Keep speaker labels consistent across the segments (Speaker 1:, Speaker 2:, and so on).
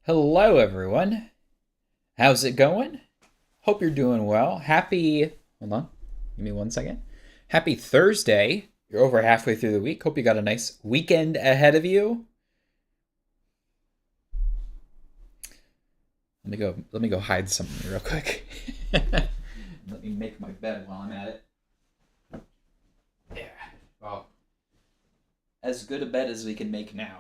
Speaker 1: Hello, everyone. How's it going? Hope you're doing well. Hold on, give me 1 second. Happy Thursday. You're over halfway through the week. Hope you got a nice weekend ahead of you. Let me go hide something real quick. Let me make my bed while I'm at it. Yeah. Well, as good a bed as we can make now.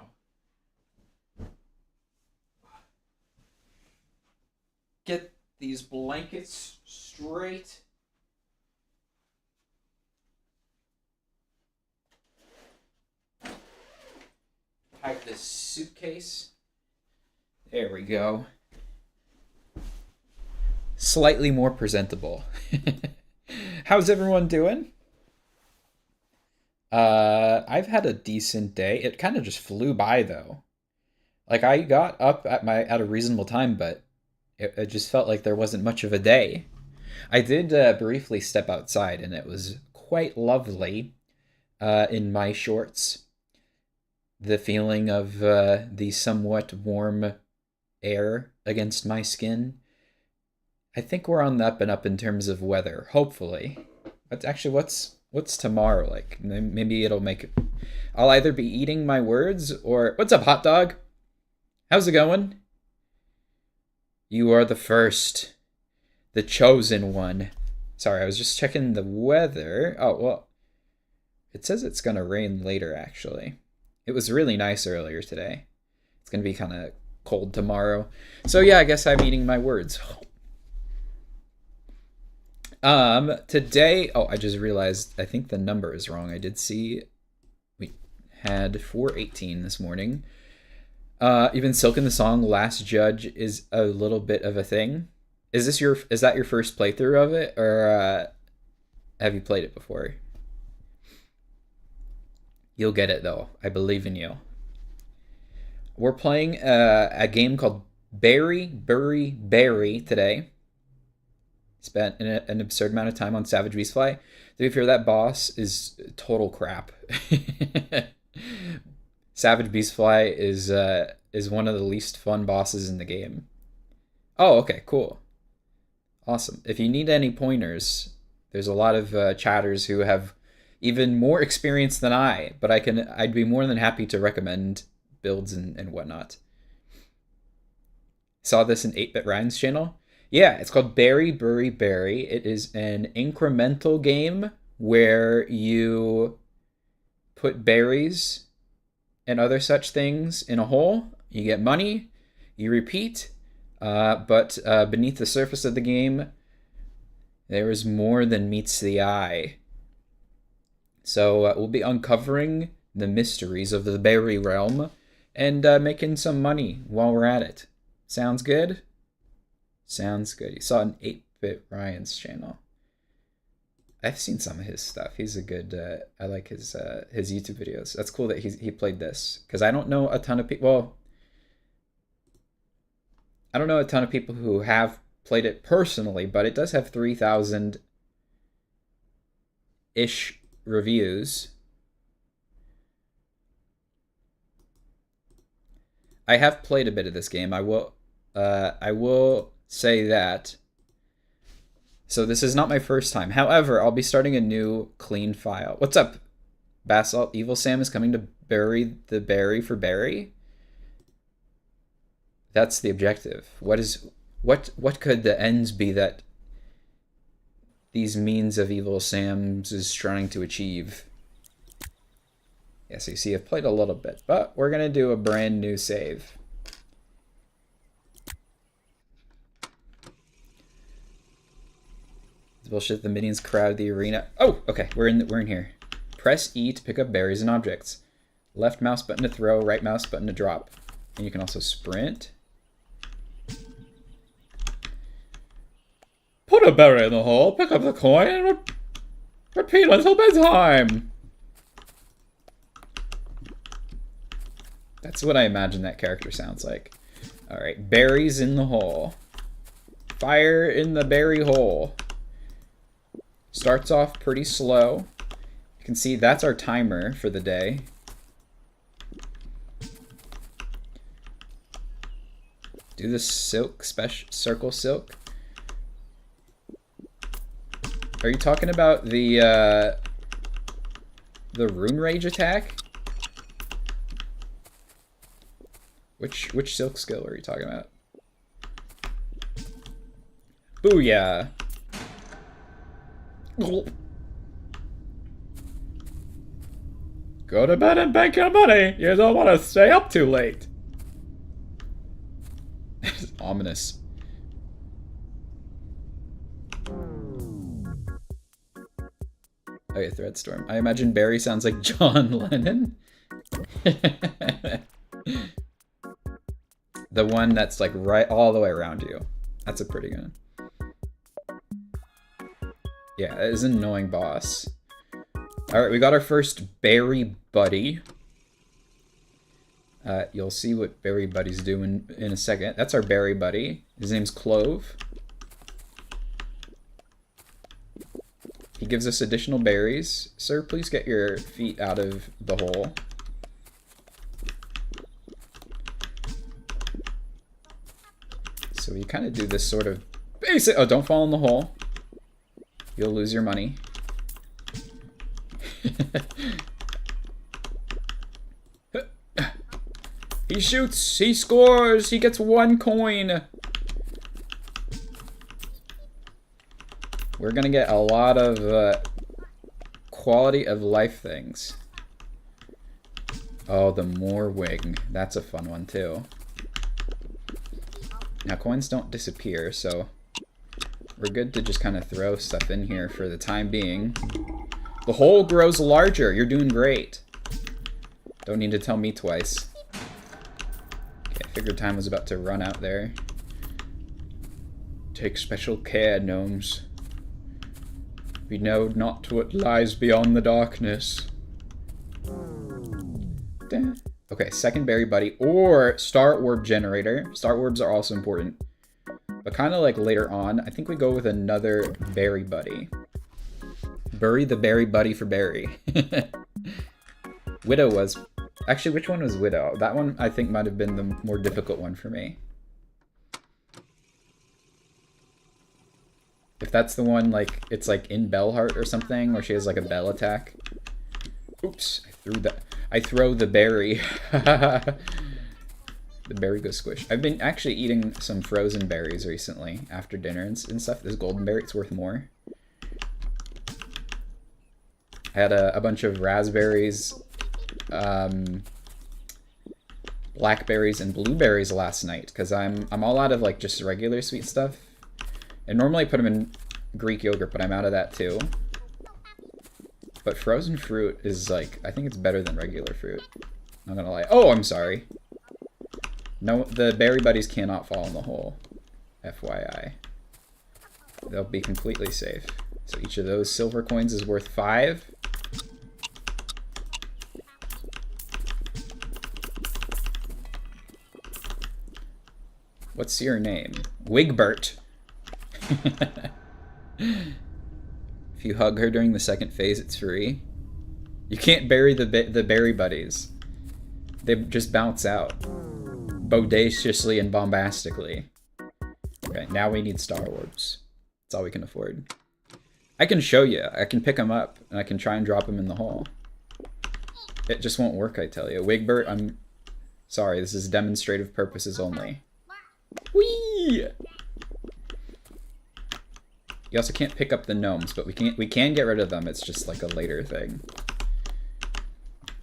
Speaker 1: Get these blankets straight. Pack this suitcase. There we go. Slightly more presentable. How's everyone doing? I've had a decent day. It kind of just flew by though. Like I got up at a reasonable time, but it just felt like there wasn't much of a day. I did briefly step outside, and it was quite lovely in my shorts. The feeling of the somewhat warm air against my skin. I think we're on the up and up in terms of weather, hopefully. But actually, what's tomorrow like? Maybe it'll make it. I'll either be eating my words or what's up, hot dog? How's it going? You are the first, the chosen one. Sorry, I was just checking the weather. Oh, well, it says it's gonna rain later, actually. It was really nice earlier today. It's gonna be kind of cold tomorrow. So yeah, I guess I'm eating my words. Today, oh, I just realized, I think the number is wrong. I did see we had 418 this morning. Even Silk in the Song Last Judge is a little bit of a thing. Is that your first playthrough of it, or have you played it before? You'll get it though. I believe in you. We're playing a game called Berry Bury Berry today. Spent an absurd amount of time on Savage Beastfly. To be fair, that boss is total crap. Savage Beastfly is one of the least fun bosses in the game. Oh, okay, cool, awesome. If you need any pointers, there's a lot of chatters who have even more experience than I, but I'd be more than happy to recommend builds and whatnot. Saw this in 8-Bit Ryan's channel. Yeah, it's called Berry Bury Berry. It is an incremental game where you put berries and other such things in a hole. You get money, you repeat, but beneath the surface of the game, there is more than meets the eye. So we'll be uncovering the mysteries of the berry realm and making some money while we're at it. Sounds good? Sounds good. You saw an 8-Bit Ryan's channel. I've seen some of his stuff. He's a good. I like his YouTube videos. That's cool that he played this, because I don't know a ton of people. Well, I don't know a ton of people who have played it personally, but it does have 3,000 ish reviews. I have played a bit of this game. I will say that. So this is not my first time. However, I'll be starting a new clean file. What's up, Basalt? Evil Sam is coming to bury the berry for Barry. That's the objective. What could the ends be that these means of Evil Sam's is trying to achieve? Yeah, so you see I've played a little bit, but we're gonna do a brand new save. It's bullshit. The minions crowd the arena. Oh, okay, we're in here. Press E to pick up berries and objects. Left mouse button to throw, right mouse button to drop. And you can also sprint. Put a berry in the hole, pick up the coin, and repeat until bedtime. That's what I imagine that character sounds like. Alright, berries in the hole. Fire in the berry hole. Starts off pretty slow. You can see that's our timer for the day. Do the silk special circle silk. Are you talking about the rune rage attack? Which silk skill are you talking about? Booyah! Go to bed and bank your money. You don't want to stay up too late. It's ominous. Oh yeah, Threadstorm. I imagine Barry sounds like John Lennon. The one that's like right all the way around you. That's a pretty good one. Yeah, it is an annoying boss. Alright, we got our first Berry Buddy. You'll see what Berry Buddy's doing in a second. That's our Berry Buddy. His name's Clove. He gives us additional berries. Sir, please get your feet out of the hole. So you kind of do this sort of basic... Oh, don't fall in the hole. You'll lose your money. He shoots, he scores, he gets 1 coin. We're gonna get a lot of quality of life things. Oh, the more wing. That's a fun one too. Now coins don't disappear, so we're good to just kind of throw stuff in here for the time being. The hole grows larger. You're doing great. Don't need to tell me twice. Okay, I figured time was about to run out there. Take special care, gnomes. We know not what lies beyond the darkness. Okay, second berry buddy or star orb generator. Star orbs are also important. But kind of like later on, I think we go with another berry buddy. Bury the berry buddy for berry. Widow was... Actually, which one was Widow? That one I think might have been the more difficult one for me. If that's the one, like, it's like in Bellheart or something, where she has like a bell attack. Oops, I throw the berry. The berry goes squish. I've been actually eating some frozen berries recently after dinner and stuff. This golden berry, it's worth more. I had a bunch of raspberries, blackberries, and blueberries last night because I'm all out of like just regular sweet stuff. And normally I put them in Greek yogurt, but I'm out of that too. But frozen fruit is like, I think it's better than regular fruit. Not gonna lie. Oh, I'm sorry. No, the berry buddies cannot fall in the hole. FYI. They'll be completely safe. So each of those silver coins is worth 5. What's your name? Wigbert. If you hug her during the second phase, it's free. You can't bury the berry buddies. They just bounce out. Bodaciously and bombastically. Okay, now we need star orbs. That's all we can afford. I can show you. I can pick them up, and I can try and drop them in the hole. It just won't work, I tell you. Wigbert, I'm sorry. This is demonstrative purposes only. Whee! You also can't pick up the gnomes, but we can get rid of them. It's just like a later thing.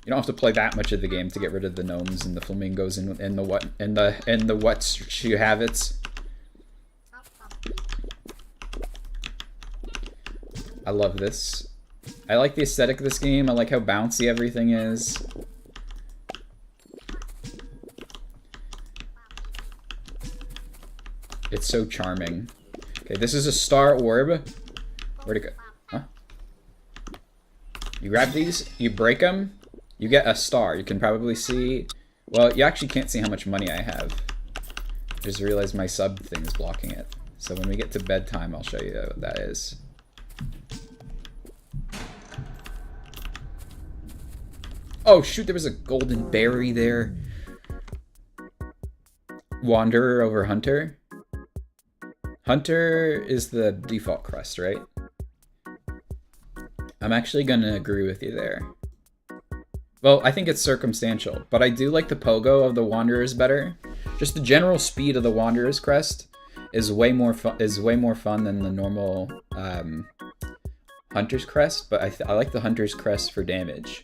Speaker 1: You don't have to play that much of the game to get rid of the gnomes and the flamingos and the what's you have it's. I love this. I like the aesthetic of this game. I like how bouncy everything is. It's so charming. Okay, this is a star orb. Where'd it go? Huh? You grab these, you break them, you get a star. You can probably see... Well, you actually can't see how much money I have. I just realized my sub thing is blocking it. So when we get to bedtime, I'll show you what that is. Oh shoot, there was a golden berry there. Wanderer over Hunter. Hunter is the default crest, right? I'm actually gonna agree with you there. Well, I think it's circumstantial, but I do like the pogo of the Wanderers better. Just the general speed of the Wanderer's crest is way more fun than the normal Hunter's crest, but I like the Hunter's crest for damage.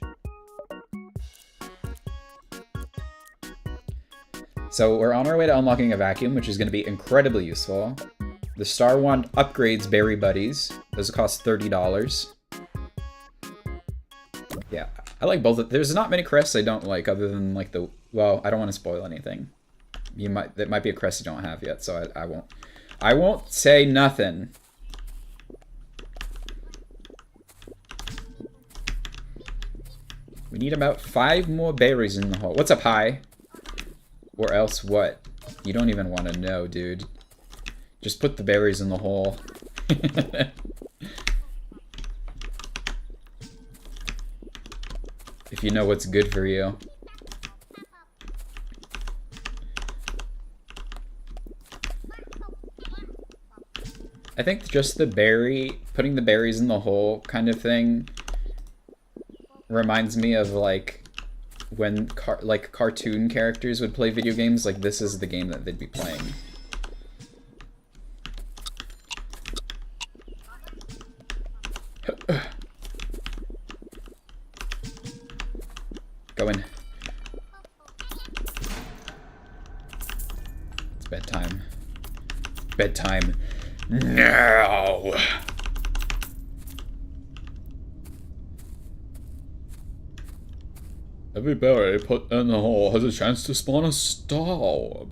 Speaker 1: So we're on our way to unlocking a vacuum, which is going to be incredibly useful. The Star Wand upgrades Berry Buddies. Those cost $30. Yeah, I like both. There's not many crests I don't like, other than like the. Well, I don't want to spoil anything. That might be a crest you don't have yet, so I won't. I won't say nothing. We need about 5 more berries in the hole. What's up, Hi? Or else what? You don't even want to know, dude. Just put the berries in the hole. If you know what's good for you. I think just putting the berries in the hole kind of thing reminds me of like when cartoon characters would play video games. Like, this is the game that they'd be playing. Go in. It's bedtime. Bedtime. Now! Every berry put in the hole has a chance to spawn a star.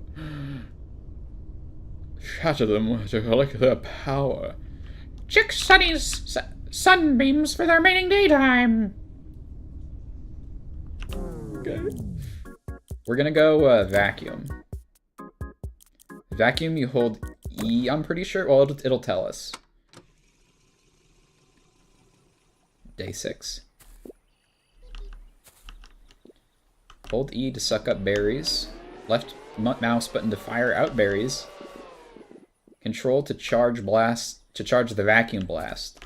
Speaker 1: Shatter them to collect their power.
Speaker 2: Check Sunny's sunbeams for the remaining daytime.
Speaker 1: Okay. We're gonna go vacuum. Vacuum, you hold E, I'm pretty sure. Well, it'll tell us. Day 6. Hold E to suck up berries. Left mouse button to fire out berries. Control to charge the vacuum blast.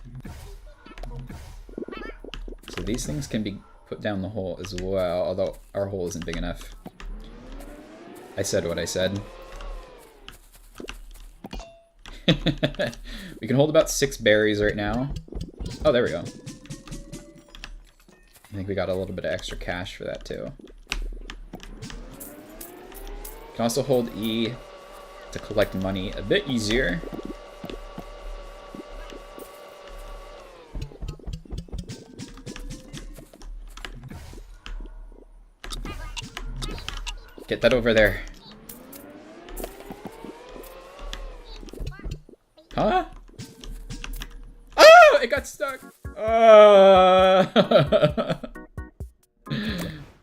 Speaker 1: So these things can be put down the hole as well, although our hole isn't big enough. I said what I said. We can hold about 6 berries right now. Oh, there we go. I think we got a little bit of extra cash for that too. Can also hold E to collect money a bit easier. Get that over there. Huh? Oh, it got stuck.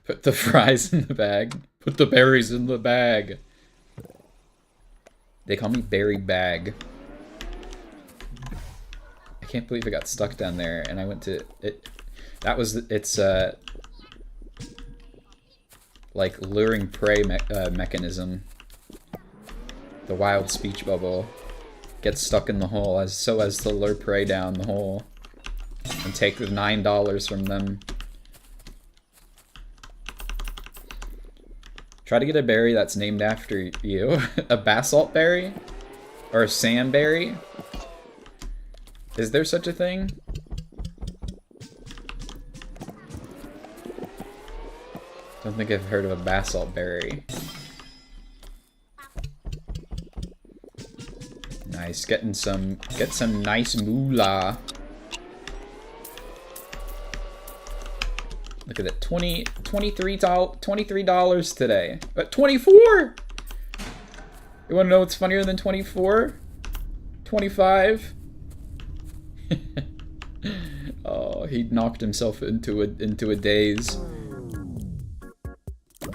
Speaker 1: Put the fries in the bag. Put the berries in the bag. They call me Berry Bag. I can't believe it got stuck down there, and I went to it. That was its like luring prey mechanism. The wild speech bubble gets stuck in the hole so as to lure prey down the hole and take the $9 from them. Try to get a berry that's named after you. A basalt berry? Or a sand berry? Is there such a thing? Don't think I've heard of a basalt berry. Nice, get some nice moolah. Look at that, $23 today. But 24! You wanna know what's funnier than 24? 25? Oh, he knocked himself into a daze.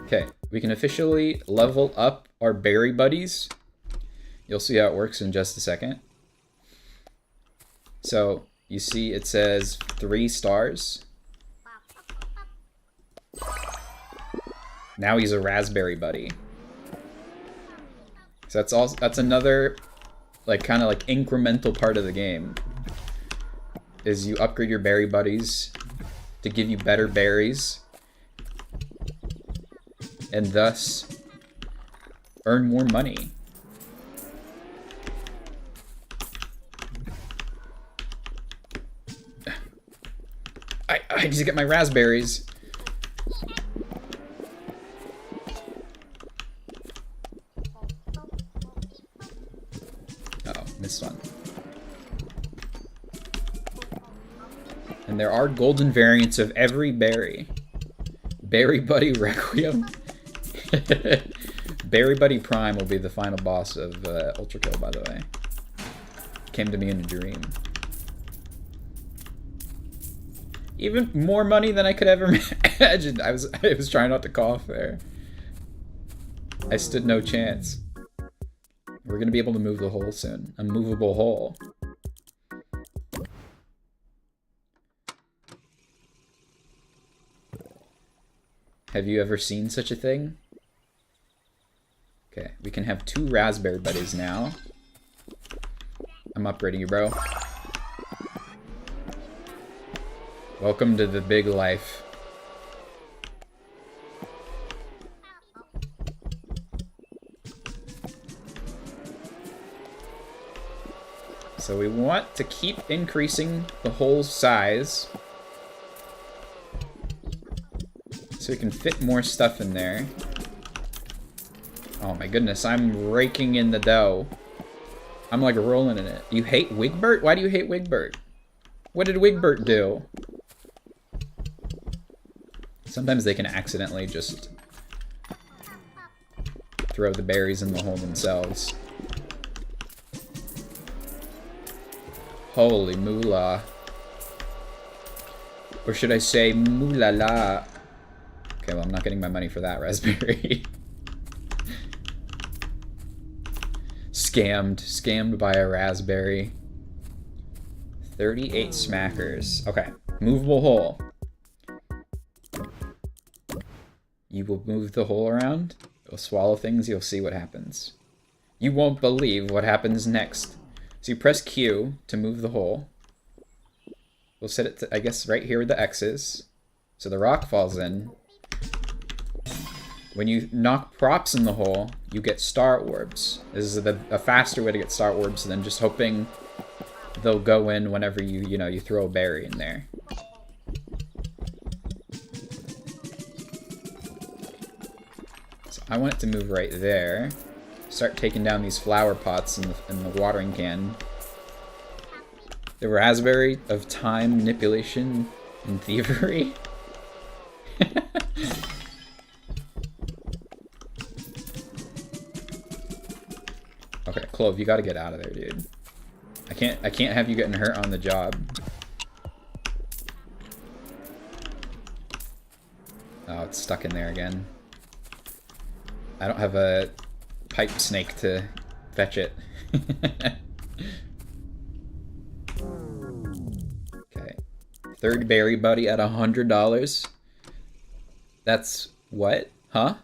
Speaker 1: Okay, we can officially level up our berry buddies. You'll see how it works in just a second. So, you see it says 3 stars. Now he's a raspberry buddy. So that's another like kind of like incremental part of the game. Is you upgrade your berry buddies to give you better berries and thus earn more money. I need to get my raspberries. Oh, missed one. And there are golden variants of every berry. Berry Buddy Requiem. Berry Buddy Prime will be the final boss of Ultra Kill, by the way. Came to me in a dream. Even more money than I could ever imagine. I was trying not to cough there. I stood no chance. We're gonna be able to move the hole soon. A movable hole. Have you ever seen such a thing? Okay, we can have 2 raspberry buddies now. I'm upgrading you, bro. Welcome to the big life. So we want to keep increasing the hole size so we can fit more stuff in there. Oh my goodness, I'm raking in the dough. I'm like rolling in it. You hate Wigbert? Why do you hate Wigbert? What did Wigbert do? Sometimes they can accidentally just throw the berries in the hole themselves. Holy moolah. Or should I say moolah la? Okay, well I'm not getting my money for that raspberry. Scammed by a raspberry. 38 smackers. Okay, movable hole. You will move the hole around, you'll swallow things, you'll see what happens. You won't believe what happens next. So you press Q to move the hole. We'll set it to, I guess, right here where the X is. So the rock falls in. When you knock props in the hole, you get star orbs. This is a faster way to get star orbs than just hoping they'll go in whenever you throw a berry in there. So I want it to move right there. Start taking down these flower pots in the watering can. The raspberry of time, manipulation, and thievery. Okay, Clove, you gotta get out of there, dude. I can't have you getting hurt on the job. Oh, it's stuck in there again. I don't have a pipe snake to fetch it. Okay. Third berry buddy at $100. That's what? Huh?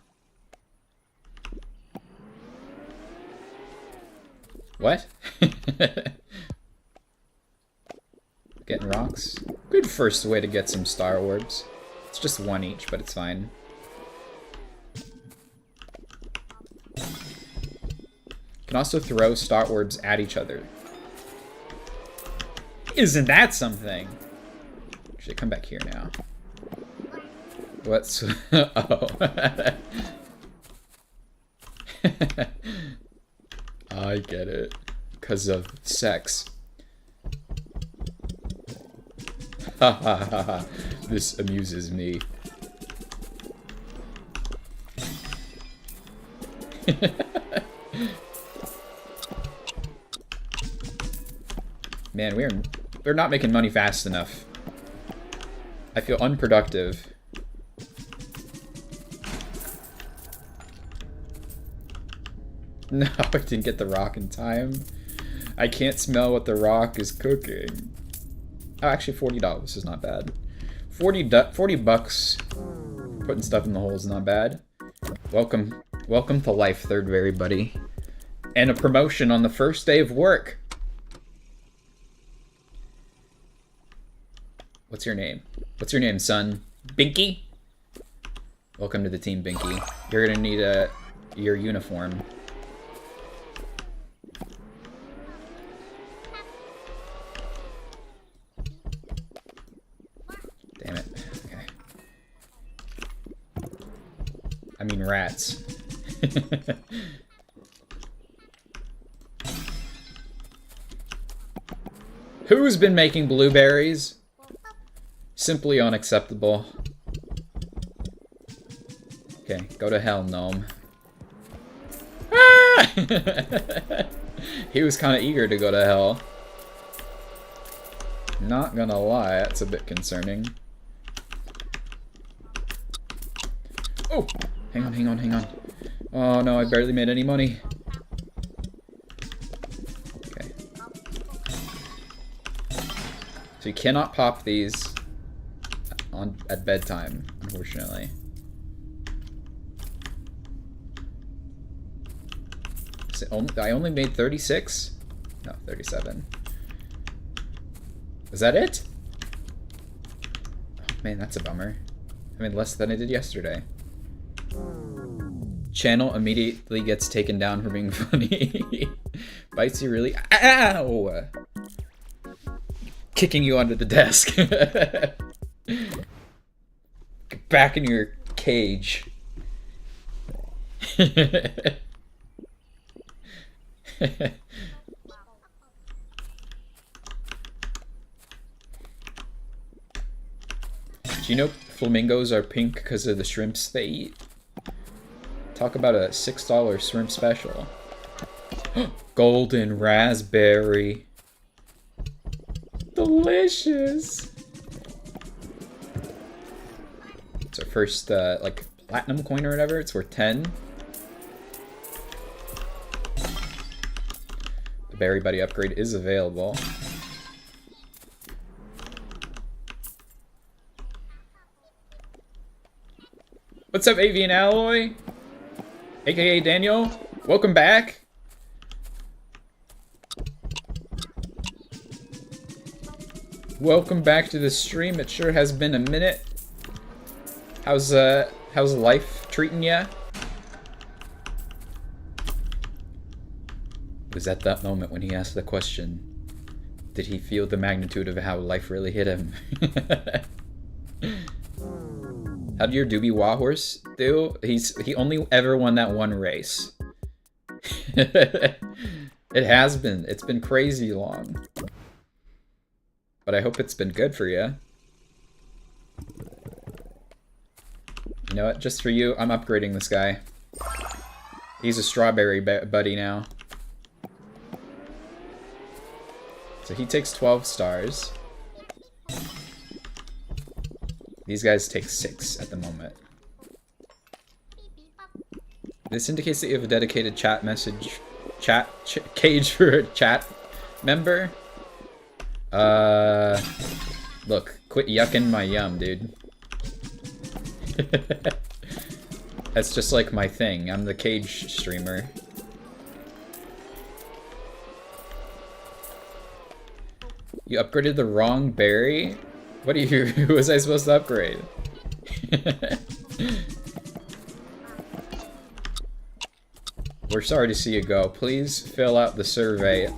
Speaker 1: What? Getting rocks. Good first way to get some star orbs. It's just 1 each, but it's fine. Can also throw star orbs at each other. Isn't that something? Should I come back here now? What's... oh. I get it. Because of sex. Ha ha ha ha. This amuses me. Man, we're not making money fast enough. I feel unproductive. No, I didn't get the rock in time. I can't smell what the rock is cooking. Oh, actually, $40 is not bad. 40 bucks putting stuff in the hole is not bad. Welcome to life, third berry buddy. And a promotion on the first day of work. What's your name? What's your name, son? Binky? Welcome to the team, Binky. You're gonna need your uniform. Damn it. Okay. I mean rats. Who's been making blueberries? Simply unacceptable. Okay, go to hell, gnome. Ah! He was kind of eager to go to hell. Not gonna lie, that's a bit concerning. Oh! Hang on, hang on, hang on. Oh no, I barely made any money. Okay. So you cannot pop these at bedtime, unfortunately. I only made 36? No, 37. Is that it? Oh, man, that's a bummer. I made less than I did yesterday. Channel immediately gets taken down for being funny. Bites you really. Ow! Kicking you under the desk. Get back in your cage. Do you know flamingos are pink because of the shrimps they eat? Talk about a $6 shrimp special. Golden raspberry. Delicious. It's our first, like, platinum coin or whatever. It's worth 10. The Berry Buddy upgrade is available. What's up, Avian Alloy? AKA Daniel? Welcome back. Welcome back to the stream. It sure has been a minute. How's life treating ya? It was at that moment when he asked the question, did he feel the magnitude of how life really hit him? How did your Doobie Wah horse do? He only ever won that one race. It has been. It's been crazy long. But I hope it's been good for you. You know what? Just for you, I'm upgrading this guy. He's a strawberry buddy now. So he takes 12 stars. These guys take 6 at the moment. This indicates that you have a dedicated chat message, cage for a chat member. Look, quit yucking my yum, dude. That's just like my thing. I'm the cage streamer. You upgraded the wrong berry? What are you? Who was I supposed to upgrade? We're sorry to see you go. Please fill out the survey.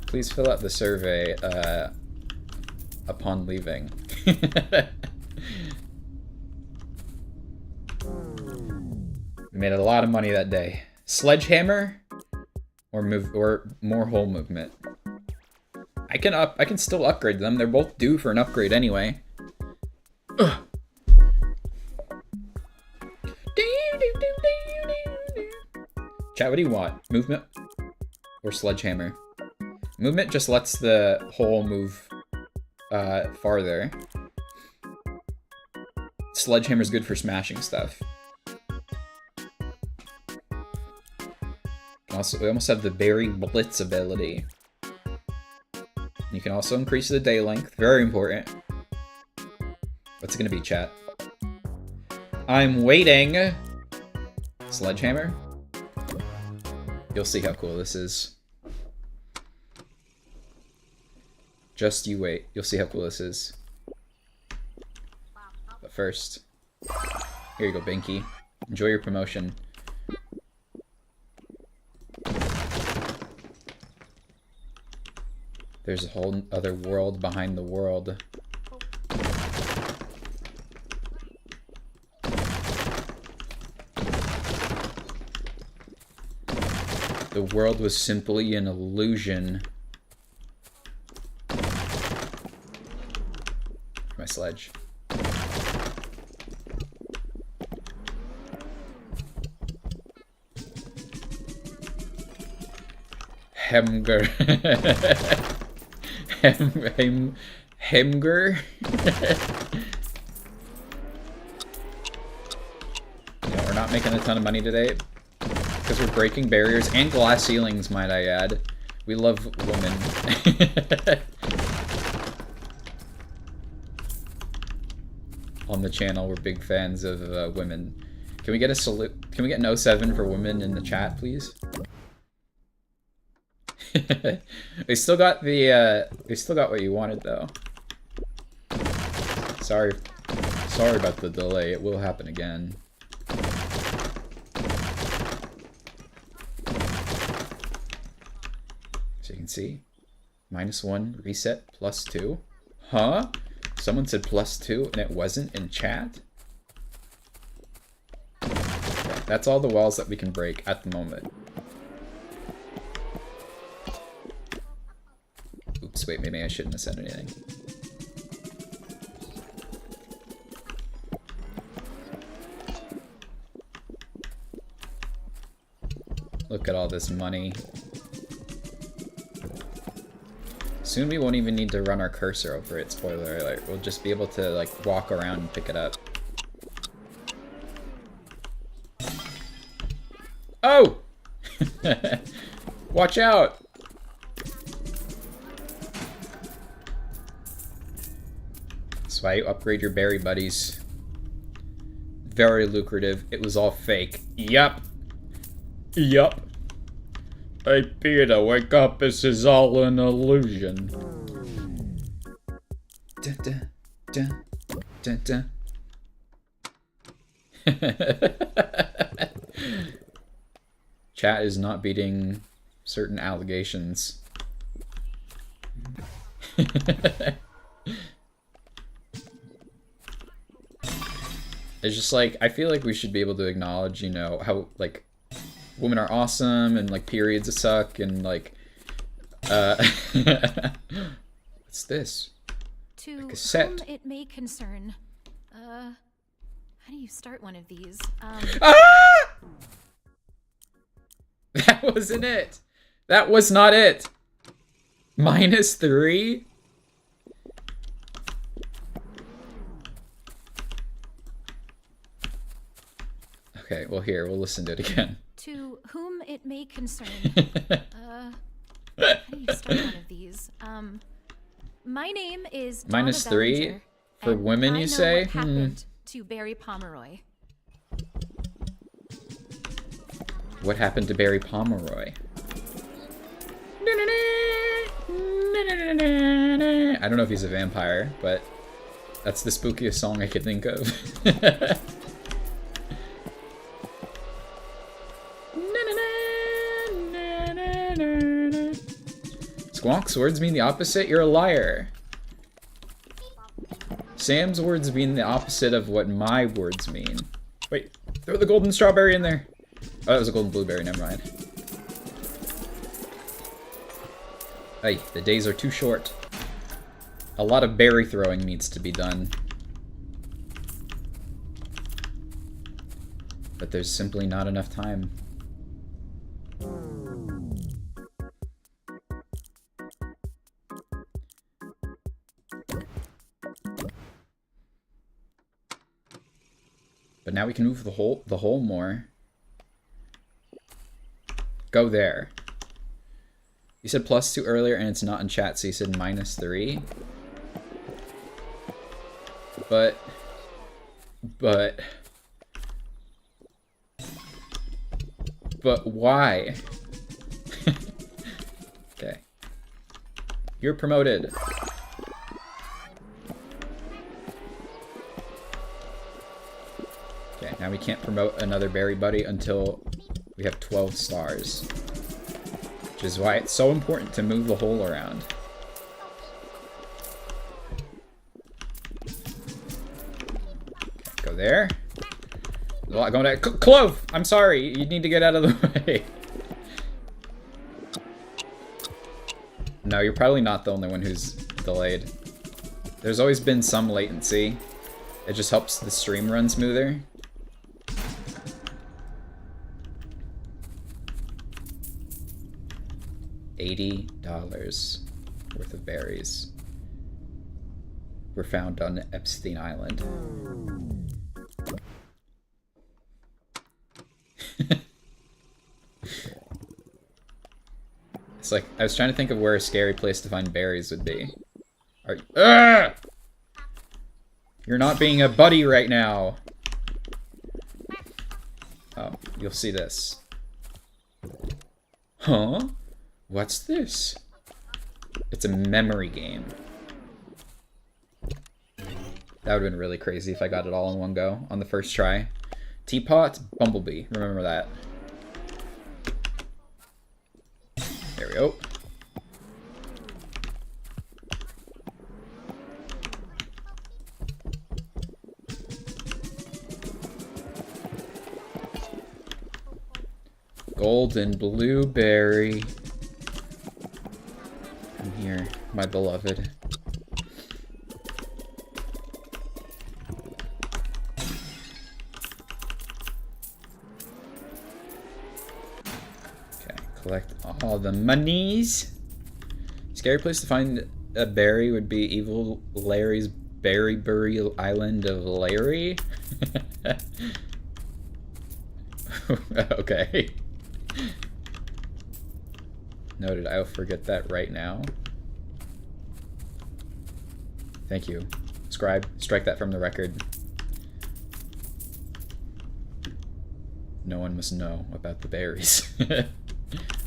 Speaker 1: Please fill out the survey upon leaving. We made a lot of money that day. Sledgehammer or more whole movement. I can still upgrade them. They're both due for an upgrade anyway. Ugh. Chat, what do you want? Movement or sledgehammer? Movement just lets the hole move farther. Sledgehammer's good for smashing stuff. Also, we almost have the Berry Blitz ability. You can also increase the day length. Very important. What's gonna be, chat? I'm waiting. Sledgehammer? You'll see how cool this is. Just you wait. You'll see how cool this is. But first, here you go, Binky. Enjoy your promotion. There's a whole other world behind the world. The world was simply an illusion. My sledge. Hemger. Hemger? Yeah, we're not making a ton of money today. Because we're breaking barriers and glass ceilings, might I add. We love women. On the channel, we're big fans of women. Can we get a salute? Can we get an 07 for women in the chat, please? They still got the. They still got what you wanted, though. Sorry about the delay. It will happen again. So you can see, -1 reset +2. Huh? Someone said +2 and it wasn't in chat? Okay, that's all the walls that we can break at the moment. Oops, wait, maybe I shouldn't have said anything. Look at all this money. Soon we won't even need to run our cursor over it, spoiler alert. We'll just be able to, like, walk around and pick it up. Oh! Watch out! That's why you upgrade your berry buddies. Very lucrative. It was all fake. Yup. Yup. Hey Peter, wake up, this is all an illusion. Dun, dun, dun, dun, dun. Chat is not beating certain allegations. It's just like, I feel like we should be able to acknowledge, you know, how, like, women are awesome, and, like, periods suck, and, like, what's this?
Speaker 3: To
Speaker 1: cassette.
Speaker 3: whom it may concern, how do you start one of these?
Speaker 1: Ah! That wasn't it! That was not it! -3? Okay, well here, we'll listen to it again.
Speaker 3: To whom it may concern, how do you start one of these? My name is Donna
Speaker 1: -3
Speaker 3: Bellinger,
Speaker 1: for
Speaker 3: and
Speaker 1: women,
Speaker 3: I
Speaker 1: you
Speaker 3: know
Speaker 1: say?
Speaker 3: What happened to Barry Pomeroy?
Speaker 1: What happened to Barry Pomeroy? I don't know if he's a vampire, but that's the spookiest song I could think of. Squonk's words mean the opposite? You're a liar. Sam's words mean the opposite of what my words mean. Wait, throw the golden strawberry in there. Oh, that was a golden blueberry, never mind. Hey, the days are too short. A lot of berry throwing needs to be done. But there's simply not enough time. But now we can move the hole more. Go there. You said +2 earlier and it's not in chat, so you said -3. But But why? Okay. You're promoted. Okay, now we can't promote another berry buddy until we have 12 stars. Which is why it's so important to move the hole around. Okay, go there. There's a lot going down. Clove! I'm sorry, you need to get out of the way. No, you're probably not the only one who's delayed. There's always been some latency. It just helps the stream run smoother. $80 worth of berries were found on Epstein Island. It's like, I was trying to think of where a scary place to find berries would be. You're not being a buddy right now. Oh, you'll see this. Huh? What's this? It's a memory game. That would have been really crazy if I got it all in one go on the first try. Teapot, Bumblebee. Remember that. There we go. Golden blueberry. Come here, my beloved. Okay, collect all the monies. Scary place to find a berry would be Evil Larry's Berry Island of Larry. Okay. Noted, I'll forget that right now. Thank you. Scribe, strike that from the record. No one must know about the berries.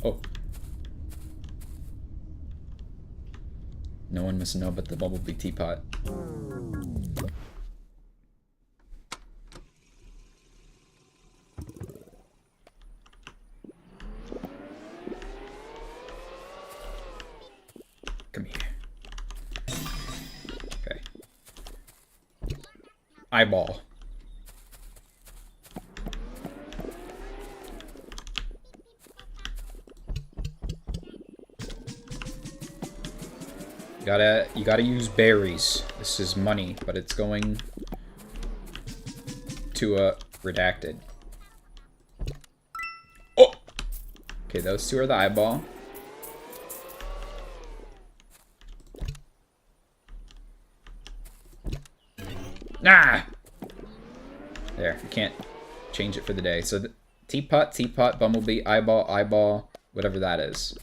Speaker 1: Oh. No one must know about the Bumblebee teapot. Come here. Okay. Eyeball. You gotta use berries. This is money, but it's going to redacted. Oh! Okay, those two are the eyeball. Ah! There, you can't change it for the day. So the teapot, bumblebee, eyeball, whatever that is.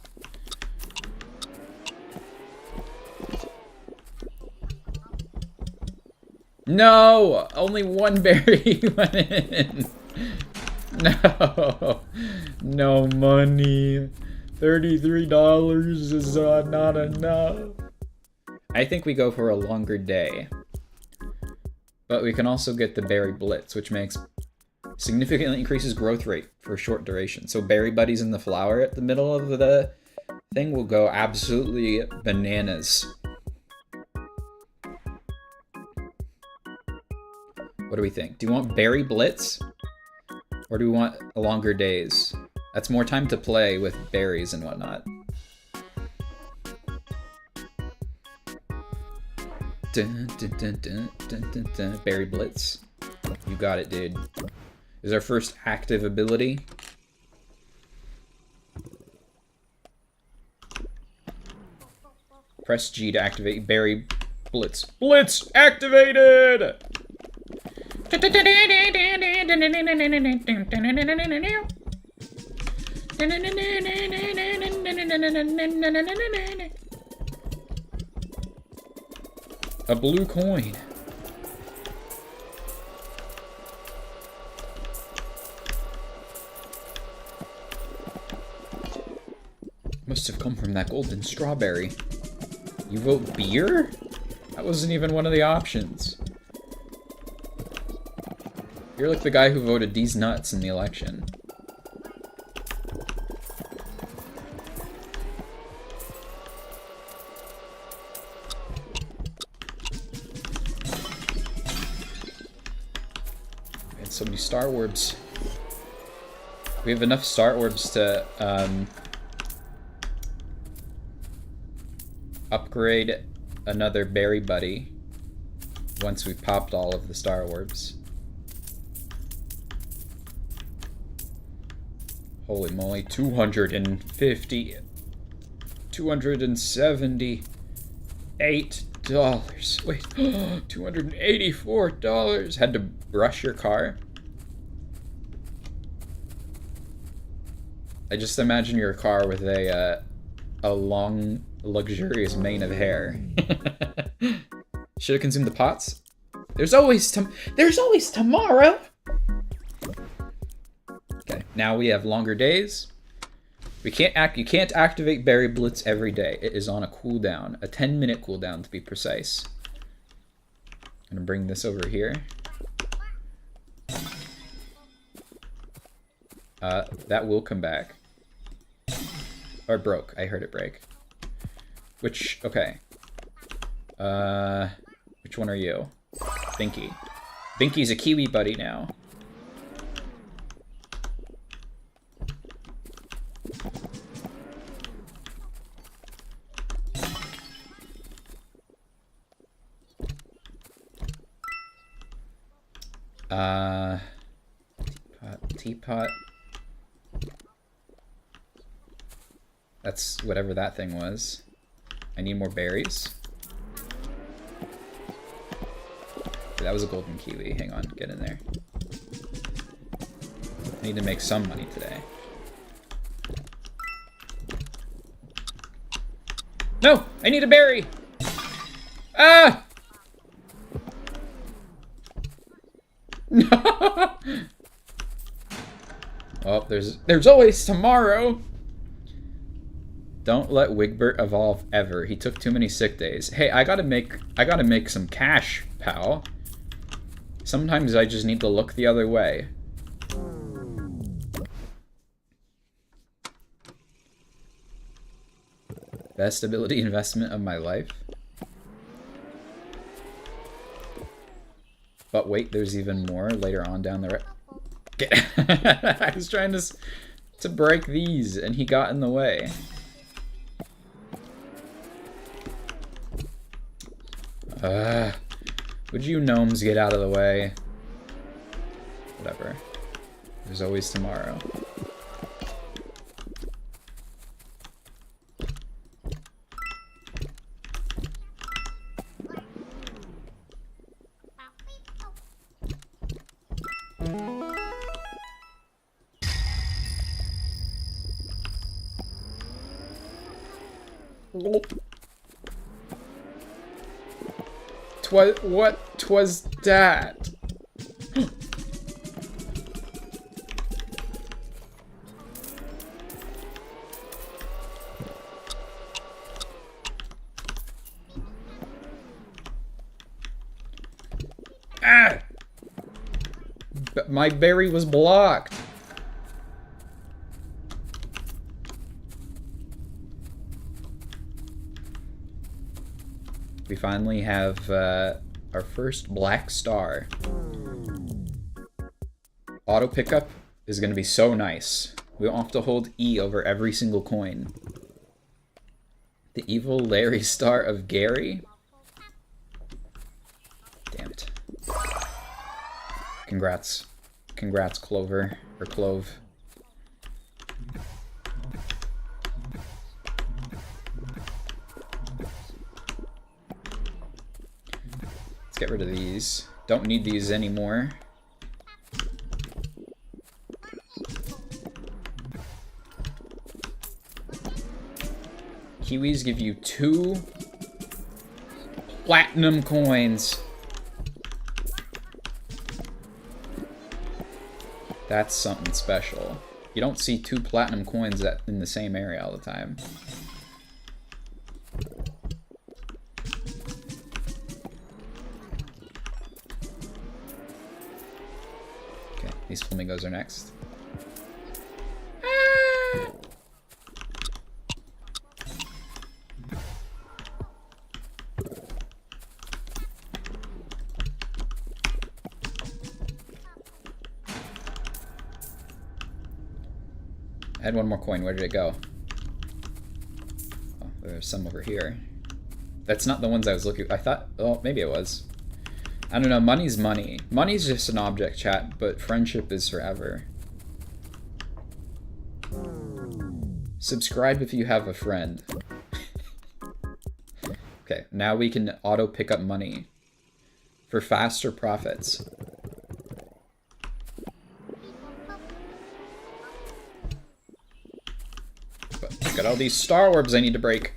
Speaker 1: No! Only one berry went in. No. No money. $33 is not enough. I think we go for a longer day. But we can also get the berry blitz, which significantly increases growth rate for a short duration. So berry buddies in the flower at the middle of the thing will go absolutely bananas. What do we think? Do you want berry blitz? Or do we want longer days? That's more time to play with berries and whatnot. Dun, dun, dun, dun, dun, dun, dun. Berry blitz. You got it, dude. Is our first active ability. Press G to activate berry blitz. Blitz activated! A blue coin. must have come from that golden strawberry. You vote beer? That wasn't even one of the options. You're like the guy who voted these nuts in the election. We had so many star orbs. We have enough star orbs to upgrade another berry buddy once we've popped all of the star orbs. Holy moly, $278. Wait, $284. Had to brush your car? I just imagine your car with a long, luxurious mane of hair. Should have consumed the pots. There's always tomorrow. Okay, now we have longer days. You can't activate Berry Blitz every day. It is on a cooldown, a 10-minute cooldown to be precise. I'm gonna bring this over here. That will come back. Or it broke. I heard it break. Which, okay. Which one are you? Binky. Binky's a Kiwi buddy now. Teapot. That's whatever that thing was. I need more berries. That was a golden kiwi. Hang on, get in there. I need to make some money today. No! I need a berry! Ah! No! Oh, there's always tomorrow! Don't let Wigbert evolve ever. He took too many sick days. Hey, I gotta make some cash, pal. Sometimes I just need to look the other way. Best ability investment of my life. But wait, there's even more later on down the road. I was trying to break these, and he got in the way. Would you gnomes get out of the way? Whatever. There's always tomorrow. What was that? Ah! My berry was blocked. We finally have our first black star. Auto pickup is going to be so nice. We don't have to hold E over every single coin. The evil Larry star of Gary? Damn it. Congrats. Congrats, Clover. Or Clove. Let's get rid of these. Don't need these anymore. Kiwis give you 2 platinum coins. That's something special. You don't see 2 platinum coins in the same area all the time. Okay, these flamingos are next. I had one more coin. Where did it go? Oh, there's some over here. That's not the ones I was looking. I thought. Oh, maybe it was. I don't know. Money's money. Money's just an object, chat. But friendship is forever. Subscribe if you have a friend. Okay, now we can auto pick up money for faster profits. But look at all these star orbs I need to break.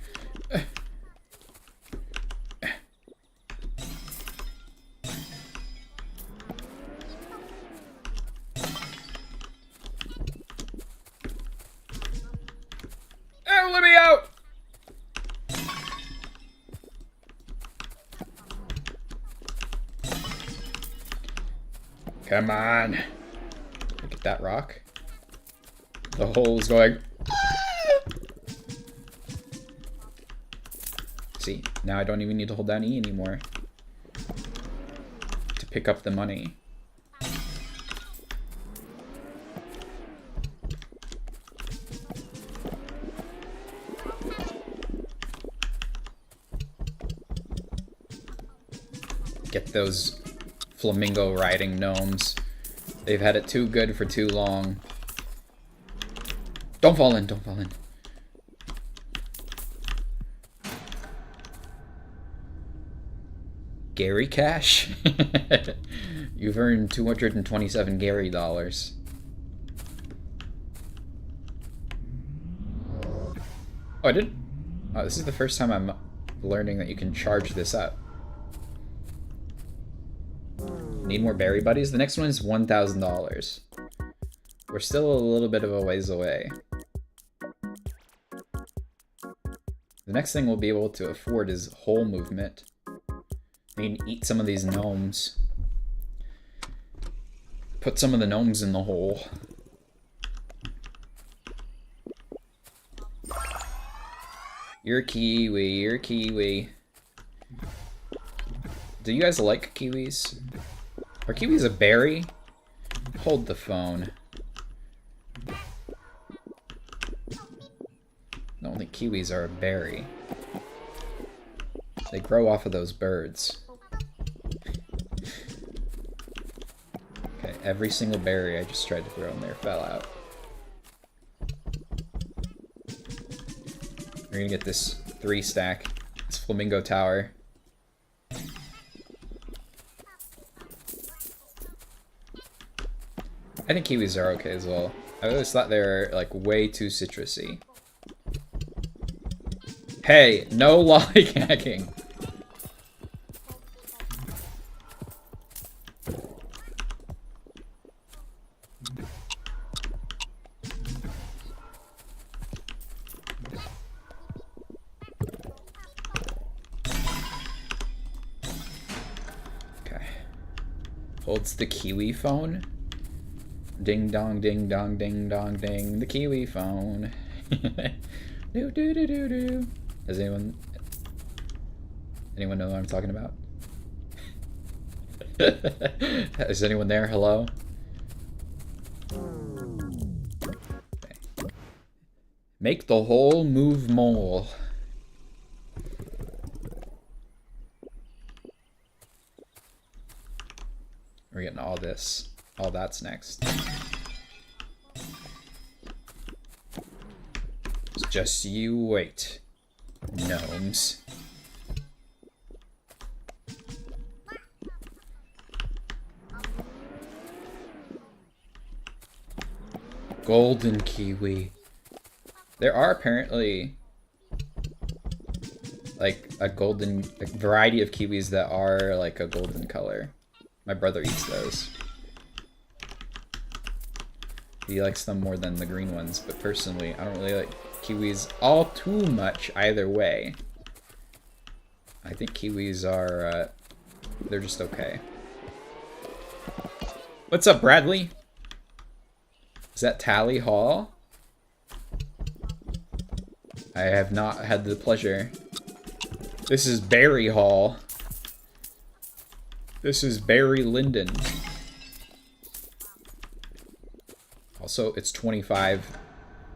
Speaker 1: Oh, let me out! Come on. Look at that rock. The hole's going. See, now I don't even need to hold down E anymore to pick up the money. Get those flamingo riding gnomes. They've had it too good for too long. Don't fall in, don't fall in. Gary Cash? You've earned 227 Gary dollars. Oh, I did? Oh, this is the first time I'm learning that you can charge this up. Need more berry buddies? The next one is $1,000. We're still a little bit of a ways away. The next thing we'll be able to afford is hole movement. We can eat some of these gnomes. Put some of the gnomes in the hole. You're kiwi, you're kiwi. Do you guys like kiwis? Are kiwis a berry? Hold the phone. I don't think kiwis are a berry. They grow off of those birds. Okay, every single berry I just tried to throw in there fell out. We're gonna get this 3-stack. This flamingo tower. I think kiwis are okay as well. I always thought they were like way too citrusy. Hey, no lollygacking. Okay. Holds the kiwi phone. Ding dong, ding dong, ding dong, ding. The kiwi phone. Do do do do do. Does anyone know what I'm talking about? Is anyone there? Hello? Okay. Make the whole move mole. We're getting all this. All that's next. Just you wait, gnomes. Golden kiwi. There are apparently like a variety of kiwis that are like a golden color. My brother eats those. He likes them more than the green ones, but personally, I don't really like kiwis all too much either way. I think kiwis are, they're just okay. What's up, Bradley? Is that Tally Hall? I have not had the pleasure. This is Barry Hall. This is Barry Lyndon. Also, it's 25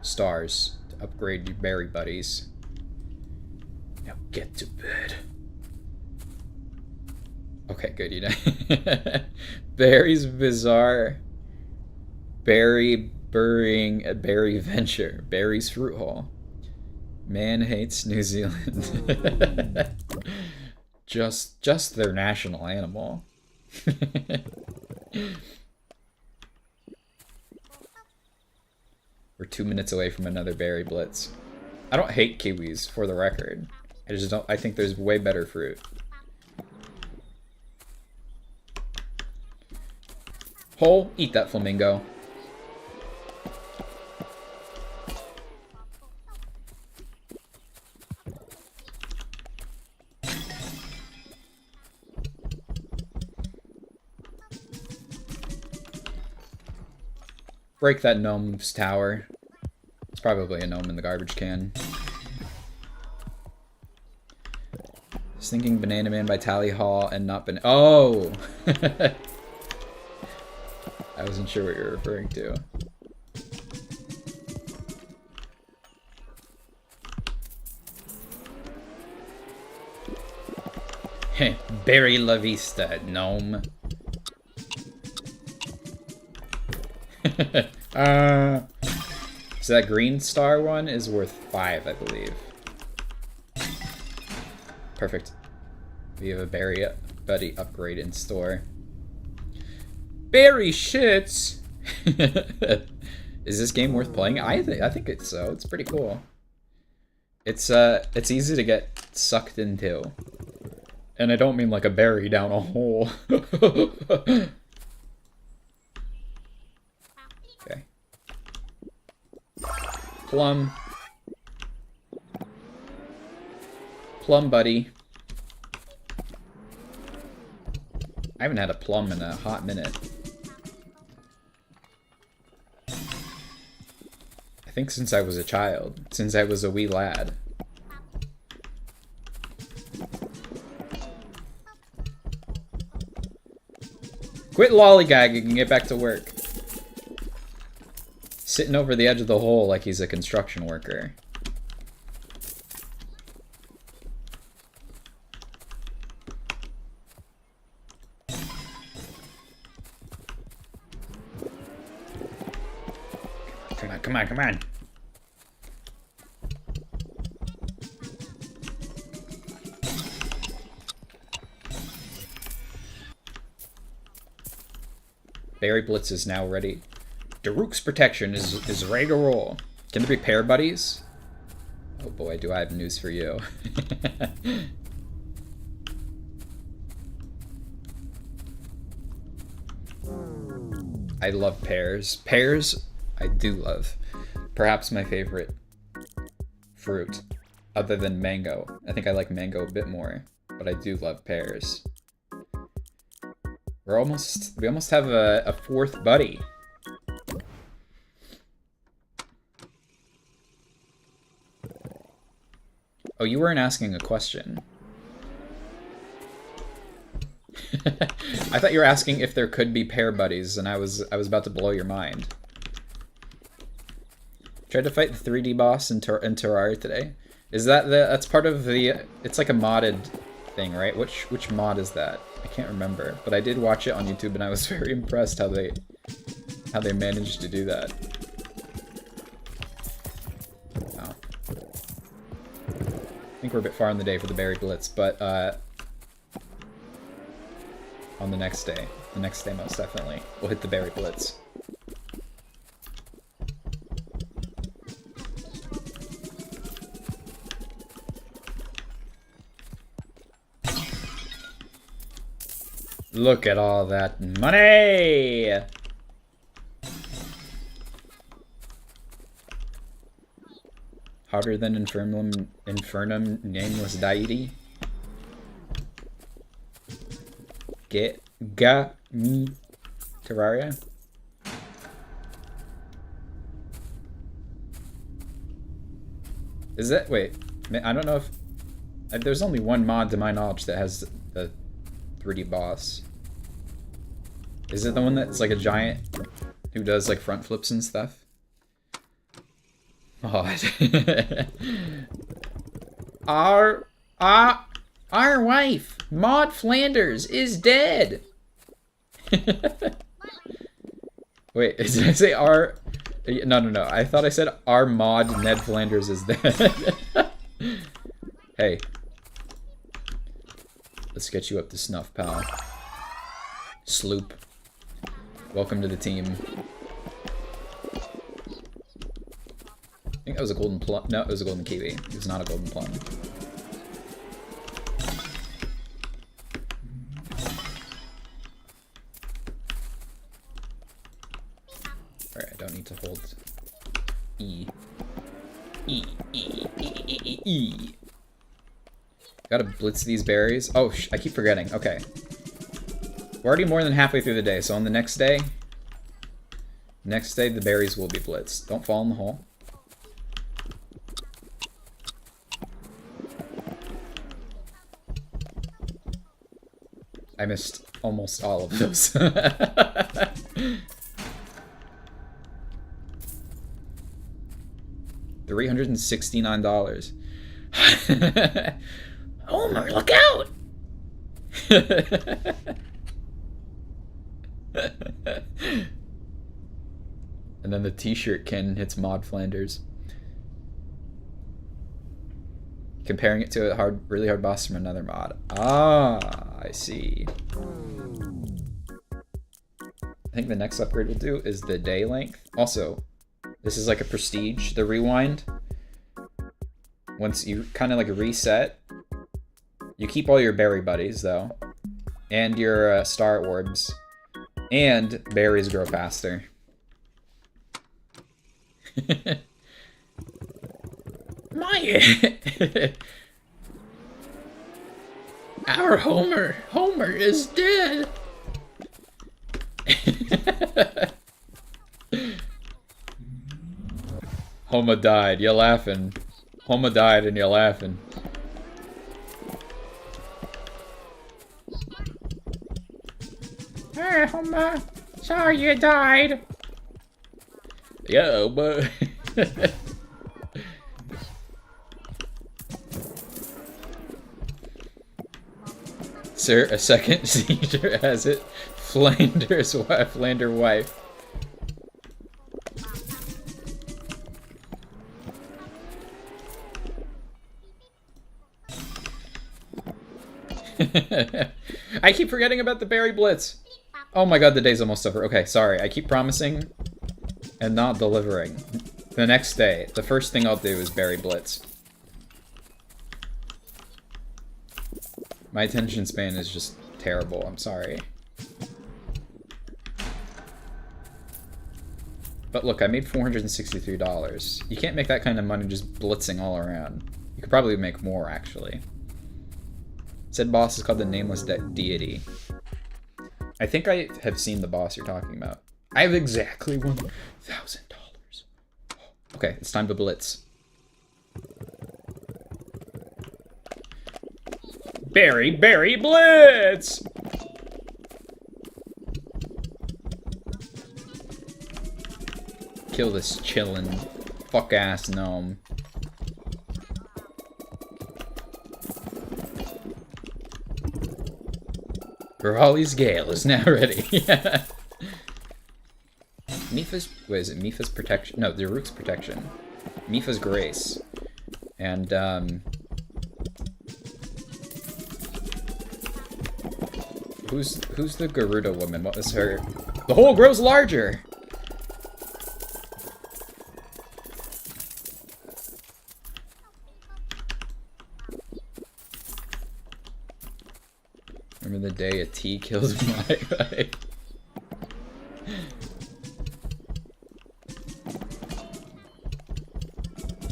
Speaker 1: stars to upgrade your berry buddies. Now get to bed. Okay, good, you know. Barry's Bizarre. Barry Burying a Berry Venture. Barry's Fruit Hall. Man hates New Zealand. just their national animal. We're 2 minutes away from another berry blitz. I don't hate kiwis, for the record. I just don't. I think there's way better fruit. Hole, eat that flamingo. Break that gnome's tower. It's probably a gnome in the garbage can. Stinking Banana Man by Tally Hall and not Banana. Oh! I wasn't sure what you're referring to. Heh, Berry La Vista, gnome. So that green star one is worth 5, I believe. Perfect. We have a berry buddy upgrade in store. Berry shits! Is this game worth playing? I think it's so. It's pretty cool. It's easy to get sucked into. And I don't mean like a berry down a hole. Okay. Plum. Plum buddy. I haven't had a plum in a hot minute. I think since I was a child. Since I was a wee lad. Quit lollygagging and get back to work. Sitting over the edge of the hole like he's a construction worker. Come on, come on, come on. Berry Blitz is now ready. Daruk's protection is ready to roll. Can there be pair buddies? Oh boy, do I have news for you. I love pears. Pears, I do love. Perhaps my favorite fruit, other than mango. I think I like mango a bit more, but I do love pears. We almost have a fourth buddy. Oh, you weren't asking a question. I thought you were asking if there could be pair buddies, and I was about to blow your mind. Tried to fight the 3D boss in Terraria today. Is that that's part of the? It's like a modded thing, right? Which mod is that? I can't remember, but I did watch it on YouTube, and I was very impressed how they managed to do that. Wow. I think we're a bit far in the day for the Berry Blitz, but on the next day most definitely, we'll hit the Berry Blitz. Look at all that money! Hotter than Infernum nameless deity. Me Terraria. Is that wait? I don't know if there's only one mod to my knowledge that has the 3D boss. Is it the one that's like a giant who does like front flips and stuff? Oh. Our wife, Maud Flanders, is dead. Wait, did I say our? No. I thought I said our mod Ned Flanders is dead. Hey. Let's get you up to snuff, pal. Sloop. Welcome to the team. I think that was a golden plum. No, it was a golden kiwi. It was not a golden plum. Alright, I don't need to hold E. E. Gotta blitz these berries. Oh, I keep forgetting. Okay. We're already more than halfway through the day, so on the next day, the berries will be blitzed. Don't fall in the hole. I missed almost all of those. $369.
Speaker 2: Homer, look out!
Speaker 1: And then the t-shirt Ken hits Maud Flanders. Comparing it to a really hard boss from another mod. Ah, I see. I think the next upgrade we'll do is the day length. Also, this is like a prestige, the rewind. Once you kind of like reset, you keep all your berry buddies though, and your star orbs, and berries grow faster.
Speaker 2: Our Homer is dead.
Speaker 1: Homer died, you're laughing. Homer died and you're laughing.
Speaker 2: Hey, Homer. Sorry you died.
Speaker 1: Yo, but Sir, a second seizure has it. Flander wife. I keep forgetting about the berry blitz. Oh my god, the day's almost over. Okay, sorry. I keep promising and not delivering. The next day, the first thing I'll do is berry blitz. My attention span is just terrible. I'm sorry. But look, I made $463. You can't make that kind of money just blitzing all around. You could probably make more, actually. Said boss is called the Nameless Deity. I think I have seen the boss you're talking about. I have exactly $1,000. Okay, it's time to blitz. Berry blitz! Kill this chillin' fuck-ass gnome. Raleigh's Gale is now ready. Mipha's, what is it? Mipha's protection? No, Daruk's protection. Mipha's grace. And, who's the Garuda woman? What was her? The hole grows larger! Remember the day a tea kills my wife?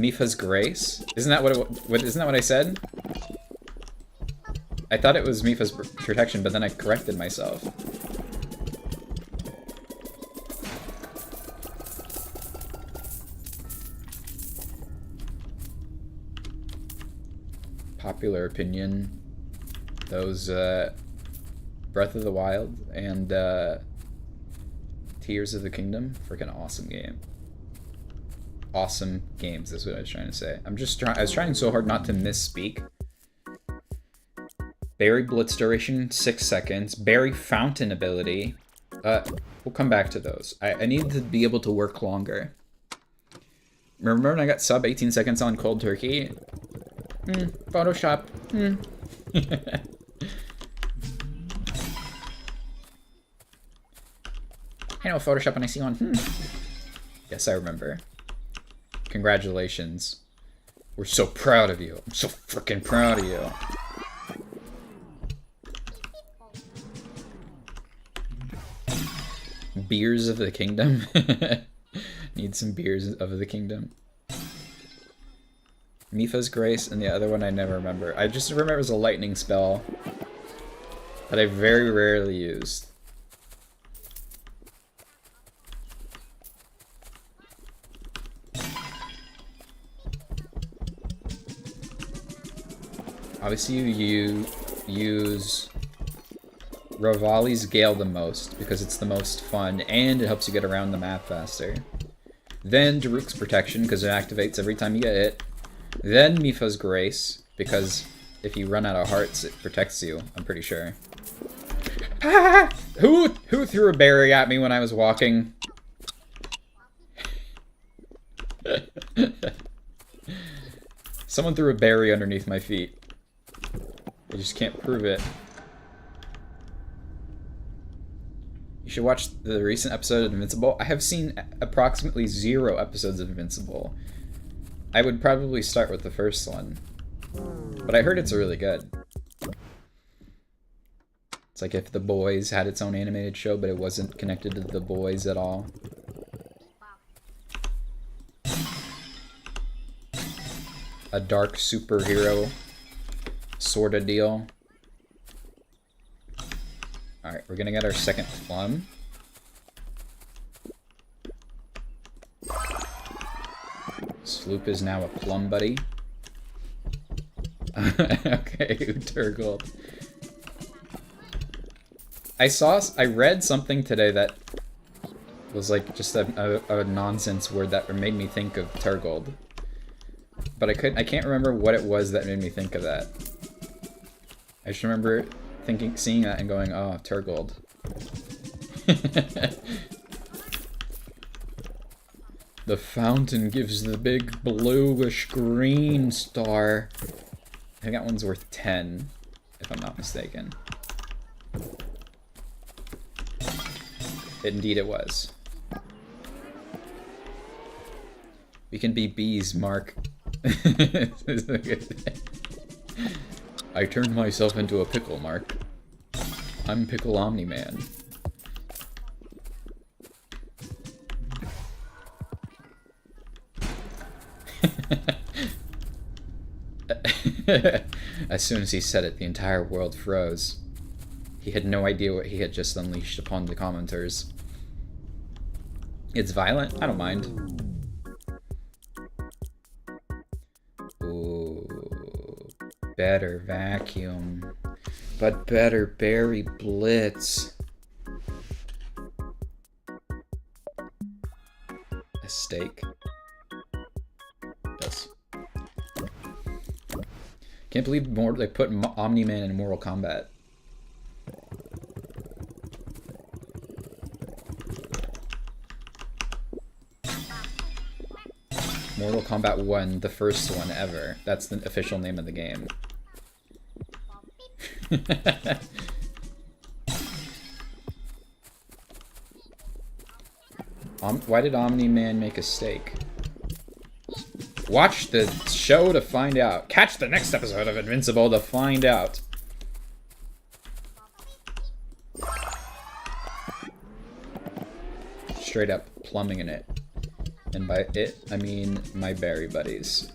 Speaker 1: Mipha's Grace? Isn't that isn't that what I said? I thought it was Mipha's protection, but then I corrected myself. Popular opinion. Those, Breath of the Wild and, Tears of the Kingdom. Freaking awesome game. Awesome games, is what I was trying to say. I was trying so hard not to misspeak. Berry Blitz duration, 6 seconds. Berry Fountain ability. We'll come back to those. I need to be able to work longer. Remember when I got sub 18 seconds on Cold Turkey? Photoshop. I know Photoshop when I see one. Yes, I remember. Congratulations. We're so proud of you. I'm so freaking proud of you. Beers of the Kingdom. Need some beers of the Kingdom. Mipha's Grace, and the other one I never remember. I just remember it was a lightning spell that I very rarely used. Obviously you use Revali's Gale the most, because it's the most fun, and it helps you get around the map faster. Then Daruk's Protection, because it activates every time you get hit. Then Mipha's Grace, because if you run out of hearts, it protects you, I'm pretty sure. Who threw a berry at me when I was walking? Someone threw a berry underneath my feet. I just can't prove it. You should watch the recent episode of Invincible. I have seen approximately 0 episodes of Invincible. I would probably start with the first one. But I heard it's really good. It's like if The Boys had its own animated show, but it wasn't connected to The Boys at all. A dark superhero sorta deal. Alright, we're gonna get our second plum. Sloop is now a plum buddy. Okay, Turgold. I read something today that was like just a nonsense word that made me think of Turgold. But I can't remember what it was that made me think of that. I just remember seeing that and going, oh, Turgold. The fountain gives the big bluish green star. I think that one's worth 10, if I'm not mistaken. Indeed it was. We can be bees, Mark. I turned myself into a pickle, Mark. I'm Pickle Omni-Man. As soon as he said it, the entire world froze. He had no idea what he had just unleashed upon the commenters. It's violent? I don't mind. Ooh, better vacuum. But better berry blitz. A steak. Yes. Can't believe they put Omni-Man in Mortal Kombat. Mortal Kombat 1, the first one ever. That's the official name of the game. Why did Omni-Man make a steak? Watch the show to find out. Catch the next episode of Invincible to find out. Straight up plumbing in it. And by it, I mean my berry buddies.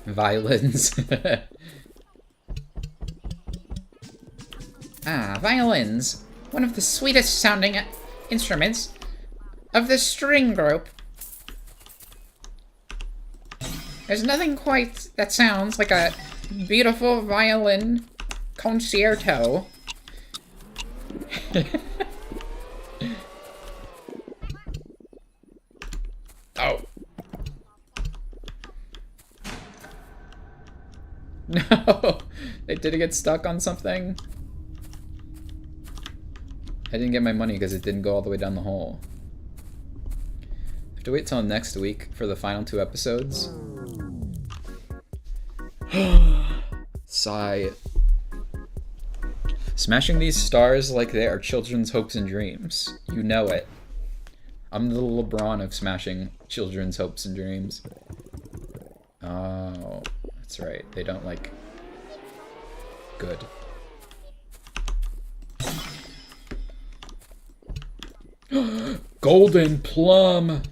Speaker 1: Violins.
Speaker 2: Ah, violins. One of the sweetest sounding instruments of the string group. There's nothing quite that sounds like a beautiful violin concerto.
Speaker 1: Oh. No! Did it get stuck on something? I didn't get my money because it didn't go all the way down the hole. I have to wait till next week for the final 2 episodes. Sigh. Smashing these stars like they are children's hopes and dreams. You know it. I'm the LeBron of smashing children's hopes and dreams. Oh, that's right. They don't like... Good. Golden plum!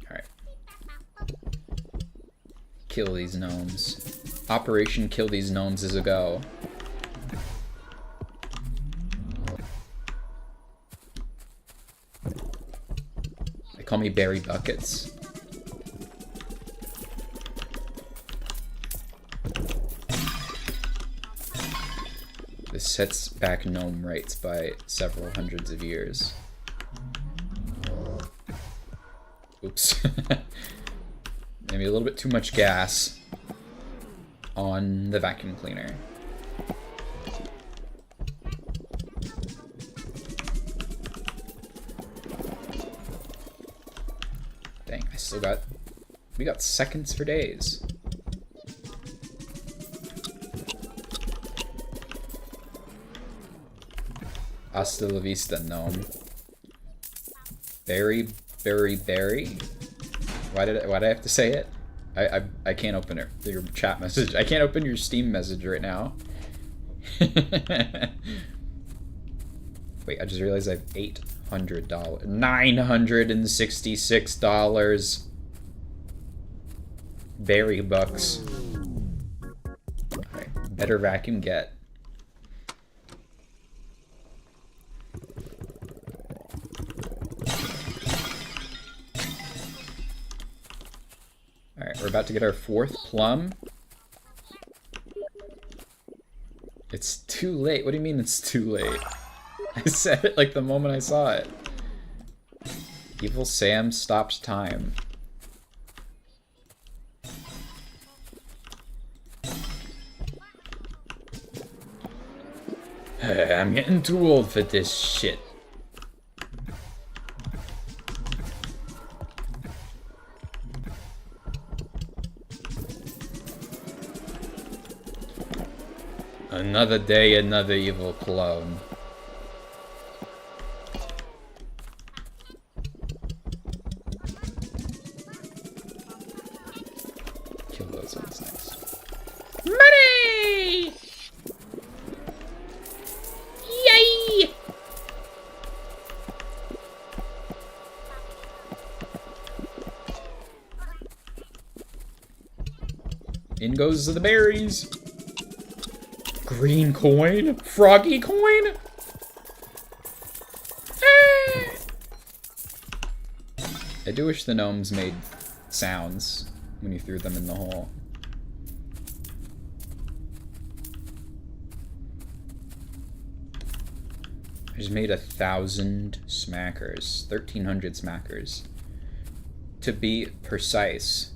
Speaker 1: Alright. Kill these gnomes. Operation Kill These Gnomes is a go. They call me Berry Buckets. This sets back gnome rates by several hundreds of years. Oops. Maybe a little bit too much gas on the vacuum cleaner. Dang, I still got... We got seconds for days. Hasta la vista, gnome. Berry. Why did I have to say it? I can't open it. Your chat message. I can't open your Steam message right now. Wait, I just realized I have $800. $966. Berry bucks. Alright, better vacuum get. Alright, we're about to get our 4th plum. It's too late. What do you mean it's too late? I said it like the moment I saw it. Evil Sam stops time. I'm getting too old for this shit. Another day, another evil clone. Kill those ones next.
Speaker 2: Money! Yay!
Speaker 1: In goes the berries. Green coin? Froggy coin? I do wish the gnomes made sounds when you threw them in the hole. I just made 1,000 smackers. 1,300 smackers. To be precise.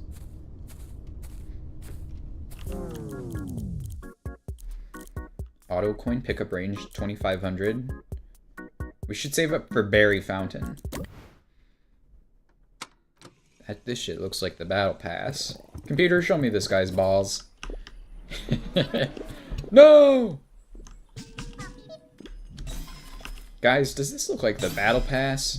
Speaker 1: Auto coin pickup range 2,500. We should save up for Berry Fountain. This shit looks like the battle pass. Computer, show me this guy's balls. No! Guys, does this look like the battle pass?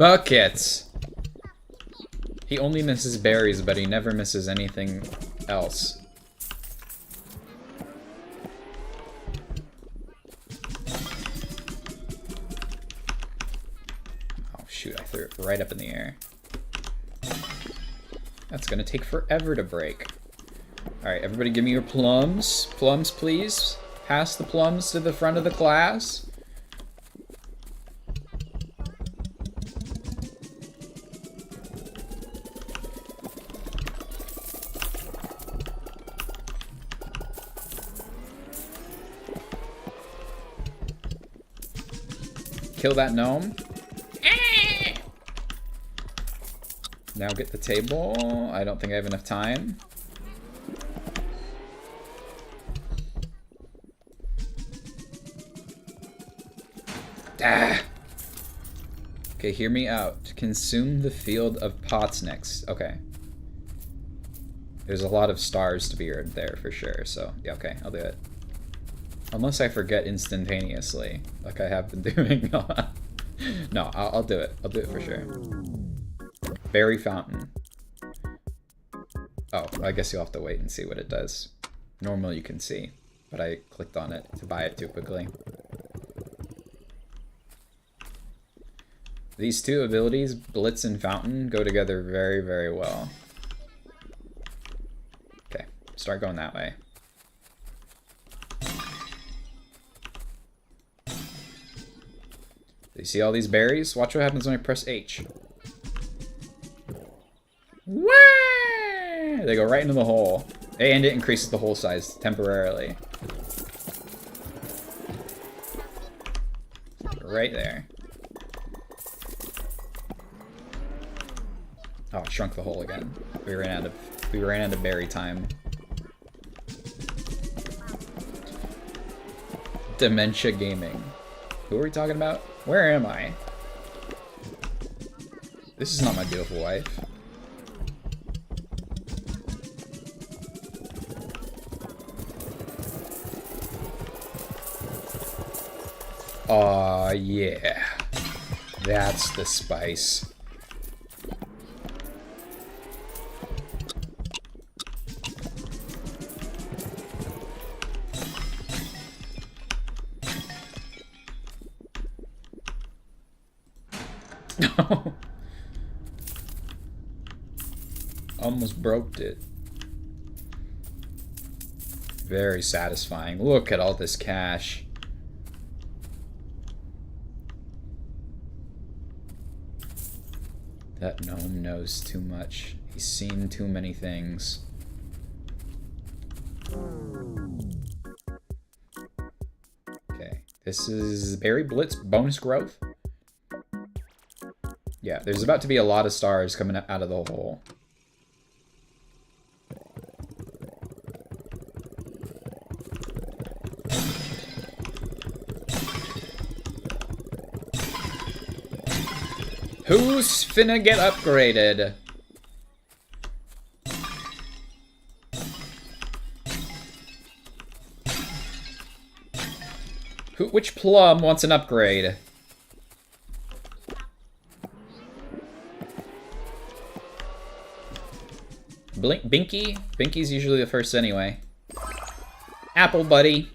Speaker 1: Buckets! He only misses berries, but he never misses anything else. Oh shoot, I threw it right up in the air. That's gonna take forever to break. Alright, everybody give me your plums. Plums, please. Pass the plums to the front of the class. Kill that gnome. Now get the table. I don't think I have enough time. Ah! Okay, hear me out. Consume the field of pots next. Okay. There's a lot of stars to be earned there for sure, so yeah, okay, I'll do it. Unless I forget instantaneously, like I have been doing. No, I'll do it. I'll do it for sure. Berry fountain. Oh, I guess you'll have to wait and see what it does. Normally you can see, but I clicked on it to buy it too quickly. These two abilities, Blitz and Fountain, go together very, very well. Okay, start going that way. You see all these berries? Watch what happens when I press H. Wah! They go right into the hole. And it increases the hole size temporarily. Right there. Oh, it shrunk the hole again. We ran out of berry time. Dementia Gaming. Who are we talking about? Where am I? This is not my beautiful wife. Aw, yeah. That's the spice. Almost broke it. Very satisfying. Look at all this cash. That gnome knows too much. He's seen too many things. Okay, this is Berry Blitz bonus growth. Yeah, there's about to be a lot of stars coming out of the hole. Who's finna get upgraded? Which plum wants an upgrade? Binky? Binky's usually the first anyway. Apple buddy.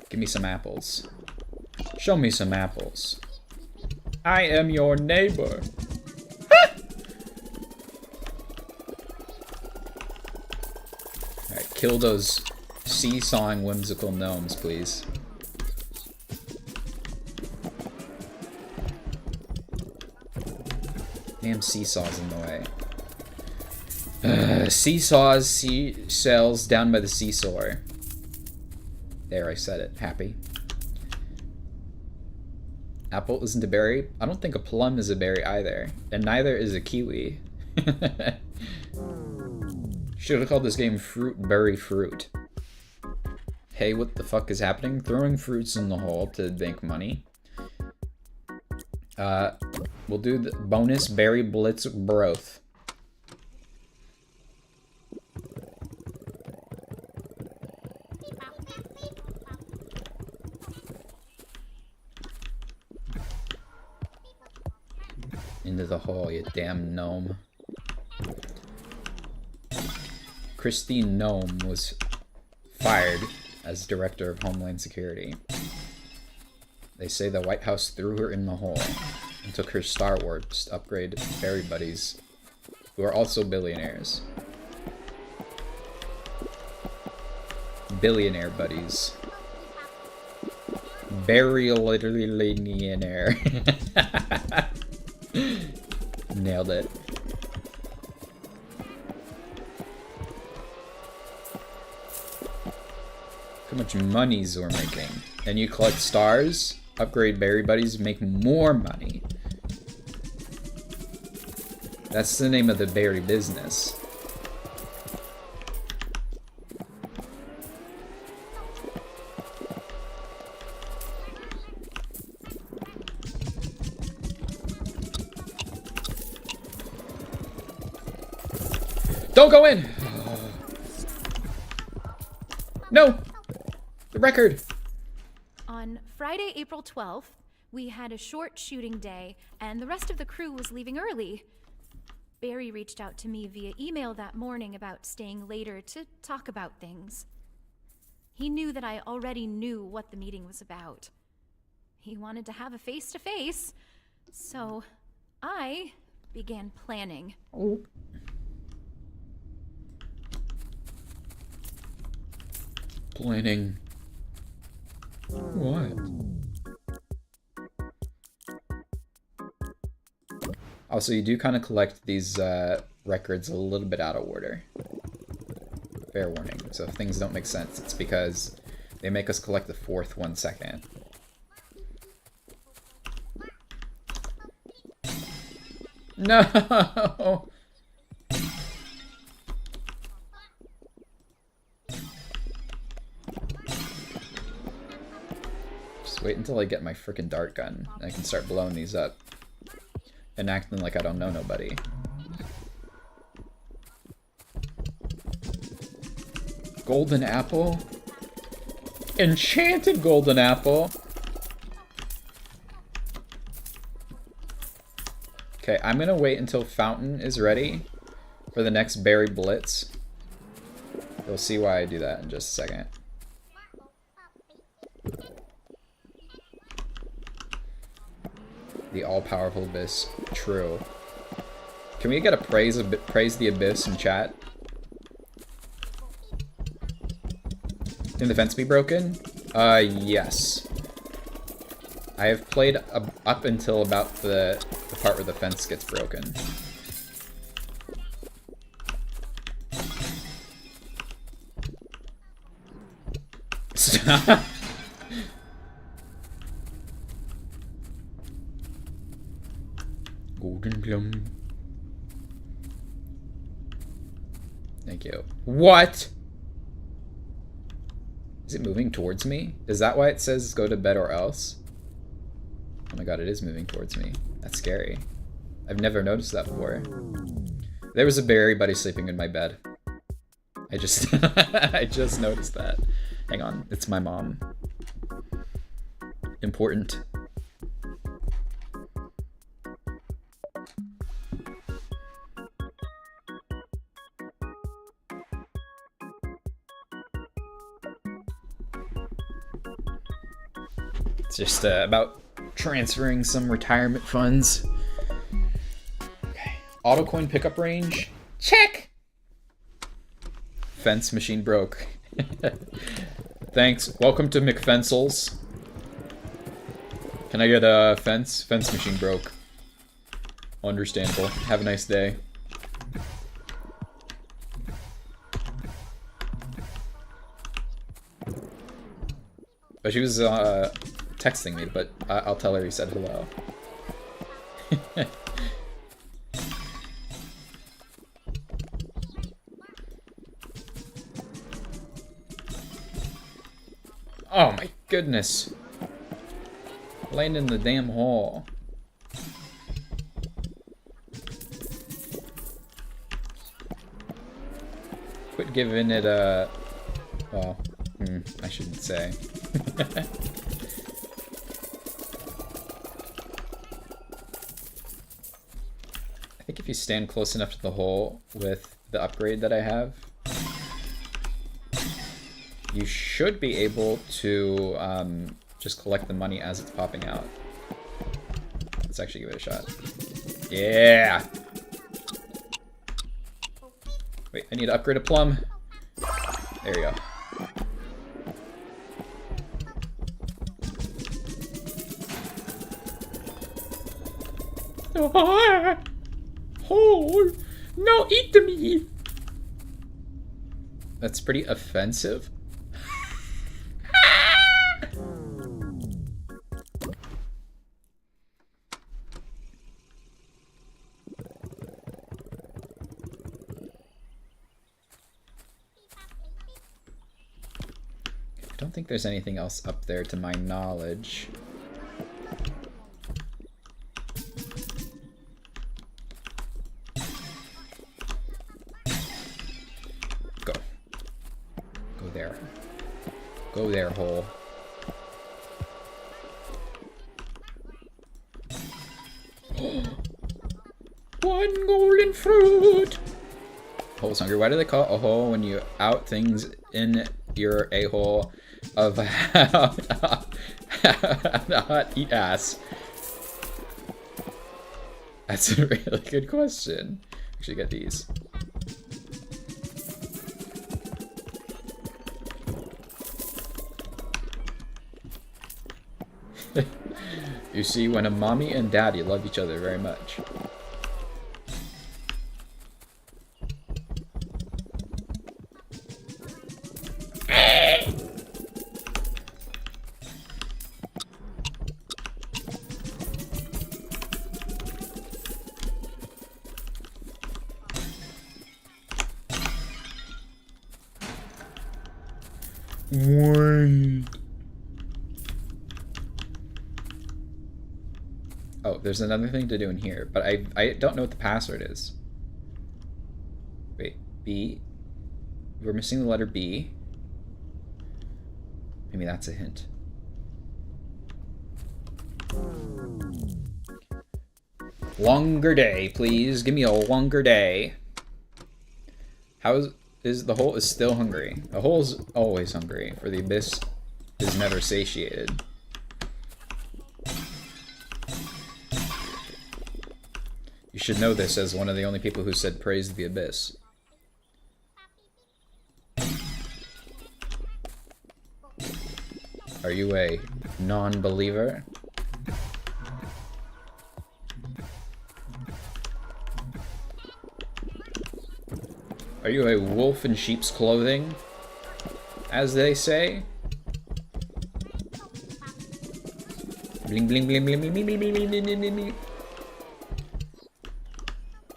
Speaker 1: Give me some apples. Show me some apples. I am your neighbor. Alright, kill those seesawing whimsical gnomes, please. Damn seesaw's in the way. Seesaws, seashells down by the seesaw. There, I said it. Happy. Apple isn't a berry. I don't think a plum is a berry either. And neither is a kiwi. Should have called this game Fruit Berry Fruit. hey, what the fuck is happening? Throwing fruits in the hole to make money. We'll do the bonus berry blitz broth. Into the hole, you damn gnome. Christine Gnome was fired as Director of Homeland Security. They say the White House threw her in the hole and took her Star Wars to upgrade berry buddies, who are also billionaires. Billionaire buddies. Berry-millionaire. Nailed it. How much money's we're making. And you collect stars, upgrade berry buddies, make more money. That's the name of the berry business. Don't go in! No! The record!
Speaker 3: On Friday, April 12th, we had a short shooting day, and the rest of the crew was leaving early. Barry reached out to me via email that morning about staying later to talk about things. He knew that I already knew what the meeting was about. He wanted to have a face-to-face, so I began planning.
Speaker 1: Oh. Planning. What? Also, you do kind of collect these records a little bit out of order. Fair warning. So if things don't make sense, it's because they make us collect the fourth one second. No! Just wait until I get my frickin' dart gun, and I can start blowing these up. And acting like I don't know nobody. Golden apple? Enchanted golden apple? Okay, I'm gonna wait until Fountain is ready for the next berry blitz. You'll see why I do that in just a second. The all-powerful abyss. True. Can we get a praise the abyss in chat? Can the fence be broken? Yes. I have played up until about the part where the fence gets broken. Stop. Golden plum. Thank you. What? Is it moving towards me? Is that why it says go to bed or else? Oh my god, it is moving towards me. That's scary. I've never noticed that before. There was a berry buddy sleeping in my bed. I just I just noticed that. Hang on, it's my mom. Important. It's just about transferring some retirement funds. Okay. Autocoin pickup range. Check! Fence machine broke. Thanks. Welcome to McFencels. Can I get a fence? Fence machine broke. Understandable. Have a nice day. But she was texting me, but I'll tell her he said hello. Oh my goodness. Land in the damn hole. Quit giving it a... Well, I shouldn't say. I think if you stand close enough to the hole with the upgrade that I have, you should be able to just collect the money as it's popping out. Let's actually give it a shot. Yeah! Wait, I need to upgrade a plum. There you go. Oh, no, eat me! That's pretty offensive. I don't think there's anything else up there to my knowledge. Go. Go there. Go there, hole. One golden fruit! Hole's hungry. Why do they call it a hole when you out things in your a-hole of not eat ass? That's a really good question. Actually, get these. You see, when a mommy and daddy love each other very much. Wait. Oh, there's another thing to do in here, but I don't know what the password is. Wait, B? We're missing the letter B. Maybe that's a hint. Longer day, please. Give me a longer day. How is the hole is still hungry? The hole's always hungry, for the abyss is never satiated. You should know this as one of the only people who said praise the abyss. Are you a non-believer? Are you a wolf in sheep's clothing, as they say? Bling bling bling bling bling bling bling bling bling bling bling.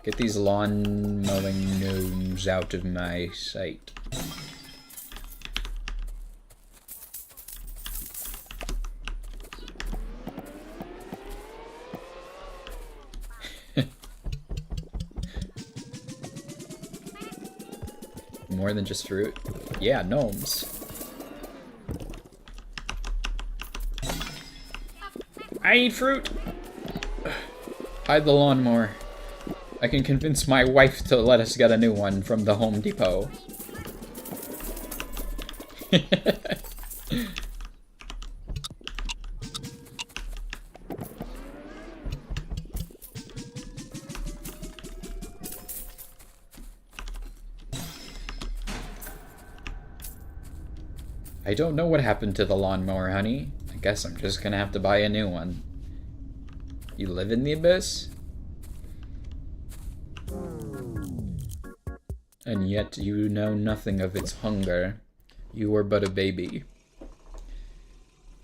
Speaker 1: Get these lawn mowing gnomes out of my sight. More than just fruit? Yeah, gnomes. I need fruit! Hide the lawnmower. I can convince my wife to let us get a new one from the Home Depot. I don't know what happened to the lawnmower, honey. I guess I'm just gonna have to buy a new one. You live in the abyss? And yet you know nothing of its hunger. You were but a baby.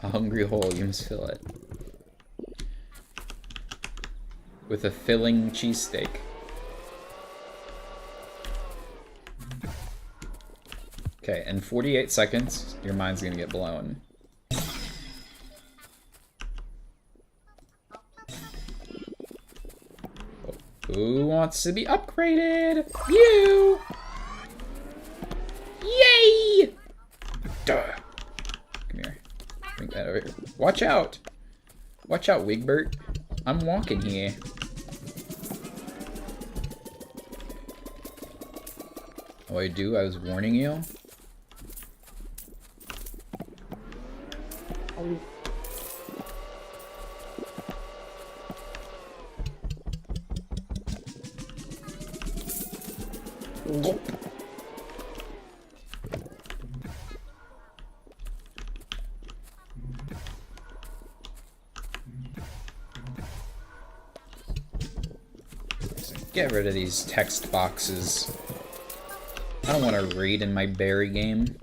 Speaker 1: A hungry hole, you must fill it. With a filling cheesesteak. Okay, in 48 seconds, your mind's gonna get blown. Who wants to be upgraded? You! Yay! Duh. Come here. Bring that over here. Watch out! Watch out, Wigbert. I'm walking here. Oh, I do? I was warning you? Nope. Get rid of these text boxes. I don't want to read in my berry game.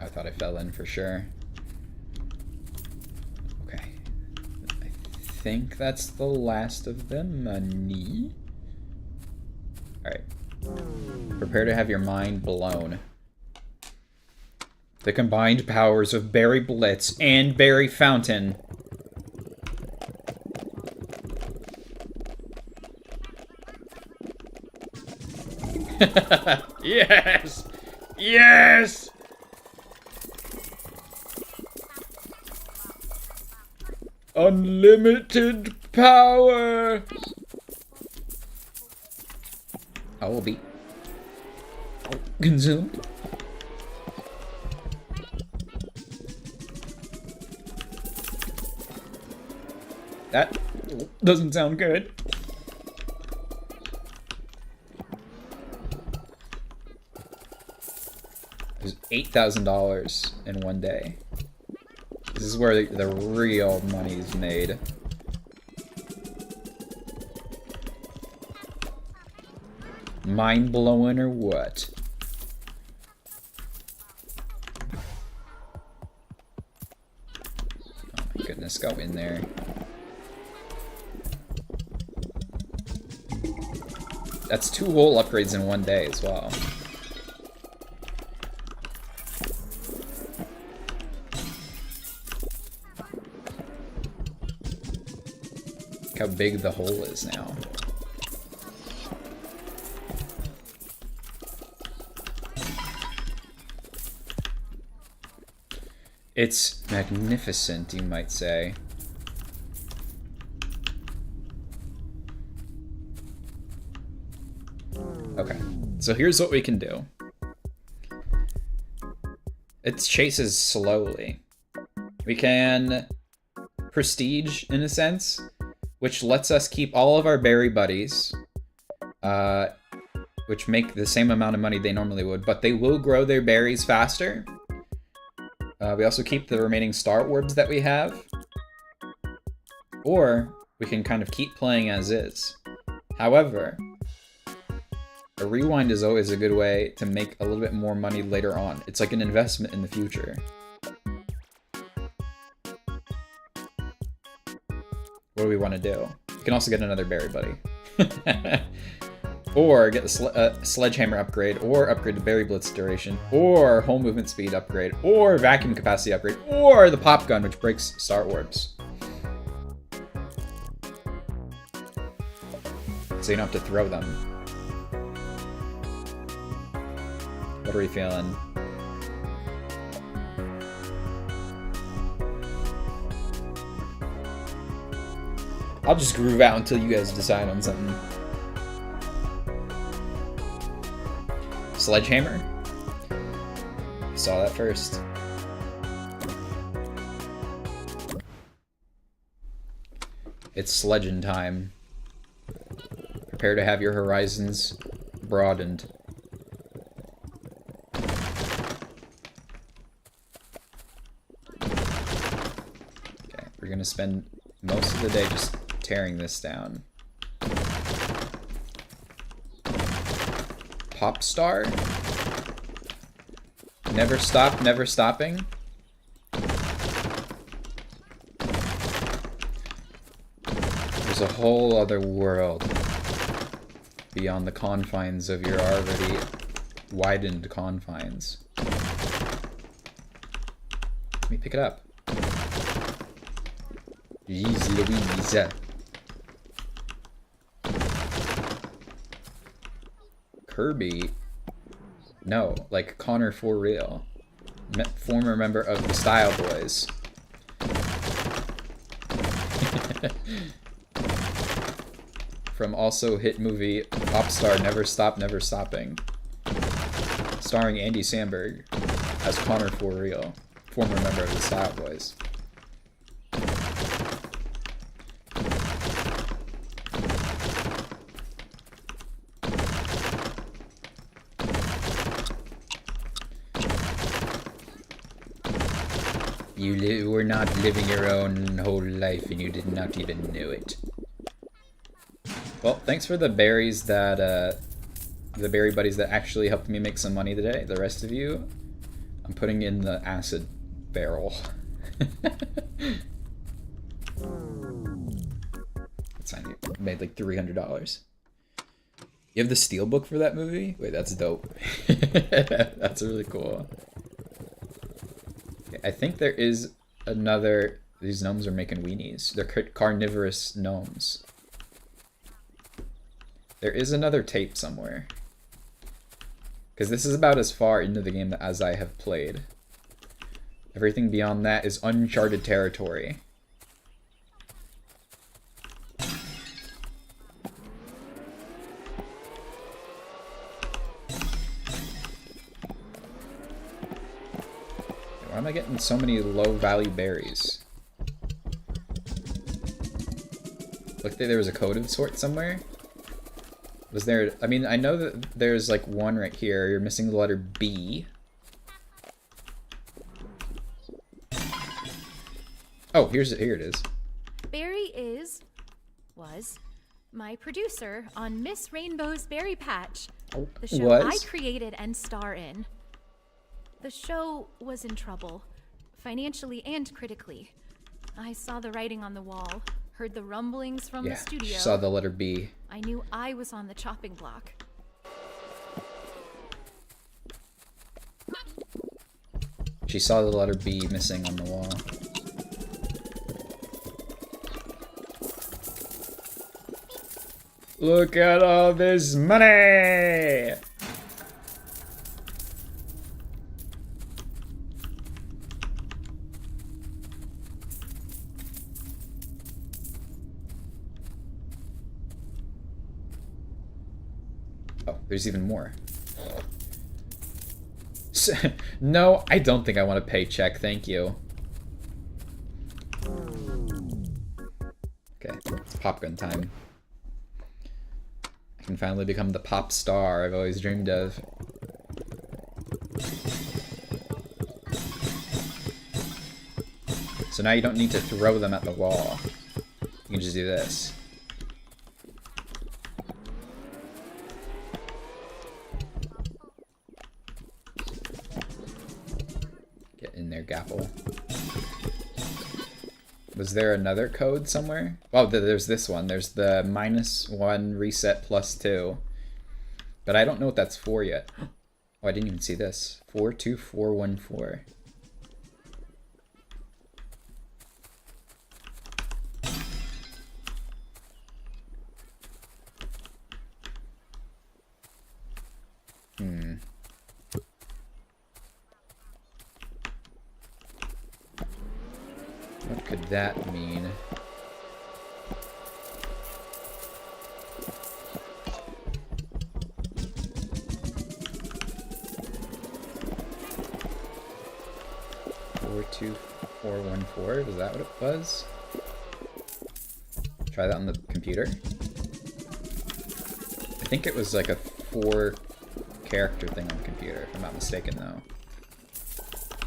Speaker 1: I thought I fell in for sure. Okay. I think that's the last of the money. Alright. Prepare to have your mind blown. The combined powers of Berry Blitz and Berry Fountain. Yes! Yes! Unlimited power! I will be consumed. That doesn't sound good. There's $8,000 in one day. This is where the real money is made. Mind blowing or what? Oh my goodness, go in there. That's 2 whole upgrades in one day as well. Look how big the hole is now. It's magnificent, you might say. Okay, so here's what we can do. It chases slowly. We can prestige, in a sense, which lets us keep all of our berry buddies, which make the same amount of money they normally would, but they will grow their berries faster. We also keep the remaining star orbs that we have. Or we can kind of keep playing as is. However, a rewind is always a good way to make a little bit more money later on. It's like an investment in the future. What do we want to do? We can also get another berry buddy. Or get the sledgehammer upgrade, or upgrade to berry blitz duration, or whole movement speed upgrade, or vacuum capacity upgrade, or the pop gun, which breaks star orbs. So you don't have to throw them. What are we feeling? I'll just groove out until you guys decide on something. Sledgehammer? Saw that first. It's sledging time. Prepare to have your horizons broadened. Okay, we're gonna spend most of the day just tearing this down. Pop star? Never stop, never stopping? There's a whole other world beyond the confines of your already widened confines. Let me pick it up. Jeez Louise. Kirby? No, like Connor for real. Former member of the Style Boys. From also hit movie Popstar Never Stop Never Stopping. Starring Andy Samberg as Connor for real. Former member of the Style Boys. You were not living your own whole life and you did not even know it. Well, thanks for the berries that, the berry buddies that actually helped me make some money today. The rest of you, I'm putting in the acid barrel. That's fine, you made like $300. You have the steelbook for that movie? Wait, that's dope. That's really cool. Okay, I think there is another... These gnomes are making weenies. They're carnivorous gnomes. There is another tape somewhere. Because this is about as far into the game as I have played. Everything beyond that is uncharted territory. Why am I getting so many low-value berries? Looked like there was a code of sort somewhere. Was there... I mean, I know that there's like one right here. You're missing the letter B. Oh, here it is.
Speaker 3: Barry was my producer on Miss Rainbow's Berry Patch, the show I created and star in. The show was in trouble, financially and critically. I saw the writing on the wall, heard the rumblings from the studio.
Speaker 1: Saw the letter B.
Speaker 3: I knew I was on the chopping block.
Speaker 1: She saw the letter B missing on the wall. Look at all this money! Oh, there's even more. No, I don't think I want a paycheck, thank you. Okay, it's popgun time. I can finally become the pop star I've always dreamed of. So now you don't need to throw them at the wall. You can just do this. Get in there, Gapple. Was there another code somewhere? Oh, there's this one. There's the -1 reset +2. But I don't know what that's for yet. Oh, I didn't even see this. 42414. What could that mean? Four, 2, 4, 1, 4. Was that what it was? Try that on the computer. I think it was like a 4-character thing on the computer, if I'm not mistaken, though.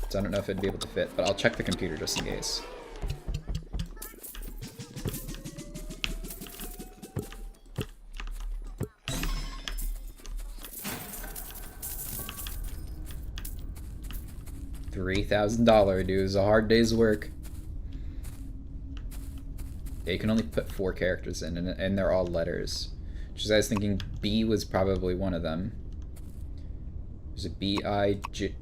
Speaker 1: So I don't know if it'd be able to fit, but I'll check the computer just in case. $3,000 dude, is a hard day's work. Yeah, you can only put 4 characters in, and they're all letters. Which is, I was thinking B was probably one of them. There's a B-I-J...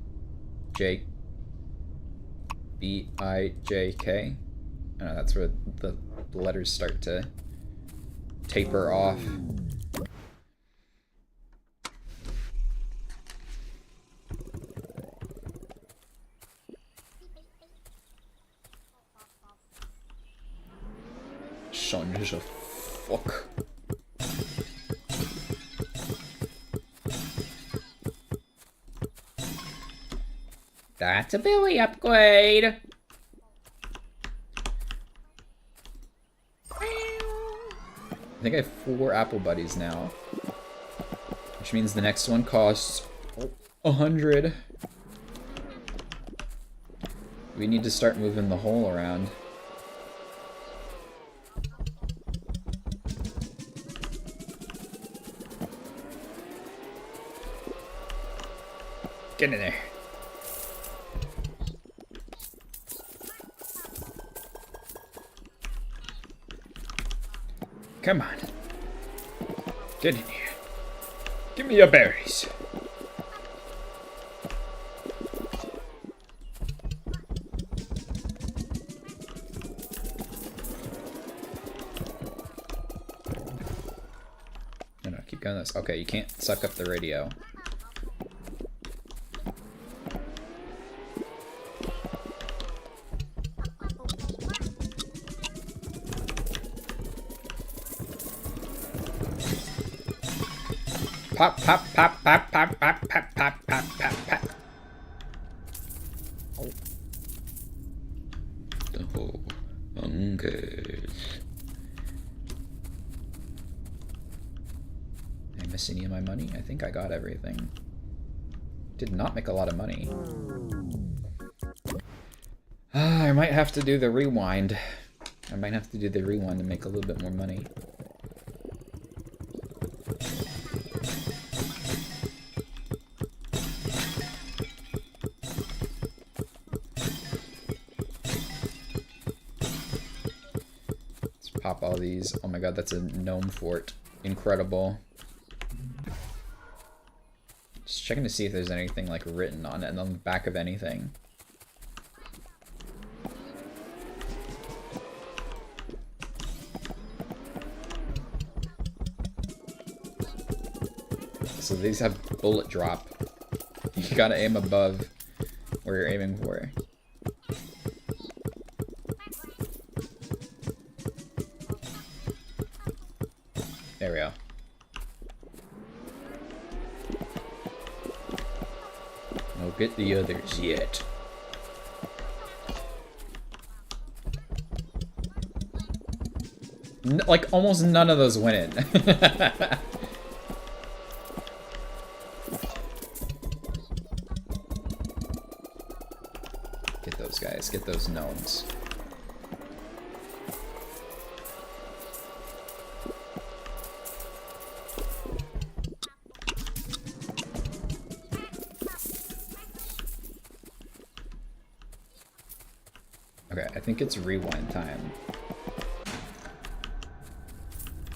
Speaker 1: B-I-J-K? I don't know, that's where the letters start to taper off. Son is a fuck. That's a Billy upgrade. I think I have 4 apple buddies now, which means the next one costs 100. We need to start moving the hole around. Get in there. Come on. Get in here. Give me your berries. No, keep going this. Okay, you can't suck up the radio. Pop, pop, pop, pop, pop, pop, pop, pop, pop, pop, pop. Oh, okay. Did I miss any of my money? I think I got everything. Did not make a lot of money. I might have to do the rewind. I might have to do the rewind to make a little bit more money. Pop all these. Oh my god, that's a gnome fort. Incredible. Just checking to see if there's anything like written on it and on the back of anything. So these have bullet drop. You gotta aim above where you're aiming for. There we go. I'll get the others yet. Like, almost none of those went in. Get those guys. Get those gnomes. Okay, I think it's rewind time.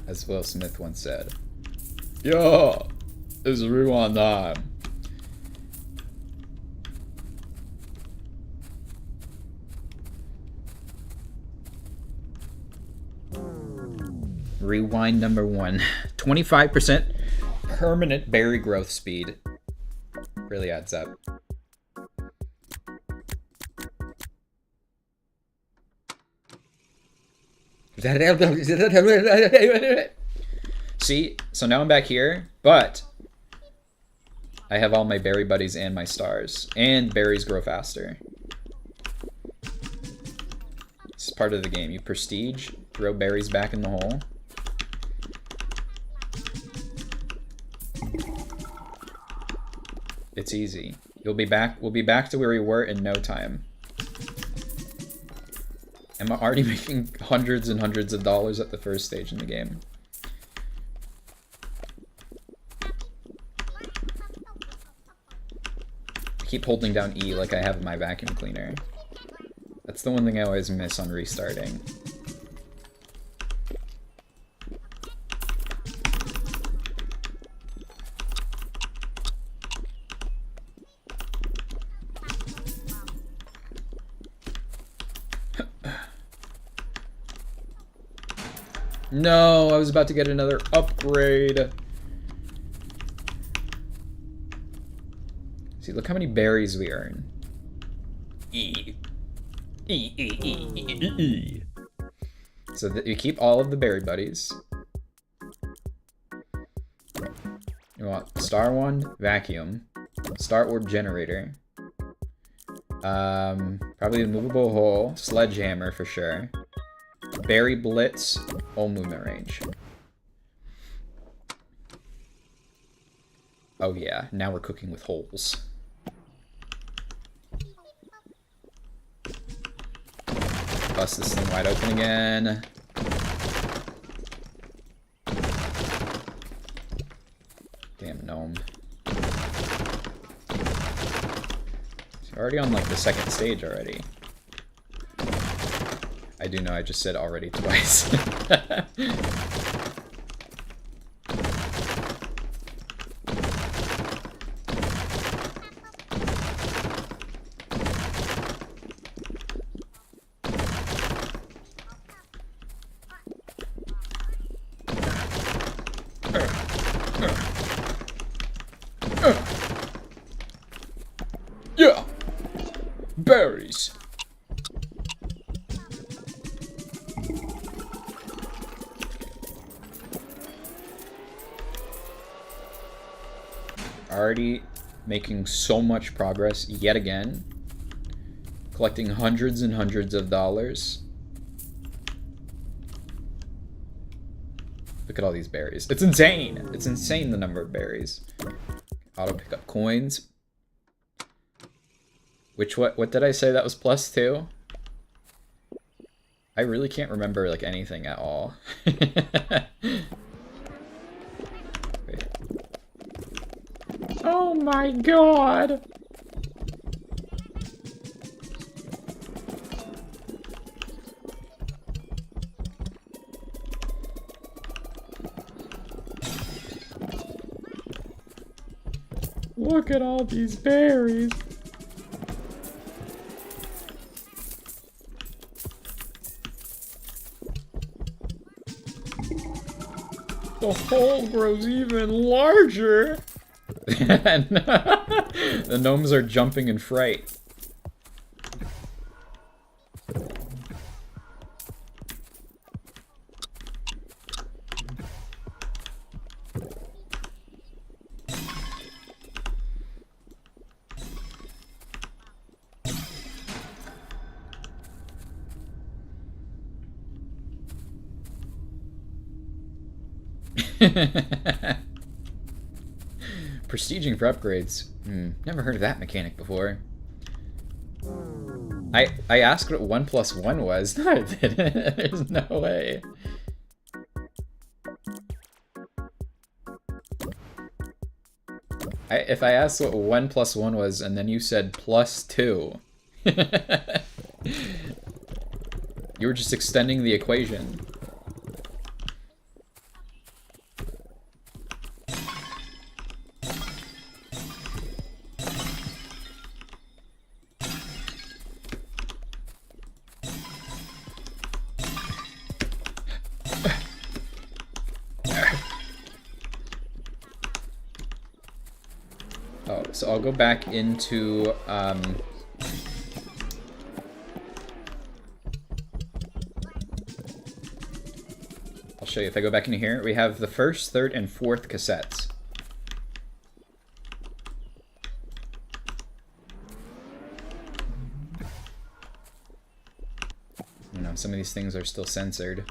Speaker 1: As Will Smith once said. Yo! It's rewind time. Rewind number 1. 25% permanent berry growth speed. Really adds up. See, so now I'm back here, but I have all my berry buddies and my stars, and berries grow faster. This is part of the game. You prestige, throw berries back in the hole. It's easy. We'll be back to where we were in no time. I'm already making hundreds and hundreds of dollars at the first stage in the game. I keep holding down E like I have my vacuum cleaner. That's the one thing I always miss on restarting. No, I was about to get another upgrade. See, look how many berries we earn. E. So that you keep all of the berry buddies. You want star one, vacuum, star orb generator. Probably a movable hole, sledgehammer for sure. Berry blitz, whole movement range. Oh yeah, now we're cooking with holes. Bust this thing wide open again. Damn gnome. So already on like the second stage already. I do know I just said already twice. Yeah! Berries! Already making so much progress yet again. Collecting hundreds and hundreds of dollars. Look at all these berries. It's insane! It's insane the number of berries. Auto pick up coins. What did I say that was +2? I really can't remember like anything at all. Wait. Oh my god! Look at all these berries. The hole grows even larger. The gnomes are jumping in fright. Prestiging for upgrades. Never heard of that mechanic before. I asked what 1 + 1 was. No, I didn't. There's no way. If I asked what 1 + 1 was and then you said +2, you were just extending the equation. So I'll go back into, I'll show you. If I go back into here, we have the first, third, and fourth cassettes. You know, some of these things are still censored.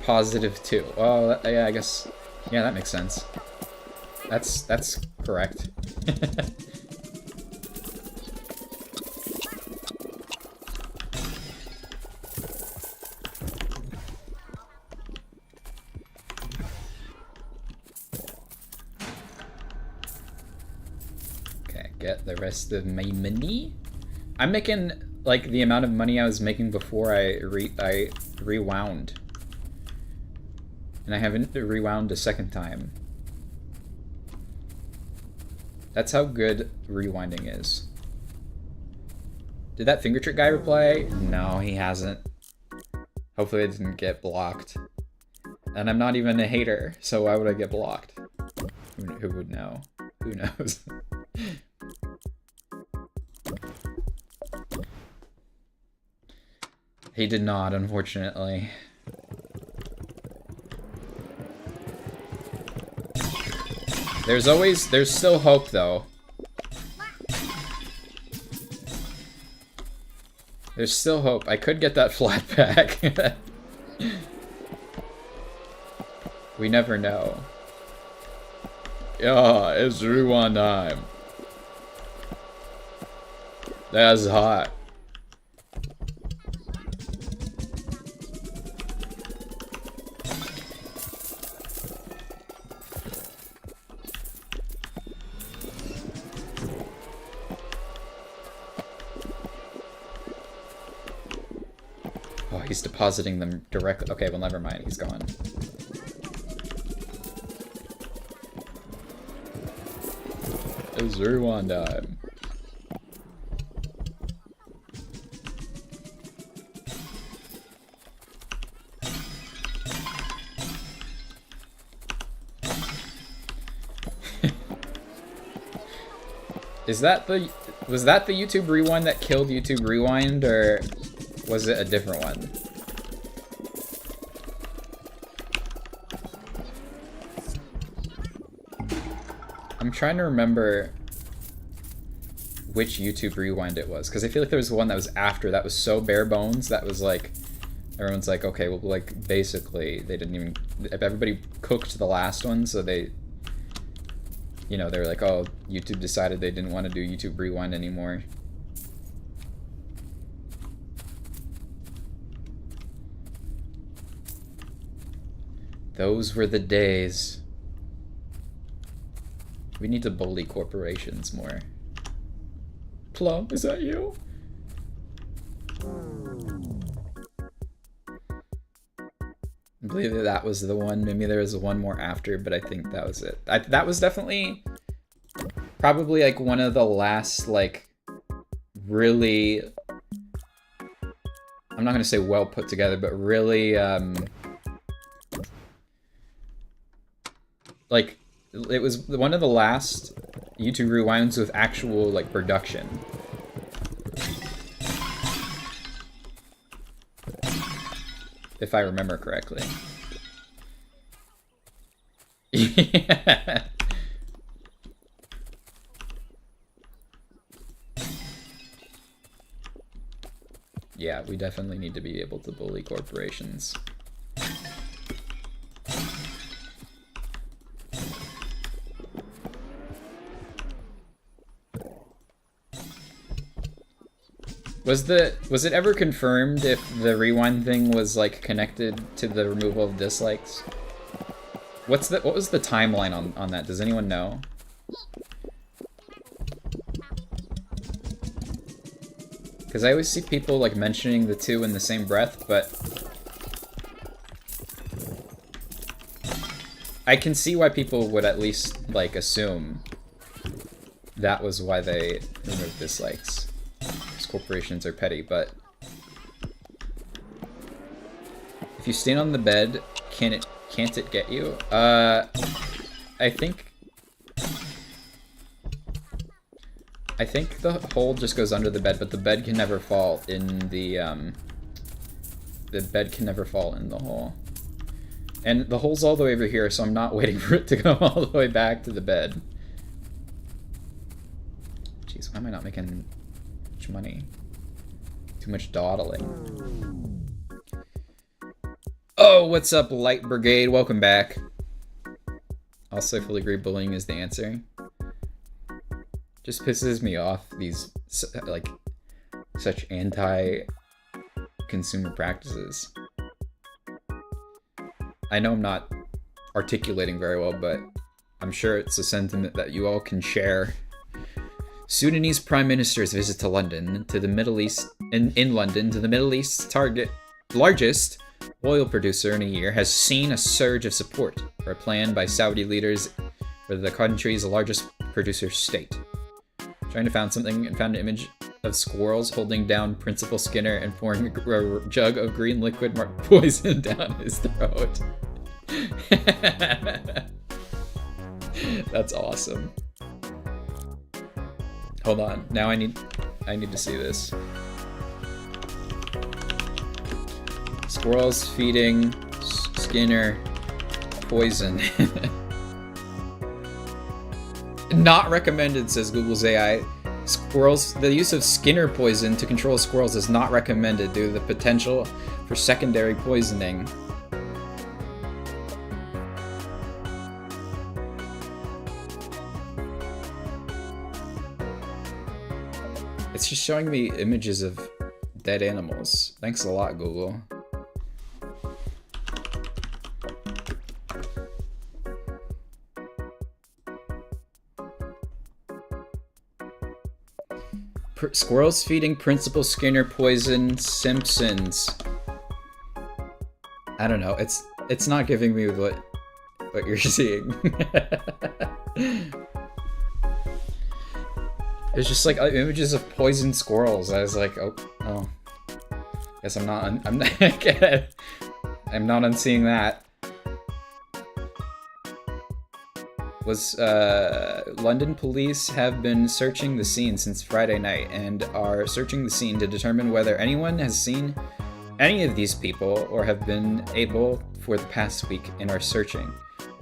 Speaker 1: +2. Oh, yeah, I guess, yeah, that makes sense. That's correct. Okay, get the rest of my money. I'm making like the amount of money I was making before I rewound. And I haven't rewound a second time. That's how good rewinding is. Did that finger trick guy reply? No, he hasn't. Hopefully I didn't get blocked. And I'm not even a hater, so why would I get blocked? Who would know? Who knows? He did not, unfortunately. There's still hope, though. There's still hope. I could get that flat pack. We never know. Yeah, it's rewind time. That's hot. Oh, he's depositing them directly. Okay, well, never mind. He's gone. It's rewind time. Was that the YouTube Rewind that killed YouTube Rewind, or was it a different one? I'm trying to remember which YouTube Rewind it was, because I feel like there was one that was after that was so bare bones that was like, everyone's like, okay, well, like, basically, they didn't even, everybody cooked the last one, so they, you know, they were like, oh, YouTube decided they didn't want to do YouTube Rewind anymore. Those were the days. We need to bully corporations more. Plum, is that you? I believe that was the one. Maybe there was one more after, but I think that was it. That was definitely probably like one of the last, like, really, I'm not gonna say well put together, but really like, it was one of the last YouTube Rewinds with actual, like, production. If I remember correctly. Yeah. Yeah, we definitely need to be able to bully corporations. Was it ever confirmed if the rewind thing was, like, connected to the removal of dislikes? What was the timeline on that? Does anyone know? Because I always see people, like, mentioning the two in the same breath, but I can see why people would at least, like, assume that was why they removed dislikes. Corporations are petty, but if you stand on the bed, can't it get you? I think the hole just goes under the bed, but the bed can never fall in the bed can never fall in the hole. And the hole's all the way over here, so I'm not waiting for it to go all the way back to the bed. Jeez, why am I not making money? Too much dawdling. Oh, what's up, Light Brigade? Welcome back. Also, fully agree, bullying is the answer. Just pisses me off, these, like, such anti-consumer practices. I know I'm not articulating very well, but I'm sure it's a sentiment that you all can share. Sudanese Prime Minister's visit to London, to the Middle East, in London, to the Middle East's largest oil producer in a year, has seen a surge of support for a plan by Saudi leaders for the country's largest producer state. Trying to find something and found an image of squirrels holding down Principal Skinner and pouring a jug of green liquid poison down his throat. That's awesome. Hold on. Now I need to see this. Squirrels feeding Skinner poison. Not recommended, says Google's AI. The use of Skinner poison to control squirrels is not recommended due to the potential for secondary poisoning. It's just showing me images of dead animals. Thanks a lot, Google. Squirrels feeding Principal Skinner poison Simpsons. I don't know. It's not giving me what you're seeing. There's just like images of poisoned squirrels. I was like, oh. Guess I'm not I'm not unseeing that. London police have been searching the scene since Friday night and are searching the scene to determine whether anyone has seen any of these people or have been able for the past week and are searching.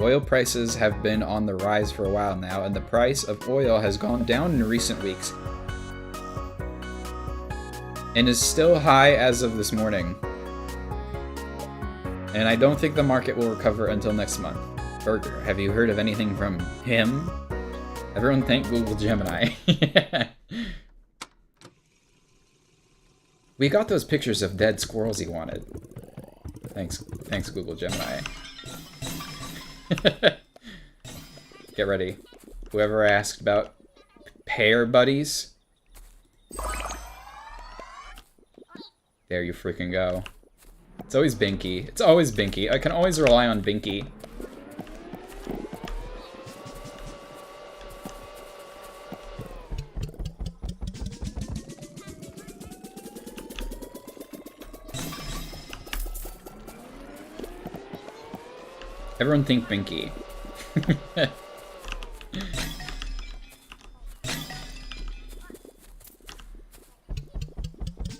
Speaker 1: Oil prices have been on the rise for a while now, and the price of oil has gone down in recent weeks and is still high as of this morning. And I don't think the market will recover until next month. Burger, have you heard of anything from him? Everyone thank Google Gemini. We got those pictures of dead squirrels he wanted. Thanks Google Gemini. Get ready. Whoever asked about pear buddies. There you freaking go. It's always Binky. It's always Binky. I can always rely on Binky. Everyone think Binky.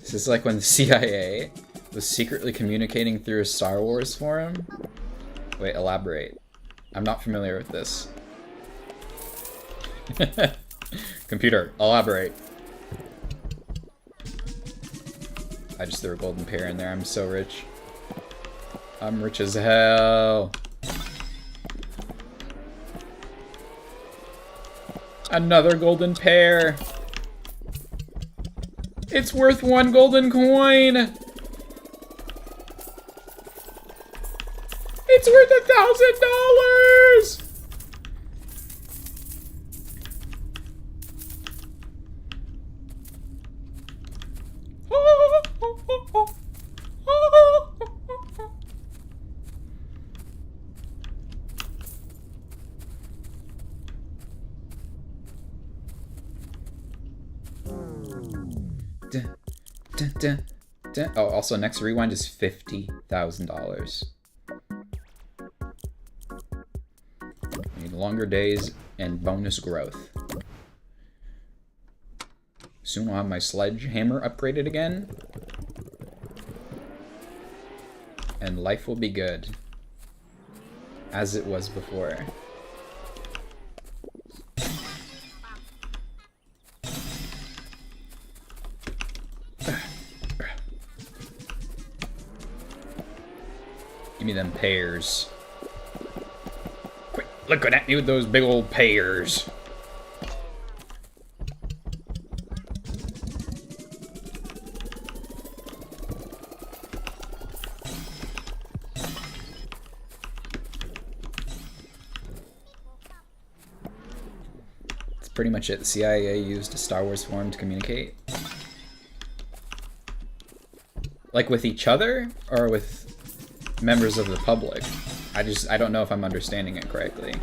Speaker 1: This is like when the CIA was secretly communicating through a Star Wars forum. Wait, elaborate. I'm not familiar with this. Computer, elaborate. I just threw a golden pear in there. I'm so rich. I'm rich as hell. Another golden pear. It's worth 1 golden coin. It's worth $1,000. Oh, also next rewind is $50,000. Need longer days and bonus growth. Soon I'll have my sledgehammer upgraded again. And life will be good. As it was before. Give me them pears. Quit looking at me with those big old pears. That's pretty much it. The CIA used a Star Wars forum to communicate. Like with each other or with members of the public? I don't know if I'm understanding it correctly.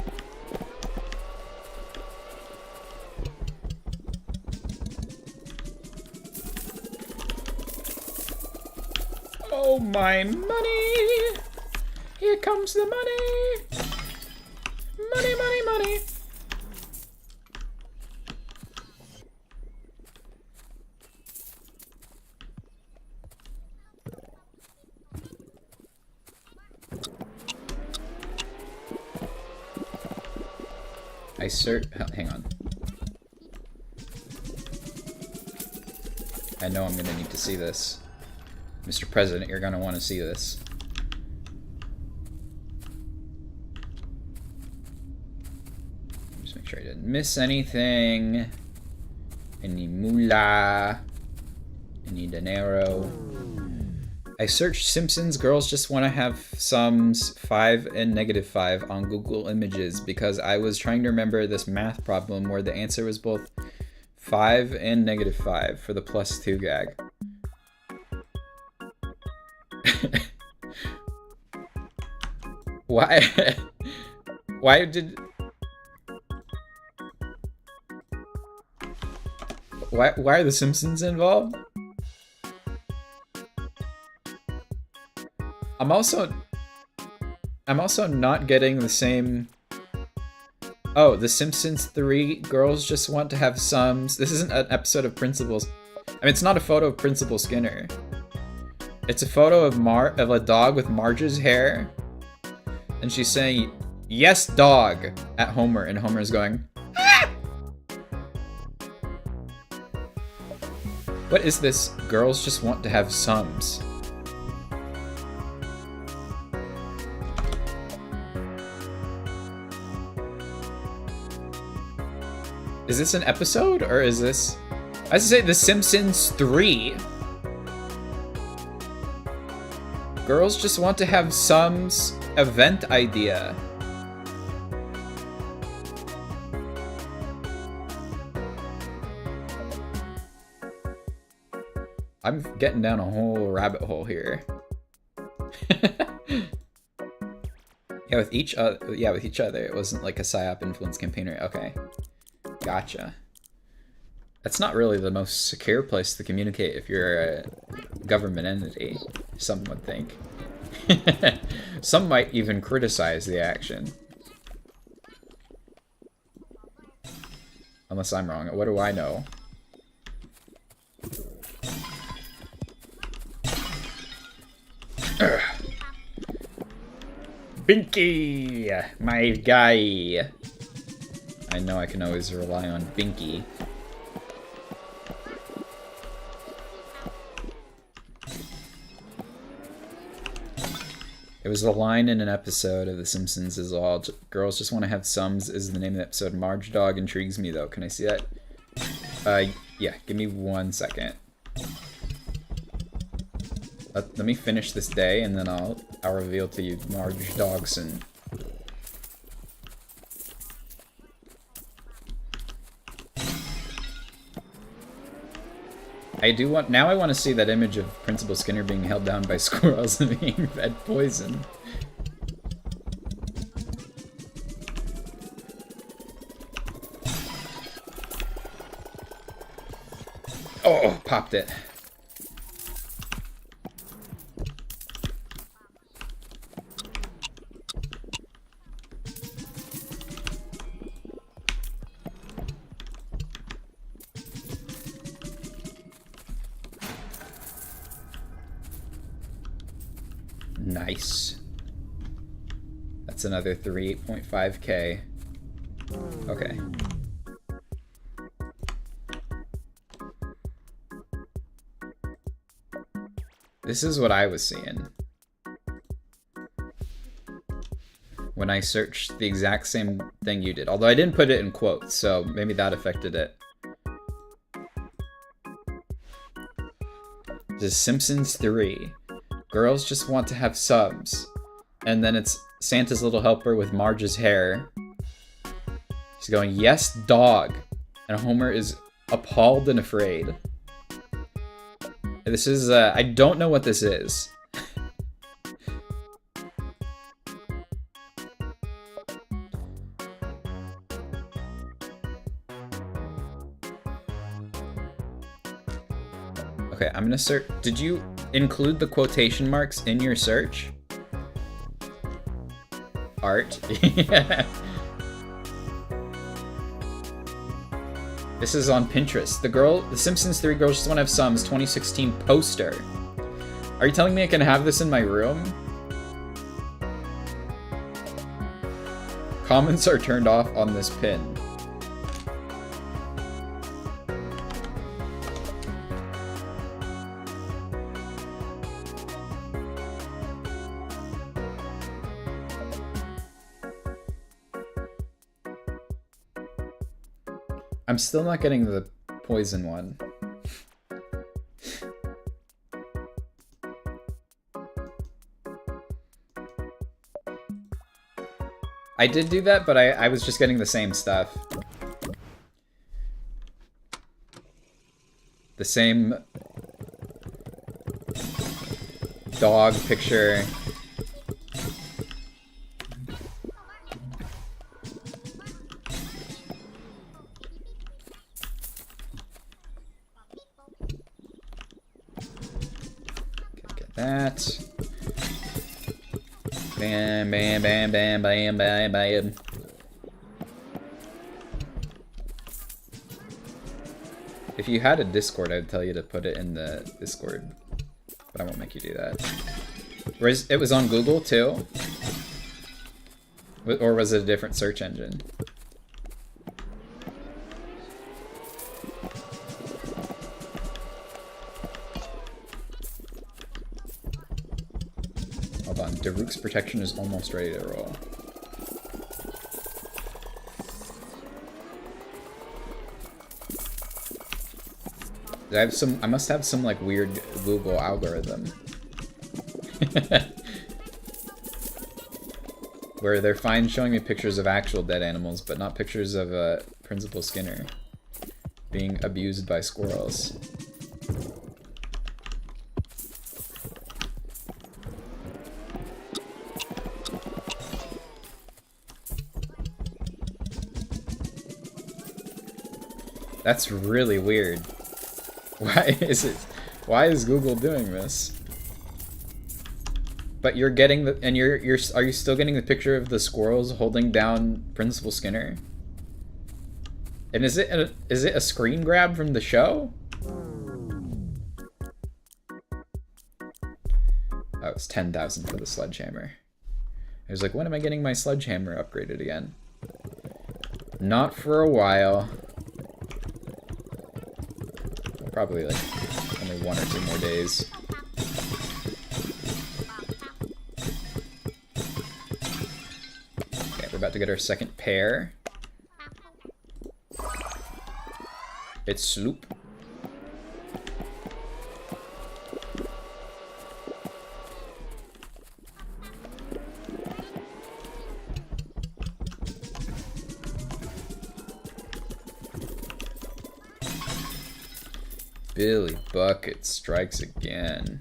Speaker 1: Oh, my money! Here comes the money! Money, money, money! Hang on. I know I'm gonna need to see this. Mr. President, you're gonna want to see this. Just make sure I didn't miss anything. Any moolah. Any dinero. I searched Simpsons Girls Just Want to Have Sums 5 and -5 on Google Images because I was trying to remember this math problem where the answer was both 5 and -5 for the +2 gag. Why? Why did... Why are the Simpsons involved? I'm also not getting the same... Oh, The Simpsons 3 Girls Just Want to Have Sums. This isn't an episode of Principals. I mean, it's not a photo of Principal Skinner. It's a photo of a dog with Marge's hair. And she's saying, "Yes, dog," at Homer. And Homer's going, "Ah!" What is this? Girls Just Want to Have Sums. Is this an episode, or is this... I was gonna say The Simpsons 3. Girls Just Want to Have Sums event idea. I'm getting down a whole rabbit hole here. Yeah, with each other. It wasn't like a PSYOP influence campaign, right? Okay. Gotcha. That's not really the most secure place to communicate if you're a government entity, some would think. Some might even criticize the action. Unless I'm wrong. What do I know? Binky! My guy! I know I can always rely on Binky. It was a line in an episode of The Simpsons is all, "Girls Just Want to Have Sums" is the name of the episode. Marge Dog intrigues me though. Can I see that? Yeah, give me 1 second. Let me finish this day and then I'll reveal to you Marge Dogson. Now I want to see that image of Principal Skinner being held down by squirrels and being fed poison. Oh, popped it. Nice. That's another 8.5K. Okay. This is what I was seeing when I searched the exact same thing you did. Although I didn't put it in quotes, so maybe that affected it. The Simpsons 3. Girls Just Want to Have Subs. And then it's Santa's Little Helper with Marge's hair. She's going, "Yes, dog." And Homer is appalled and afraid. This is, I don't know what this is. Okay, I'm gonna search. Did you include the quotation marks in your search. Art. Yeah. This is on Pinterest. The Simpsons 3 Girls Just Want to Have Sums 2016 poster. Are you telling me I can have this in my room? Comments are turned off on this pin. I'm still not getting the poison one. I did do that, but I was just getting the same stuff. The same dog picture. Get that. Bam, bam, bam, bam, bam, bam, bam. If you had a Discord, I'd tell you to put it in the Discord, but I won't make you do that. It was on Google too? Or was it a different search engine? Hold on, Daruk's protection is almost ready to roll. I must have some like weird Google algorithm. Where they're fine showing me pictures of actual dead animals, but not pictures of Principal Skinner being abused by squirrels. That's really weird. Why is Google doing this? But you're getting the, and are you still getting the picture of the squirrels holding down Principal Skinner? And is it a screen grab from the show? Oh, it's 10,000 for the sledgehammer. I was like, when am I getting my sledgehammer upgraded again? Not for a while. Probably like only 1 or 2 more days. Okay, we're about to get our second pair. It's Sloop. Billy Bucket strikes again.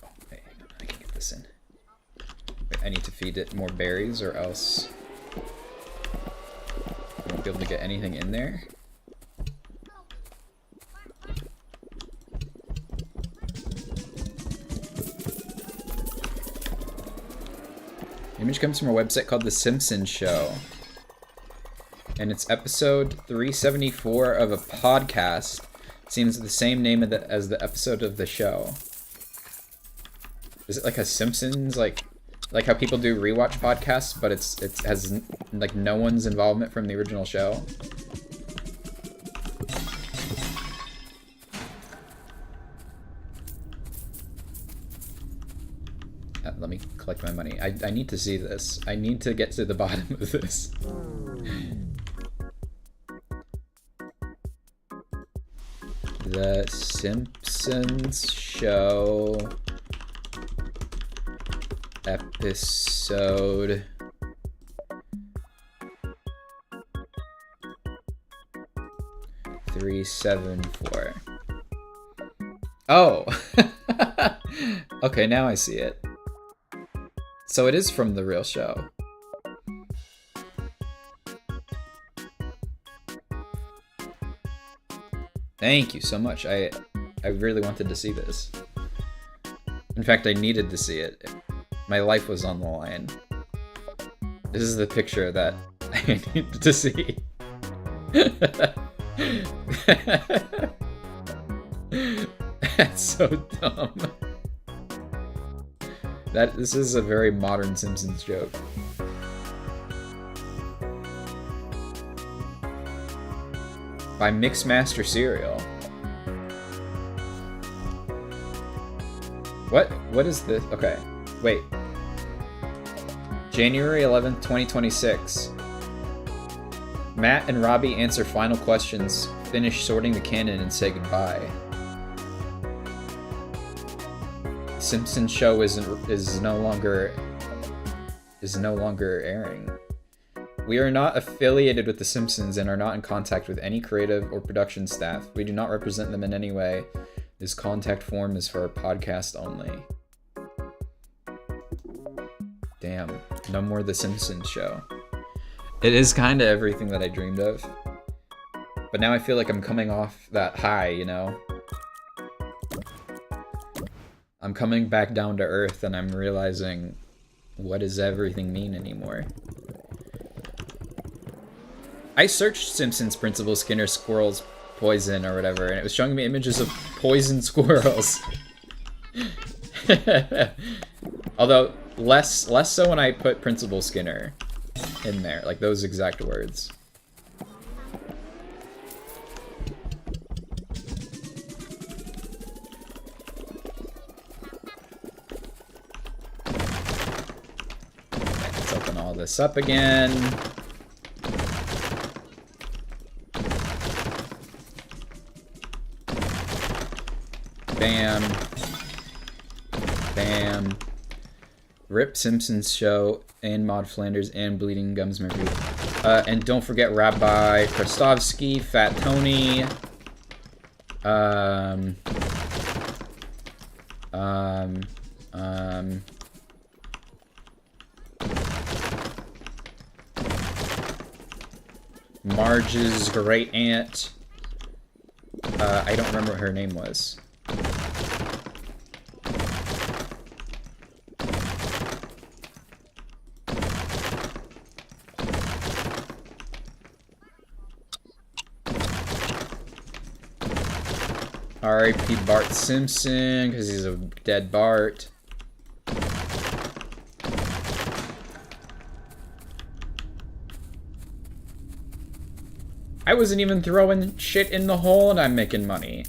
Speaker 1: Oh, wait, hang on, I can get this in. Wait, I need to feed it more berries or else I won't be able to get anything in there. The image comes from a website called The Simpsons Show. And it's episode 374 of a podcast. It seems the same name as the episode of the show. Is it like a Simpsons, like how people do rewatch podcasts, but it has like no one's involvement from the original show? Let me collect my money. I need to see this. I need to get to the bottom of this. The Simpsons Show episode 374. Oh! Okay, now I see it. So it is from the real show. Thank you so much. I really wanted to see this. In fact, I needed to see it. My life was on the line. This is the picture that I needed to see. That's so dumb. This is a very modern Simpsons joke. By Mixmaster Cereal. What is this? Okay, wait. January 11th, 2026. Matt and Robbie answer final questions, finish sorting the canon, and say goodbye. Simpsons show is no longer airing. We are not affiliated with The Simpsons and are not in contact with any creative or production staff. We do not represent them in any way. This contact form is for our podcast only. Damn, no more The Simpsons show. It is kind of everything that I dreamed of. But now I feel like I'm coming off that high, you know? I'm coming back down to earth and I'm realizing, what does everything mean anymore? I searched Simpsons Principal Skinner squirrels poison or whatever, and it was showing me images of poison squirrels. Although, less so when I put Principal Skinner in there, like those exact words. Let's open all this up again. Bam. Bam. Rip Simpsons show and Maud Flanders and Bleeding Gums Murphy. And don't forget Rabbi Krastovsky, Fat Tony. Marge's great aunt. I don't remember what her name was. R.I.P. Bart Simpson, because he's a dead Bart. I wasn't even throwing shit in the hole and I'm making money.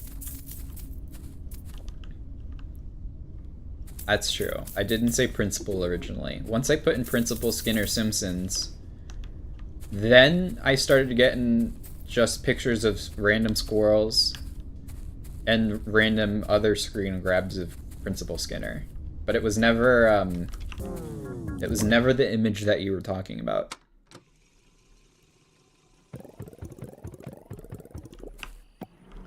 Speaker 1: That's true. I didn't say Principal originally. Once I put in Principal Skinner Simpsons, then I started getting just pictures of random squirrels and random other screen grabs of Principal Skinner. But it was never the image that you were talking about.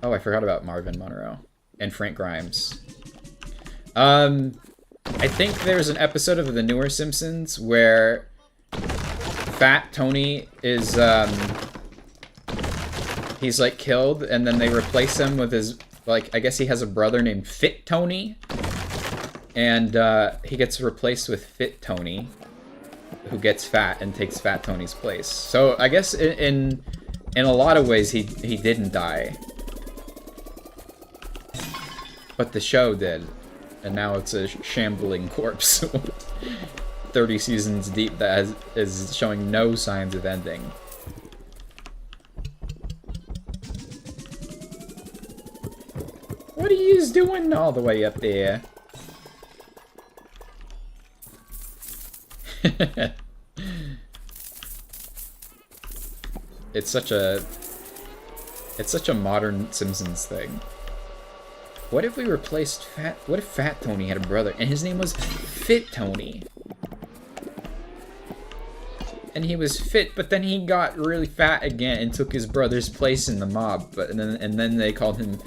Speaker 1: Oh, I forgot about Marvin Monroe and Frank Grimes. I think there's an episode of the newer Simpsons where Fat Tony is, he's like killed and then they replace him with his, like, I guess he has a brother named Fit Tony. And he gets replaced with Fit Tony, who gets fat and takes Fat Tony's place. So I guess in a lot of ways he didn't die. But the show did. And now it's a shambling corpse. 30 seasons deep that is showing no signs of ending. What are you doing all the way up there? It's such a modern Simpsons thing. What if we replaced what if Fat Tony had a brother and his name was Fit Tony? And he was fit, but then he got really fat again and took his brother's place in the mob. And then they called him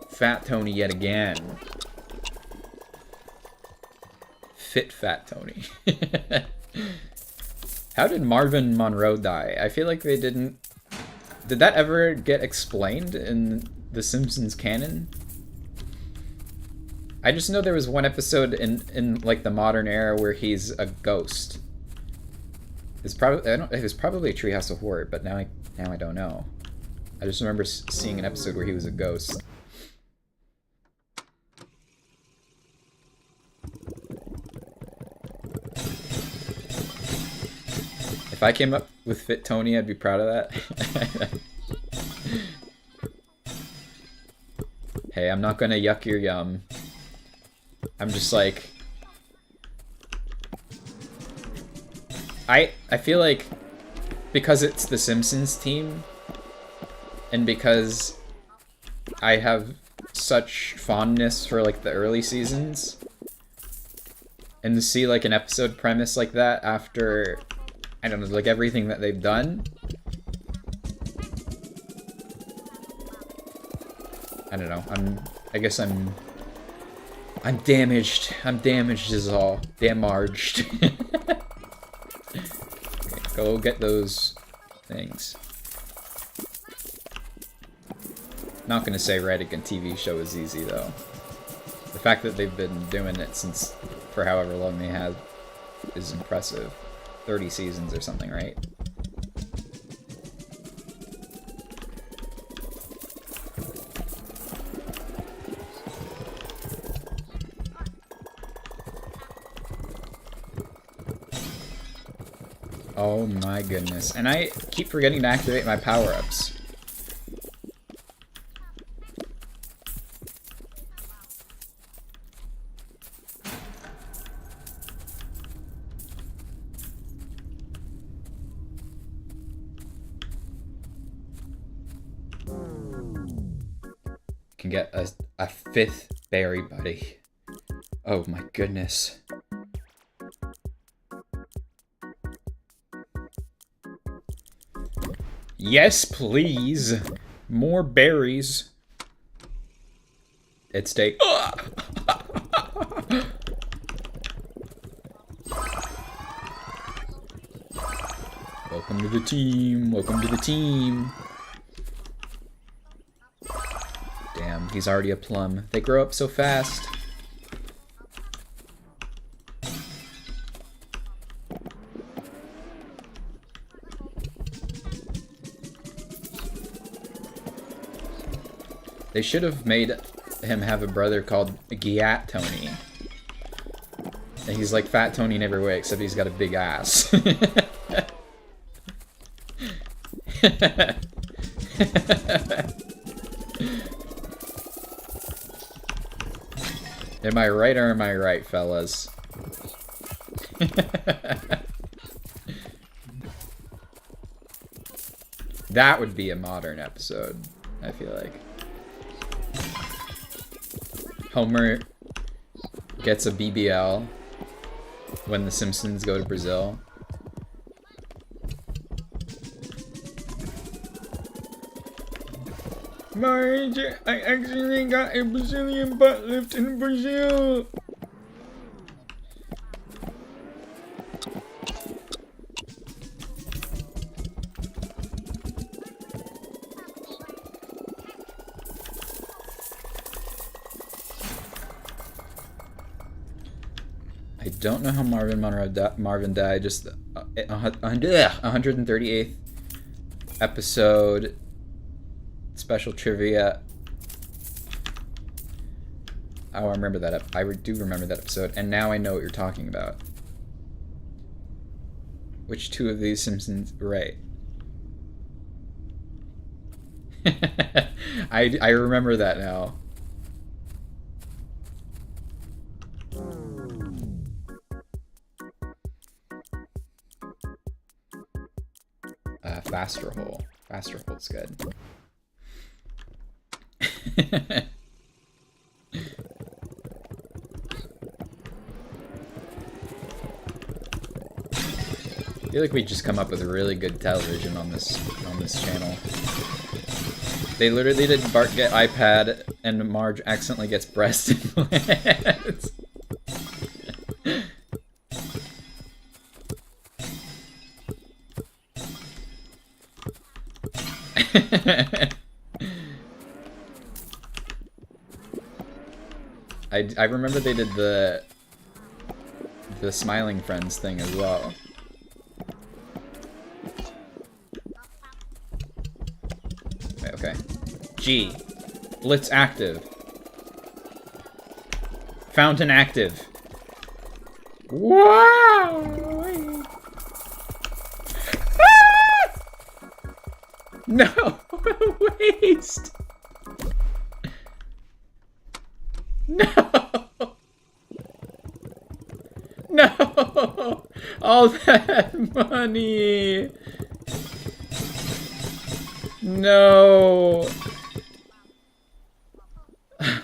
Speaker 1: Fat Tony yet again. Fit Fat Tony. How did Marvin Monroe die? I feel like they didn't... Did that ever get explained in The Simpsons canon. I just know there was one episode in like the modern era where he's a ghost. It's probably it was probably a Treehouse of Horror, but now I don't know. I just remember seeing an episode where he was a ghost. If I came up with Fit Tony, I'd be proud of that. Hey, I'm not gonna yuck your yum. I'm just like... I feel like because it's the Simpsons team, and because I have such fondness for like the early seasons, and to see like an episode premise like that after, I don't know, like everything that they've done, I don't know, I guess I'm damaged. I'm damaged is all. Damaged. Okay, go get those things. Not gonna say writing a TV show is easy though. The fact that they've been doing it since for however long they have is impressive. 30 seasons or something, right? Oh my goodness. And I keep forgetting to activate my power-ups. Can get a 5th berry buddy. Oh my goodness. Yes, please. More berries. It's take. Welcome to the team. Welcome to the team. Damn, he's already a plum. They grow up so fast. They should have made him have a brother called Giat Tony. And he's like Fat Tony in every way, except he's got a big ass. Am I right or am I right, fellas? That would be a modern episode, I feel like. Homer gets a BBL when the Simpsons go to Brazil. Marge, I actually got a Brazilian butt lift in Brazil. I don't know how Marvin died. Just 138th episode. Special trivia. Oh, I remember that. I do remember that episode, and now I know what you're talking about. Which two of these Simpsons? Right. I remember that now. Faster hole. Faster hole's good. I feel like we just come up with really good television on this channel. They literally did Bart get iPad and Marge accidentally gets breast implants. I remember they did the Smiling Friends thing as well. Wait, okay. G. Blitz active. Fountain active. Wow! No! Waste! No! No! All that money! No!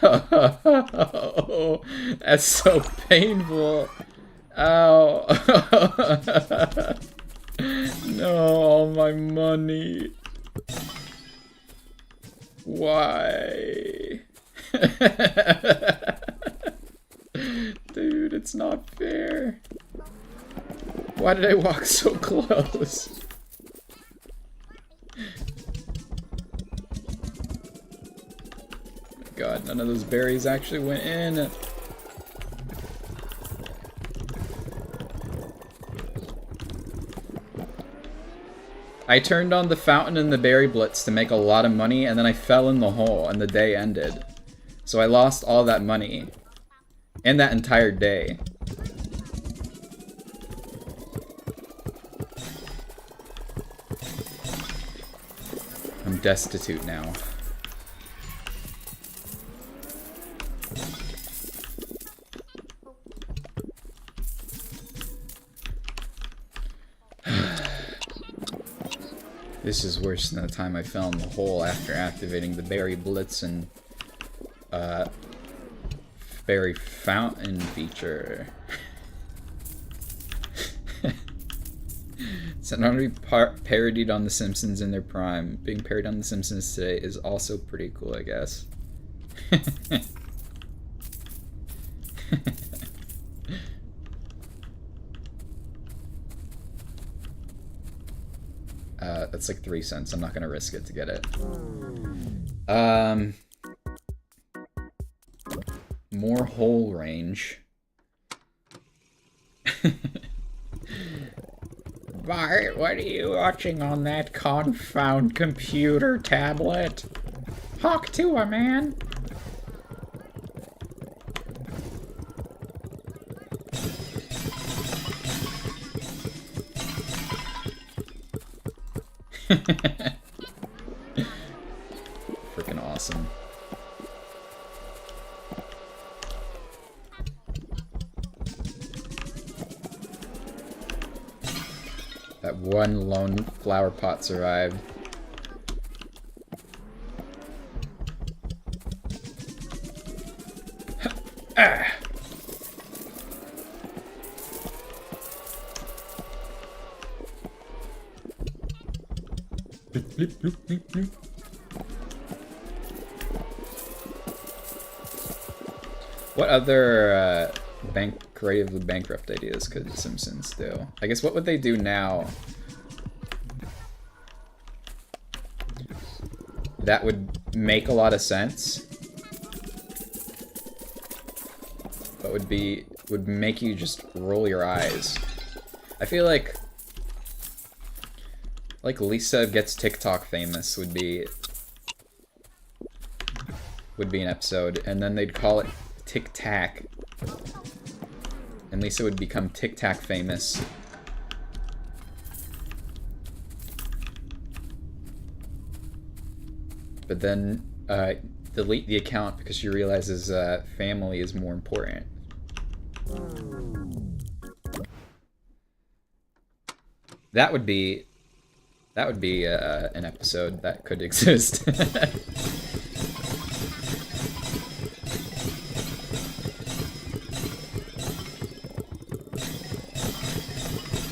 Speaker 1: Oh, that's so painful. Ow. No, all my money. Why? Dude, it's not fair. Why did I walk so close? God, none of those berries actually went in. I turned on the fountain and the berry blitz to make a lot of money, and then I fell in the hole, and the day ended. So I lost all that money. And that entire day. I'm destitute now. This is worse than the time I fell in the hole after activating the berry blitz and berry fountain feature. It's not only parodied on The Simpsons in their prime. Being parodied on The Simpsons today is also pretty cool, I guess. That's like 3 cents. I'm not gonna risk it to get it. More hole range. Bart, what are you watching on that confound computer tablet? Talk to a man. Freaking awesome. That one lone flower pot survived. Ah. Bloop, bloop, bloop, bloop, bloop. What other creatively bankrupt ideas could The Simpsons do? I guess what would they do now that would make a lot of sense, but would make you just roll your eyes? I feel like Lisa Gets TikTok Famous would be an episode, and then they'd call it Tic Tac, and Lisa would become Tic Tac famous. But then delete the account because she realizes family is more important. That would be an episode that could exist.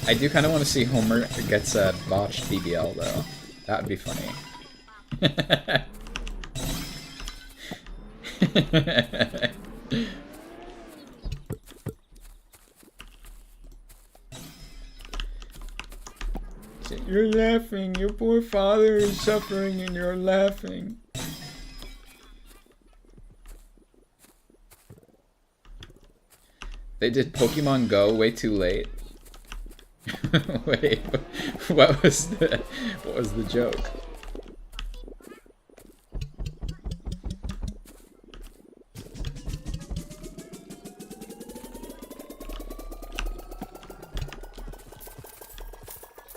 Speaker 1: I do kind of want to see Homer gets a botched BBL though. That would be funny. You're laughing. Your poor father is suffering and you're laughing. They did Pokemon Go way too late. Wait, what was the joke?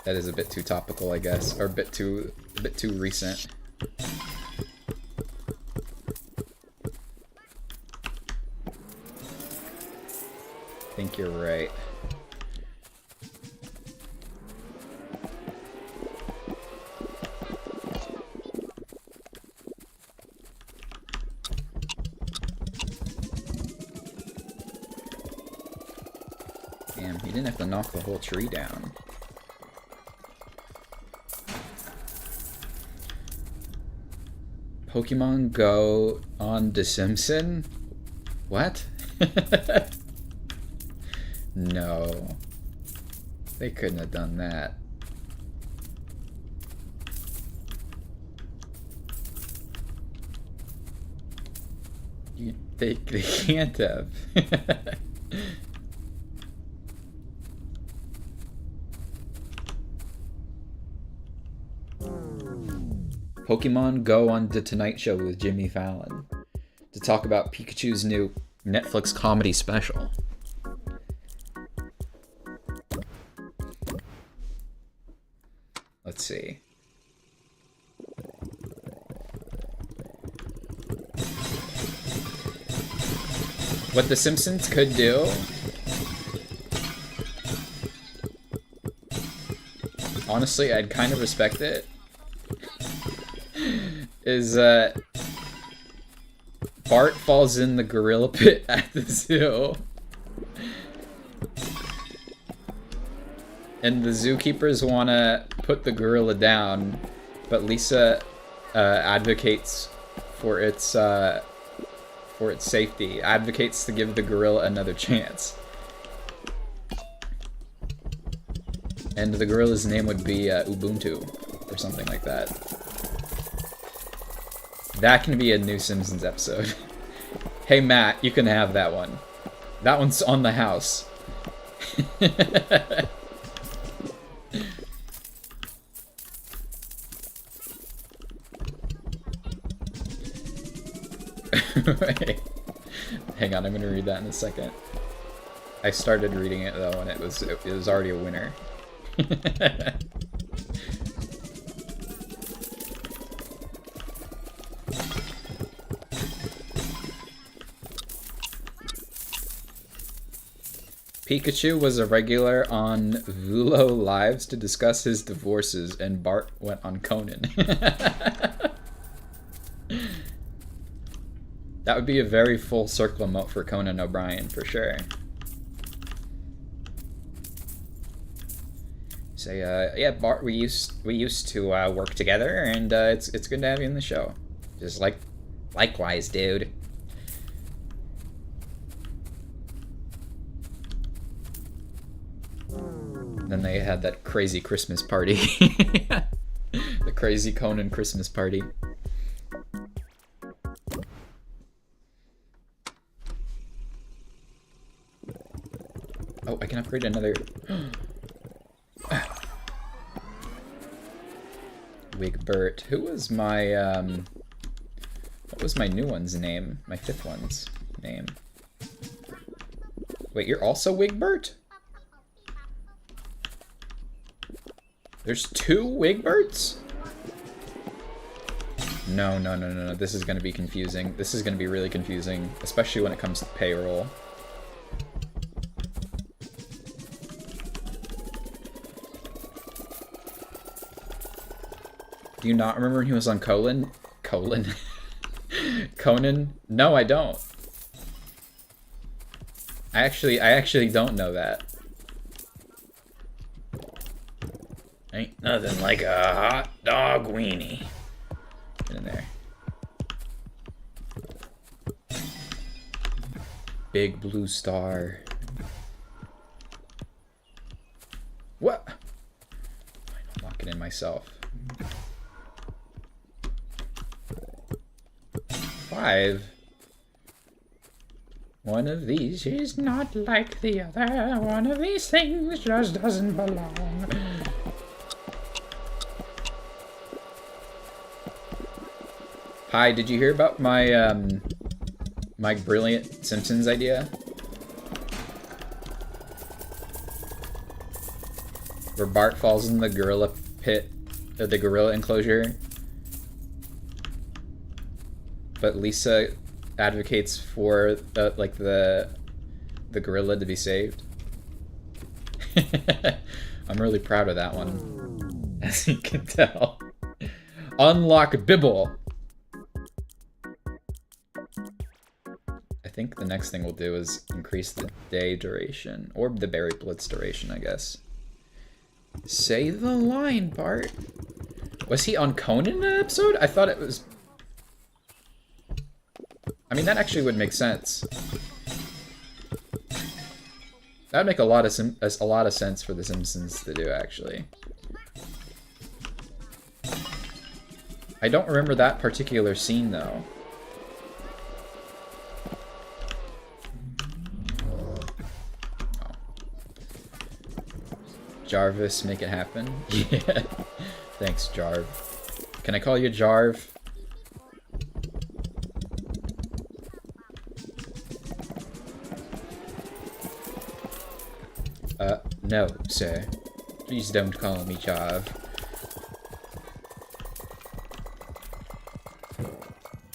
Speaker 1: That is a bit too topical, I guess, or a bit too recent. I think you're right. Damn, he didn't have to knock the whole tree down. Pokemon Go on The Simpsons? What? No. They couldn't have done that. They can't have. Pokemon Go on The Tonight Show with Jimmy Fallon to talk about Pikachu's new Netflix comedy special. Let's see. What The Simpsons could do honestly, I'd kind of respect it. Is Bart falls in the gorilla pit at the zoo. And the zookeepers want to put the gorilla down, but Lisa advocates for its safety, advocates to give the gorilla another chance. And the gorilla's name would be Ubuntu, or something like that. That can be a new Simpsons episode. Hey Matt, you can have that one. That one's on the house. Wait. Hang on, I'm gonna read that in a second. I started reading it though, and it was already a winner. Pikachu was a regular on Vulo Lives to discuss his divorces, and Bart went on Conan. That would be a very full circle emote for Conan O'Brien, for sure. Say, yeah, Bart, we used to work together, and it's good to have you in the show. Just likewise, dude. Then they had that crazy Christmas party. The crazy Conan Christmas party. Oh, I can upgrade another... Wigbert. Who was my, what was my new one's name? My fifth one's name. Wait, you're also Wigbert? There's two Wigberts? No. This is gonna be confusing. This is gonna be really confusing, especially when it comes to payroll. Do you not remember when he was on Conan? Conan? No, I don't. I actually don't know that. Ain't nothing like a hot dog weenie. Get in there. Big blue star. What? I'm locking in myself. 5.
Speaker 2: One of these is not like the other. One of these things just doesn't belong.
Speaker 1: Hi, did you hear about my my brilliant Simpsons idea? Where Bart falls in the gorilla pit, the gorilla enclosure, but Lisa advocates for the gorilla to be saved. I'm really proud of that one, as you can tell. Unlock Bibble. I think the next thing we'll do is increase the day duration, or the berry blitz duration, I guess. Say the line, Bart. Was he on Conan in that episode? I thought it was... I mean, that actually would make sense. That would make a lot of sense for The Simpsons to do, actually. I don't remember that particular scene, though. Jarvis, make it happen. Yeah. Thanks, Jarv. Can I call you Jarv? No, sir. Please don't call me Jarv.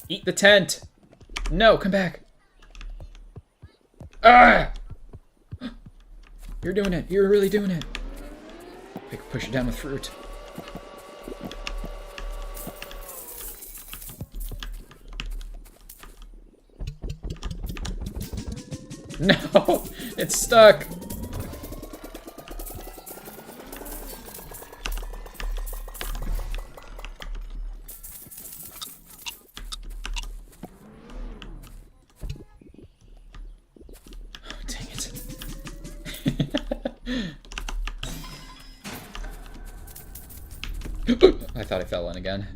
Speaker 1: Eat the tent! No, come back! Ah! You're doing it. You're really doing it. I can push it down with fruit. No! It's stuck! Oh, dang it. I thought I fell in again.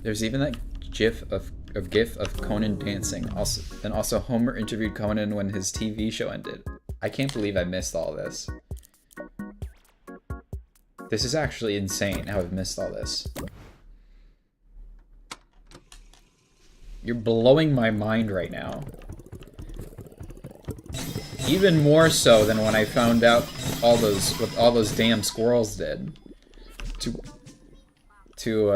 Speaker 1: There's even that gif of Conan dancing. Also Homer interviewed Conan when his TV show ended. I can't believe I missed all this. This is actually insane how I've missed all this. You're blowing my mind right now. Even more so than when I found out what all those damn squirrels did to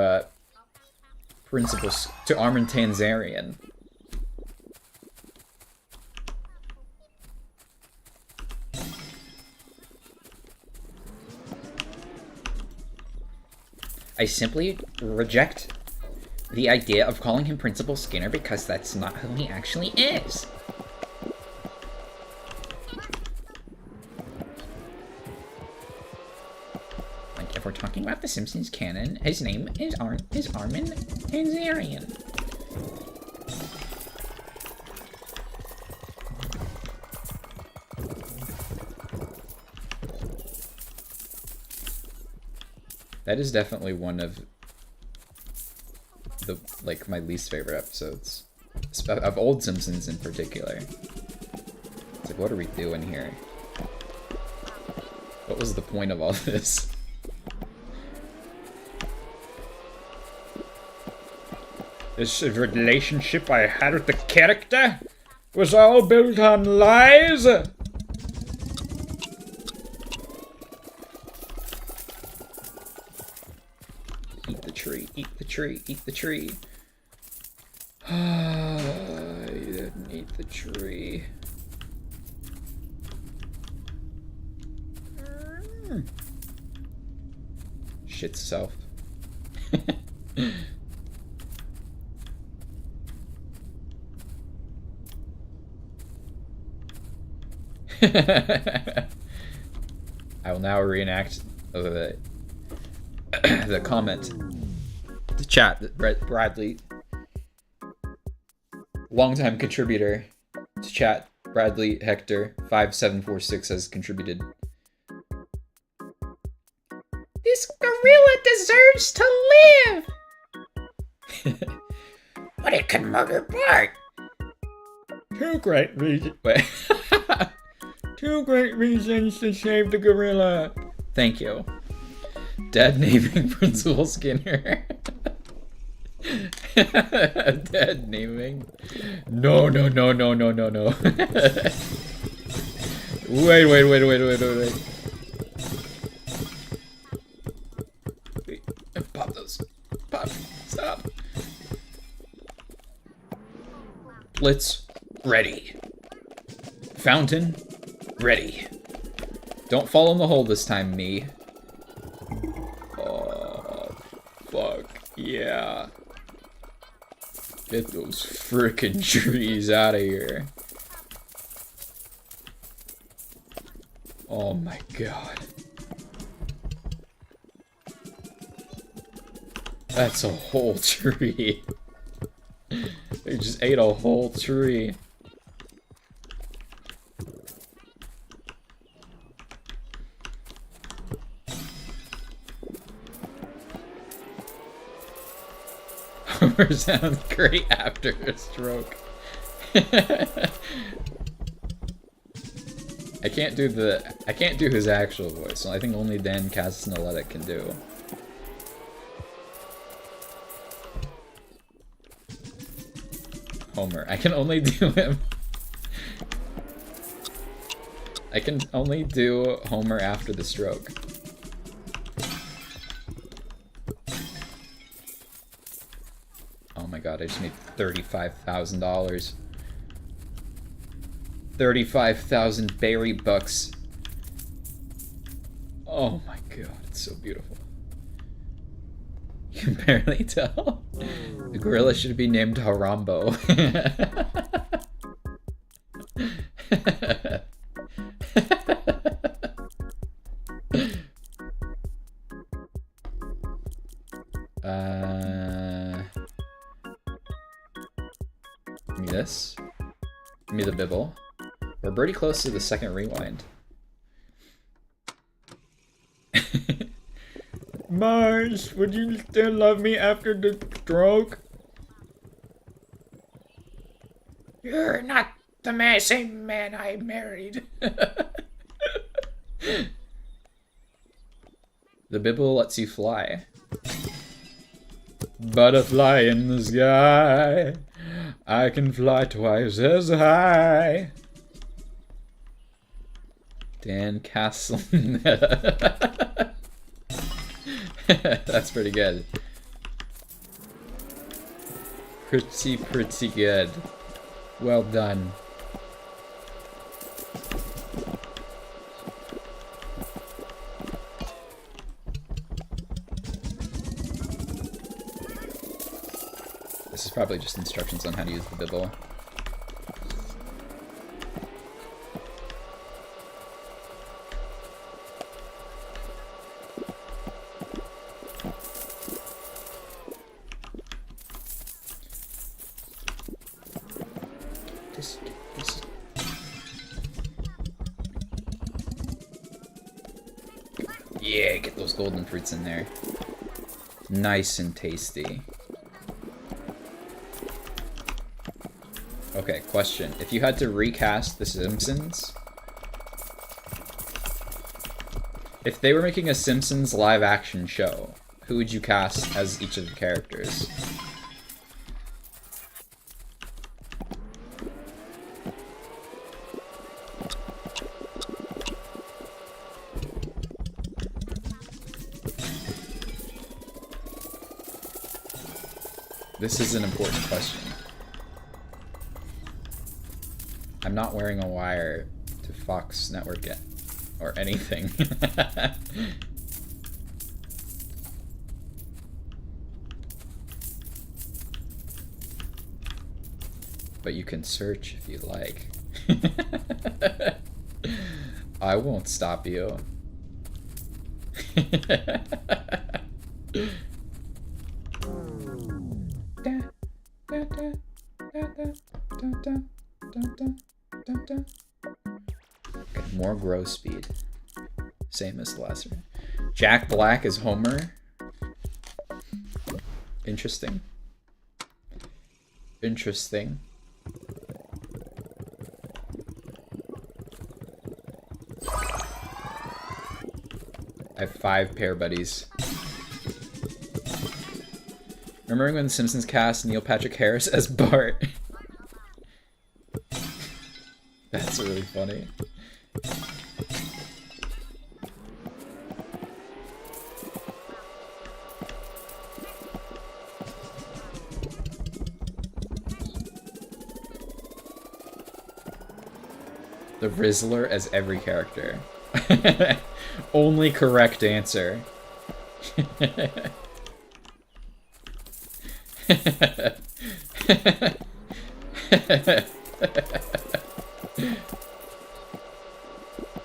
Speaker 1: Armin Tanzarian. I simply reject the idea of calling him Principal Skinner because that's not who he actually is. Like, if we're talking about the Simpsons canon, his name is Armin Tanzarian. That is definitely one of the, like, my least favorite episodes. Of old Simpsons in particular. It's like, what are we doing here? What was the point of all this? This relationship I had with the character was all built on lies? Eat the tree, eat the tree, eat the tree. I didn't eat the tree. Shit self. I will now reenact the comment. The chat that Bradley, longtime contributor to chat, Bradley Hector 5746 has contributed.
Speaker 2: This gorilla deserves to live! But it can murder Bart.
Speaker 1: Two great reasons. Wait. Two great reasons to save the gorilla. Thank you. Dead naming Principal Skinner. Dead naming. No. Wait. Pop those. Pop. Stop. Blitz. Ready. Fountain. Ready. Don't fall in the hole this time, me. Oh, fuck. Yeah. Get those frickin' trees out of here. Oh my god. That's a whole tree. They just ate a whole tree. Homer sounds great after a stroke. I can't do his actual voice, so I think only Dan Castellaneta can do. Homer. I can only do him. I can only do Homer after the stroke. Oh my god, I just made $35,000. 35,000 berry bucks. Oh my god, it's so beautiful. You can barely tell. The gorilla should be named Harambo. Give me this. Give me the bibble. We're pretty close to the second rewind. Mars, would you still love me after the stroke?
Speaker 2: You're not the same man I married.
Speaker 1: The bibble lets you fly. Butterfly in the sky, I can fly twice as high. Dan Castellaneta. That's pretty good. Pretty good. Well done. This is probably just instructions on how to use the bibble. Yeah, get those golden fruits in there. Nice and tasty. Okay, question. If you had to recast The Simpsons, if they were making a Simpsons live action show, who would you cast as each of the characters? This is an important question. I'm not wearing a wire to Fox Network yet, or anything. But you can search if you like. I won't stop you. Okay, more grow speed. Same as the last one. Jack Black is Homer. Interesting. Interesting. I have 5 pair buddies. Remembering when The Simpsons cast Neil Patrick Harris as Bart? That's really funny. The Rizzler as every character. Only correct answer.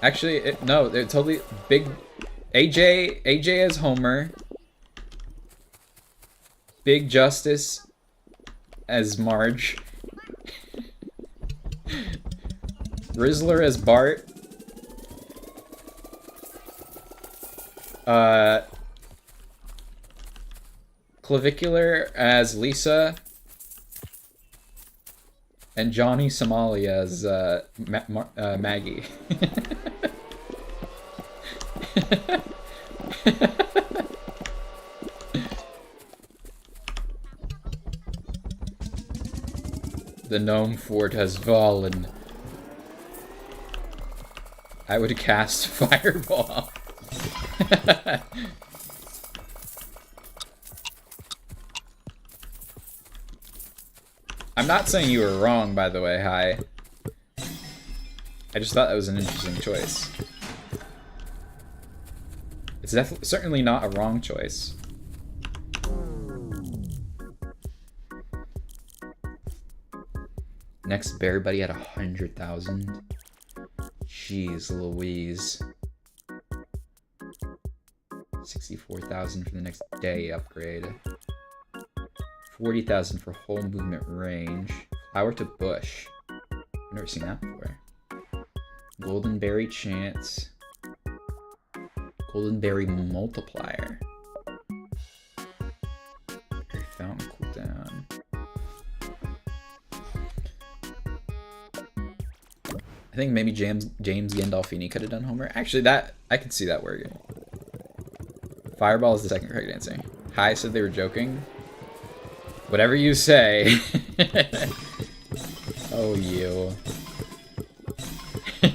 Speaker 1: Actually, no, they're totally big. AJ as Homer. Big Justice as Marge. Rizzler as Bart. Clavicular as Lisa. And Johnny Somali as Maggie. The gnome fort has fallen. I would cast Fireball. I'm not saying you were wrong, by the way, hi. I just thought that was an interesting choice. It's certainly not a wrong choice. Next bear buddy at 100,000. Jeez Louise. 64,000 for the next day upgrade. 40,000 for whole movement range. Flower to bush. I've never seen that before. Golden berry chance. Golden berry multiplier. Berry fountain cooldown. I think maybe James Gandolfini could have done Homer. Actually, that I could see that working. Fireball is the second correct answer. Hi said they were joking. Whatever you say. Oh, you. I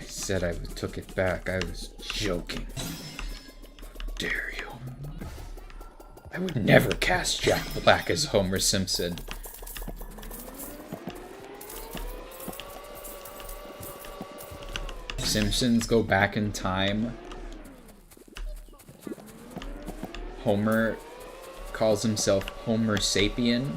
Speaker 1: said I took it back. I was joking. How dare you? I would never cast Jack Black as Homer Simpson. Simpsons go back in time. Homer calls himself Homer Sapien.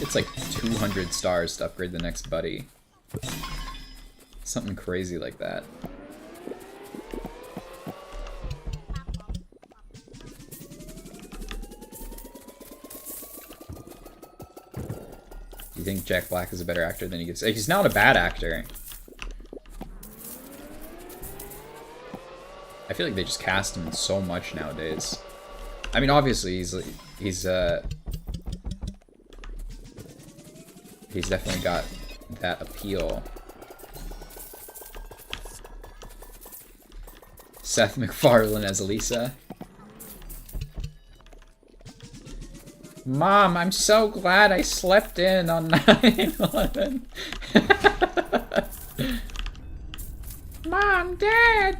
Speaker 1: It's like 200 stars to upgrade the next buddy. Something crazy like that. Do you think Jack Black is a better actor than he gets? He's not a bad actor. I feel like they just cast him so much nowadays. I mean, obviously he's definitely got that appeal. Seth MacFarlane as Lisa. Mom, I'm so glad I slept in on 9/11. Mom, Dad.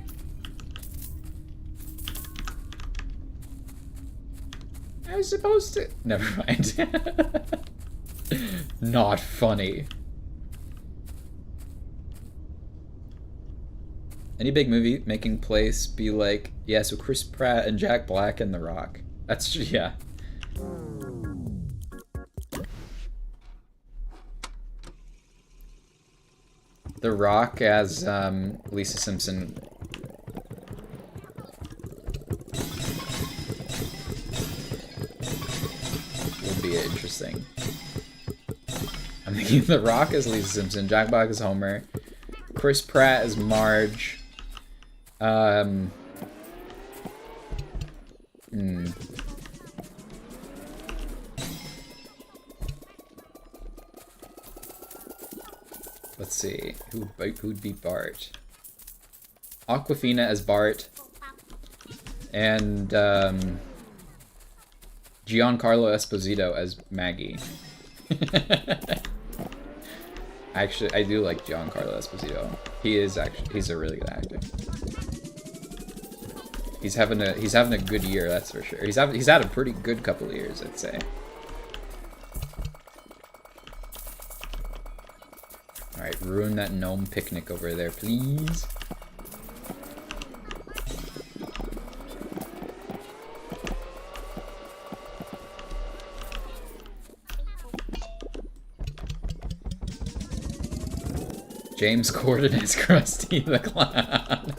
Speaker 1: I was supposed to... Never mind. Not funny. Any big movie making place be like, yeah, so Chris Pratt and Jack Black and The Rock. That's, yeah. The Rock as Lisa Simpson. Would be interesting. I'm thinking The Rock as Lisa Simpson, Jack Black as Homer, Chris Pratt as Marge. Let's see, who'd be Bart? Aquafina as Bart, and Giancarlo Esposito as Maggie. Actually, I do like Giancarlo Esposito. He's a really good actor. He's having a good year, that's for sure. He's had a pretty good couple of years, I'd say. Alright, ruin that gnome picnic over there, please. James Corden as Krusty the Clown.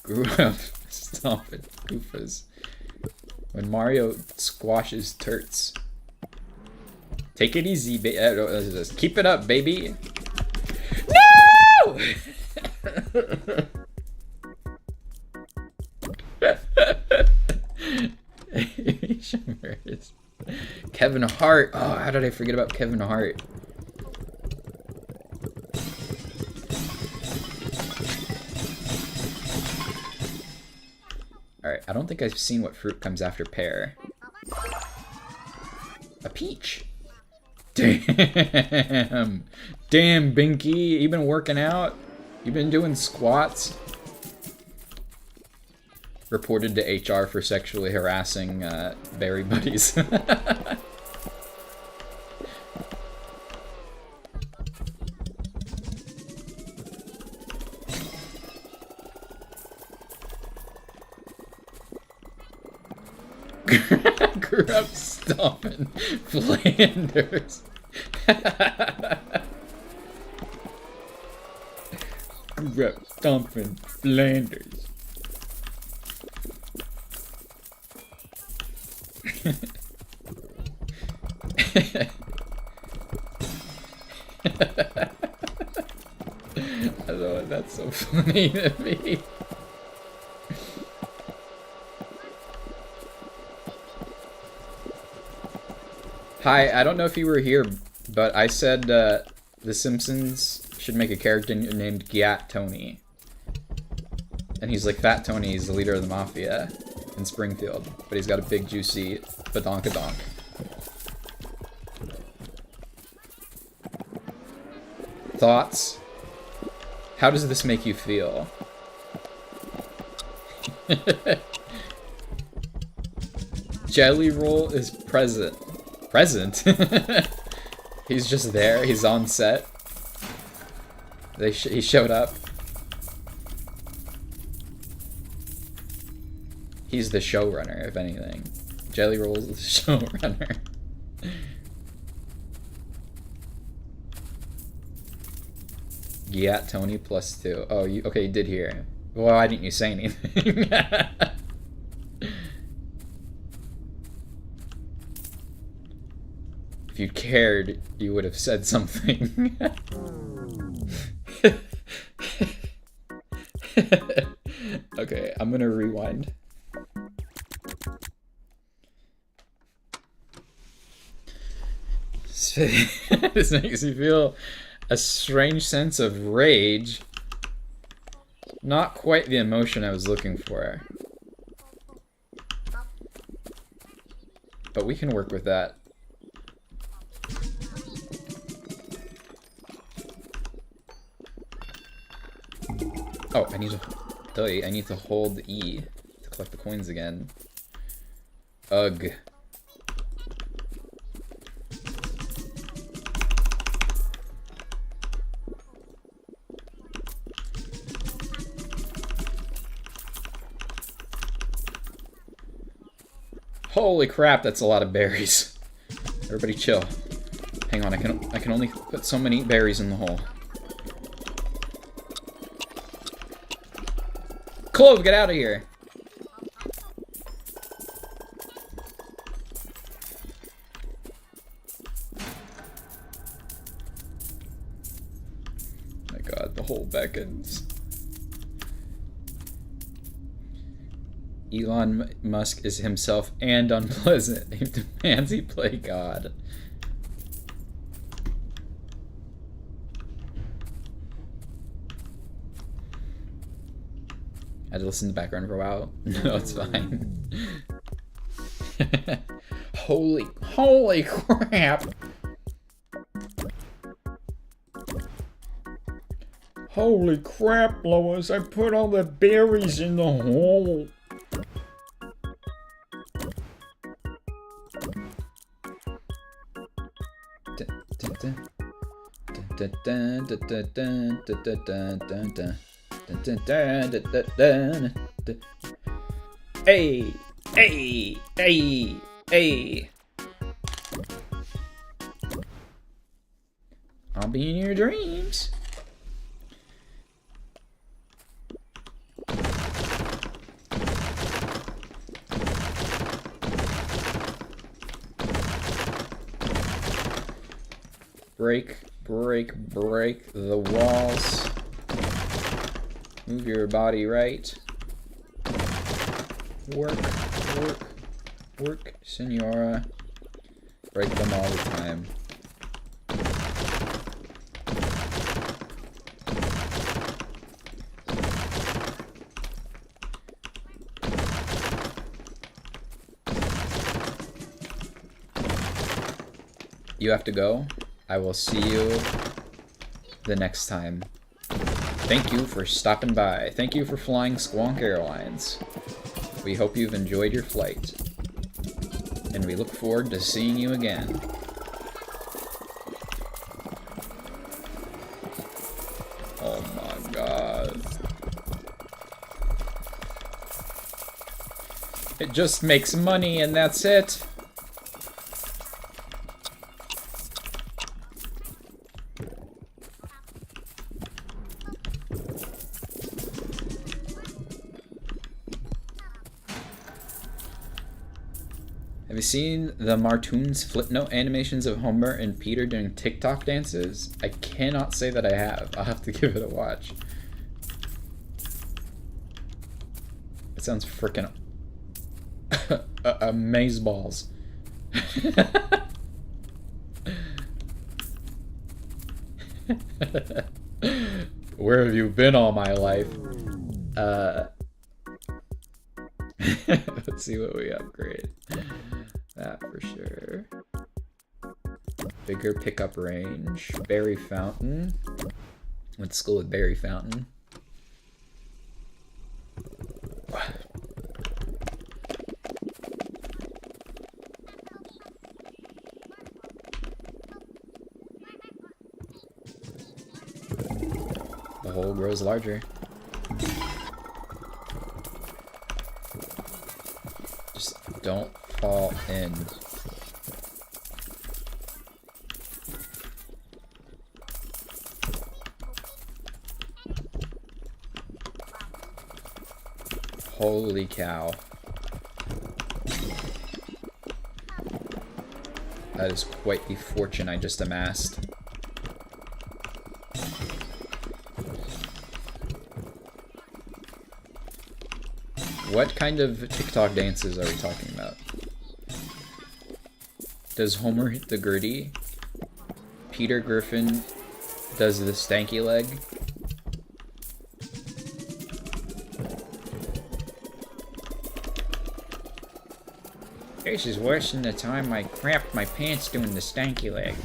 Speaker 1: Grew up stomping goofers. When Mario squashes turts. Take it easy, keep it up, baby. No! Kevin Hart. Oh, how did I forget about Kevin Hart? Alright, I don't think I've seen what fruit comes after pear. A peach. Damn. Damn, Binky. You been working out? You been doing squats? Reported to HR for sexually harassing berry buddies. Grew up stomping Flanders. Grew up stomping Flanders. I don't know, that's so funny to me. Hi, I don't know if you were here, but I said The Simpsons should make a character named Gyat Tony. And he's like Fat Tony, he's the leader of the mafia in Springfield, but he's got a big juicy badonkadonk. Thoughts? How does this make you feel? Jelly Roll is present. Present? He's just there, he's on set. He showed up. He's the showrunner, if anything. Jelly Roll's the showrunner. Gyat Tony +2. Oh, okay, you did hear. Well, why didn't you say anything? If you cared, you would have said something. Okay, I'm gonna rewind. This makes me feel a strange sense of rage. Not quite the emotion I was looking for. But we can work with that. Oh, I need to hold E to collect the coins again. Ugh. Holy crap, that's a lot of berries. Everybody chill. Hang on, I can only put so many berries in the hole. Clove, get out of here! My god, the hole beckons. Elon Musk is himself and unpleasant. He demands he play God. I had to listen to the background for a while. No, it's fine. Holy crap! Holy crap, Lois! I put all the berries in the hole. Hey, hey, hey, hey. I'll be in your dreams. Break, break, break the walls. Move your body right. Work, work, work, Senora. Break them all the time. You have to go. I will see you the next time. Thank you for stopping by. Thank you for flying Squonk Airlines. We hope you've enjoyed your flight. And we look forward to seeing you again. Oh my god. It just makes money and that's it. Have you seen the Martoons Flipnote animations of Homer and Peter doing TikTok dances? I cannot say that I have. I'll have to give it a watch. It sounds freaking amazeballs. Where have you been all my life? Let's see what we upgrade. That for sure. Bigger pickup range. Berry fountain. Went to school with Berry Fountain. The hole grows larger. Just don't fall in. Holy cow. That is quite the fortune I just amassed. What kind of TikTok dances are we talking about? Does Homer hit the gritty? Peter Griffin does the stanky leg? This is worse than the time I crapped my pants doing the stanky leg.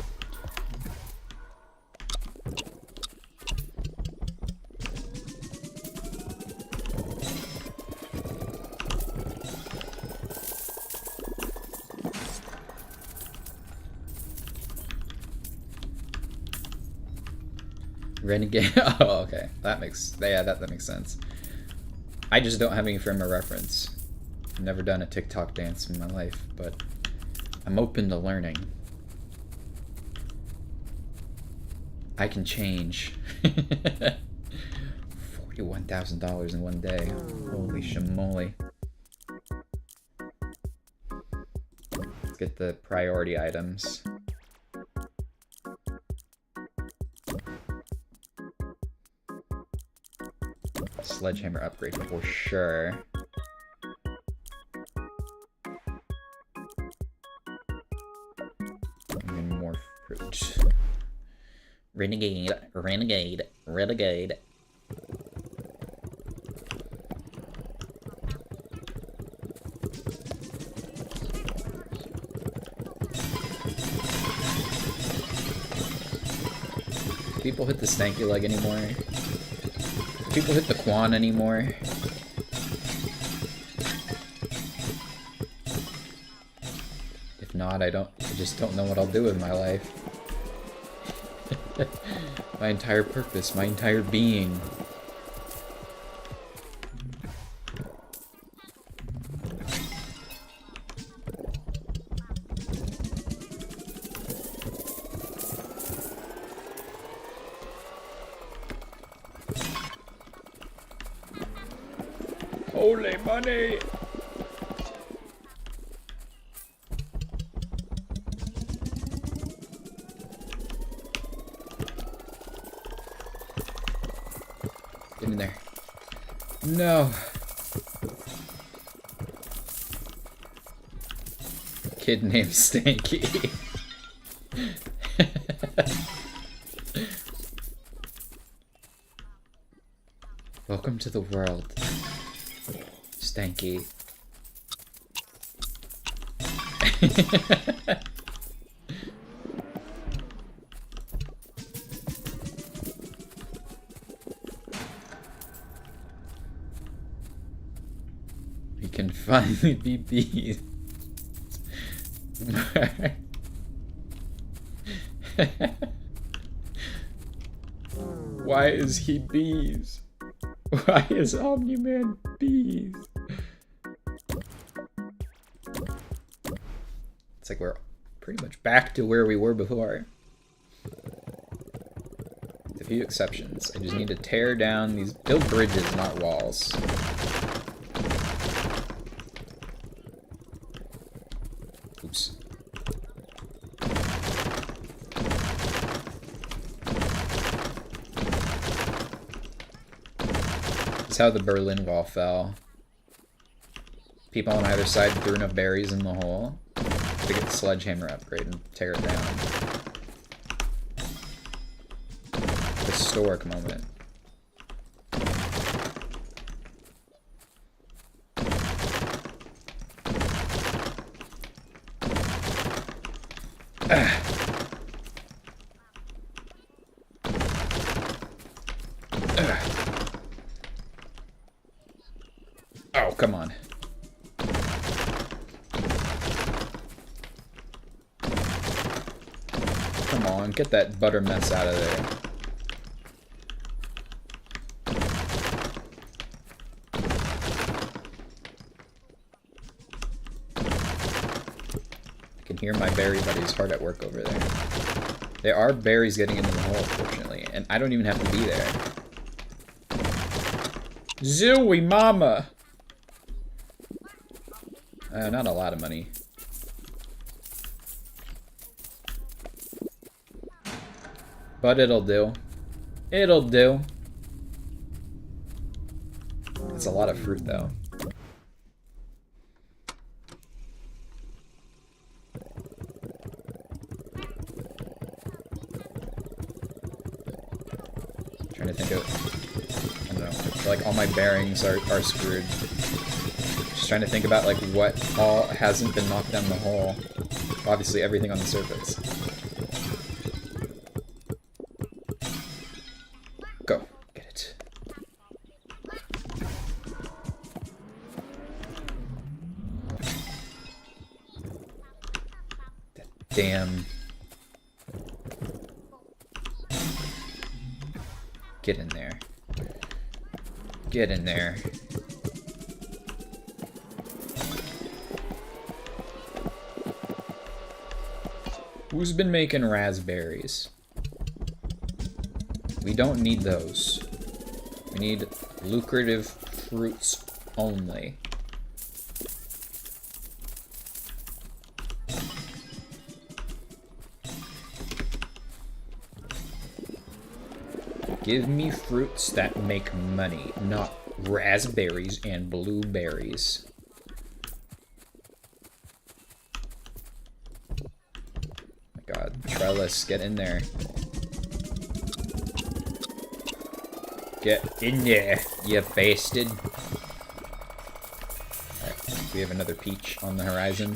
Speaker 1: Renegade. Oh, okay. That makes that makes sense. I just don't have any frame of reference. I've never done a TikTok dance in my life, but I'm open to learning. I can change. $41,000 in one day. Holy shamoly. Let's get the priority items. Sledgehammer upgrade for sure. Even more fruit. Renegade, renegade, renegade. People hit the stanky leg anymore? People hit the Quan anymore? If not, I just don't know what I'll do with my life. My entire purpose, my entire being. Holy money! Get in there. No! Kid named Stanky. Welcome to the world. Stanky. We can finally be bees. Why is he bees? Why is Omni-Man bees? It's like we're pretty much back to where we were before. With a few exceptions. I just need to tear down these... build bridges, not walls. Oops. That's how the Berlin Wall fell. People on either side threw enough berries in the hole to get the sledgehammer upgrade and tear it down. Historic moment. Oh, come on. Come on, get that butter mess out of there. I can hear my berry buddies hard at work over there. There are berries getting into the hole, fortunately, and I don't even have to be there. Zooey mama! Not a lot of money. But it'll do. It'll do. It's a lot of fruit, though. Trying to think of... I don't know. I feel like all my bearings are screwed. Just trying to think about, like, what all hasn't been knocked down the hole. Obviously, everything on the surface. Go. Get it. That damn... Get in there. Get in there. Who's been making raspberries? We don't need those. We need lucrative fruits only. Give me fruits that make money, not raspberries and blueberries. Oh my god, Trellis, get in there. Get in there, you bastard. Alright, we have another peach on the horizon.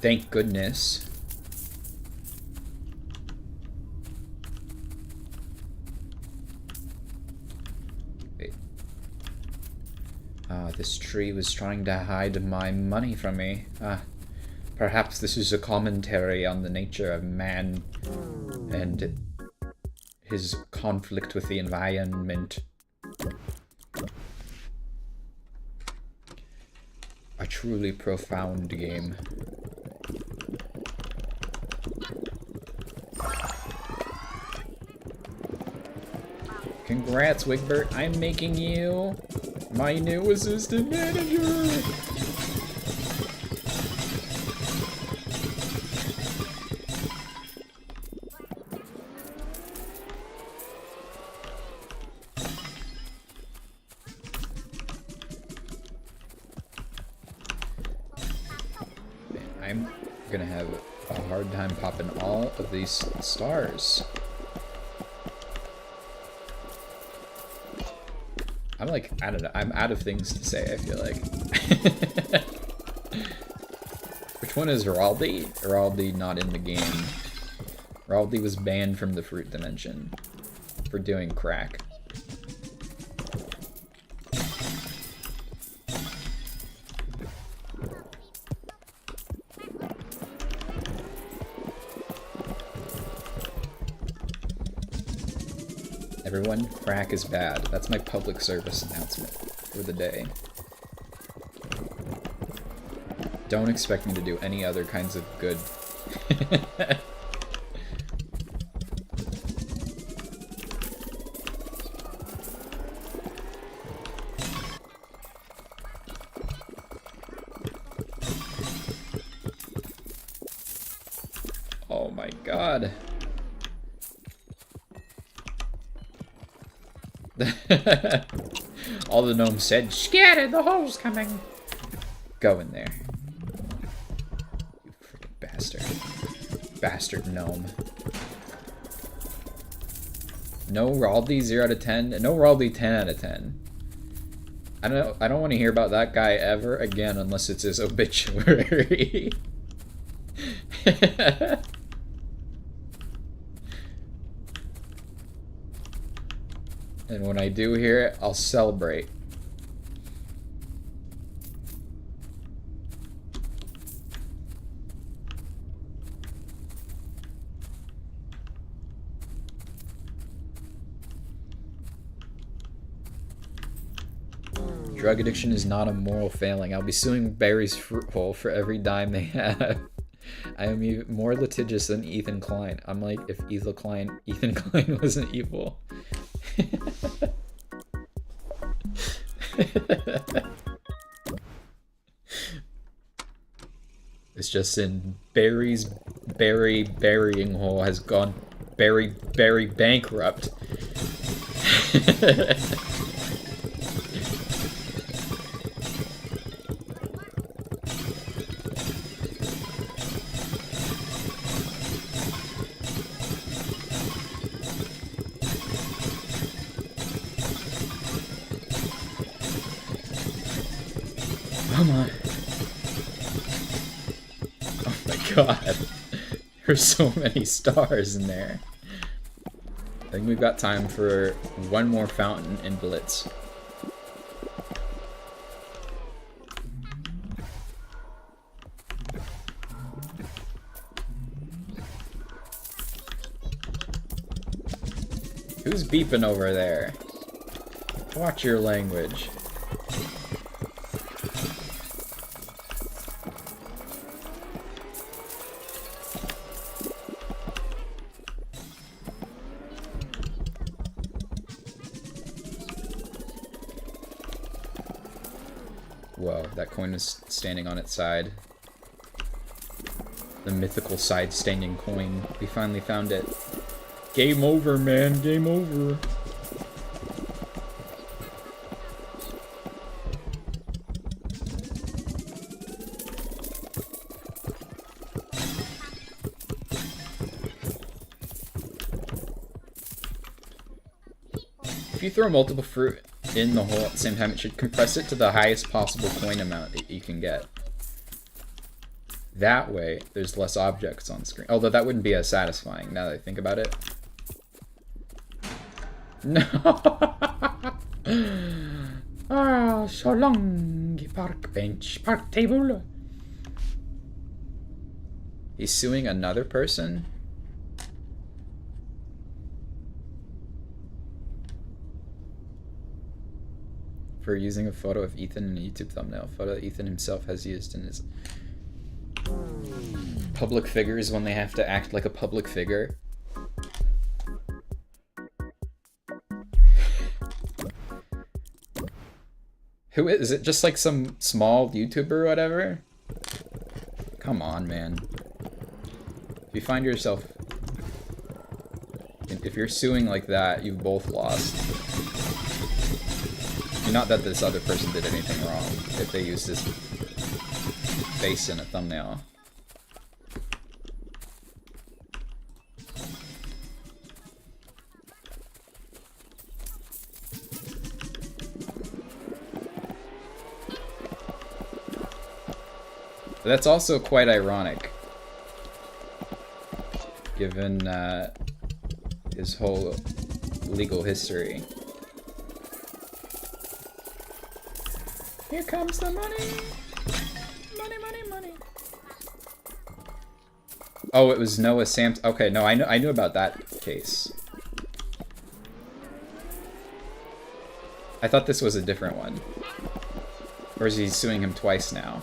Speaker 1: Thank goodness. Wait. Ah, this tree was trying to hide my money from me. Ah, perhaps this is a commentary on the nature of man and his conflict with the environment. A truly profound game. Congrats, Wigbert. I'm making you my new assistant manager. I'm gonna have a hard time popping all of these stars. I'm like, I don't know, I'm out of things to say, I feel like. Which one is Raldi? Raldi not in the game. Raldi was banned from the fruit dimension for doing crack. Everyone, crack is bad. That's my public service announcement for the day. Don't expect me to do any other kinds of good. Oh my god. All the gnomes said, "Scatter, the hole's coming." Go in there. You freaking bastard. Bastard gnome. No Raldi 0 out of 10. No Raldi 10 out of 10. I don't want to hear about that guy ever again unless it's his obituary. And when I do hear it, I'll celebrate. Drug addiction is not a moral failing. I'll be suing Barry's Fruit Hole for every dime they have. I am even more litigious than Ethan Klein. I'm like if Ethan Klein wasn't evil. It's just in Barry's burying hole has gone Barry bankrupt. Come on. Oh my god. There's so many stars in there. I think we've got time for one more fountain in Blitz. Who's beeping over there? Watch your language. Whoa, that coin was standing on its side. The mythical side-standing coin. We finally found it. Game over, man. Game over. If you throw multiple fruit in the hole at the same time, it should compress it to the highest possible coin amount that you can get. That way, there's less objects on screen. Although that wouldn't be as satisfying, now that I think about it. No! Ah, so long, park bench, park table. He's suing another person? For using a photo of Ethan in a YouTube thumbnail. A photo that Ethan himself has used in his public figures when they have to act like a public figure. Who is it? Just like some small YouTuber or whatever? Come on, man. If you find yourself... If you're suing like that, you've both lost. Not that this other person did anything wrong, if they used his face in a thumbnail. But that's also quite ironic, given his whole legal history. Here comes the money! Money, money, money! Oh, it was Noah Sam's. Okay, no, I knew about that case. I thought this was a different one. Or is he suing him twice now?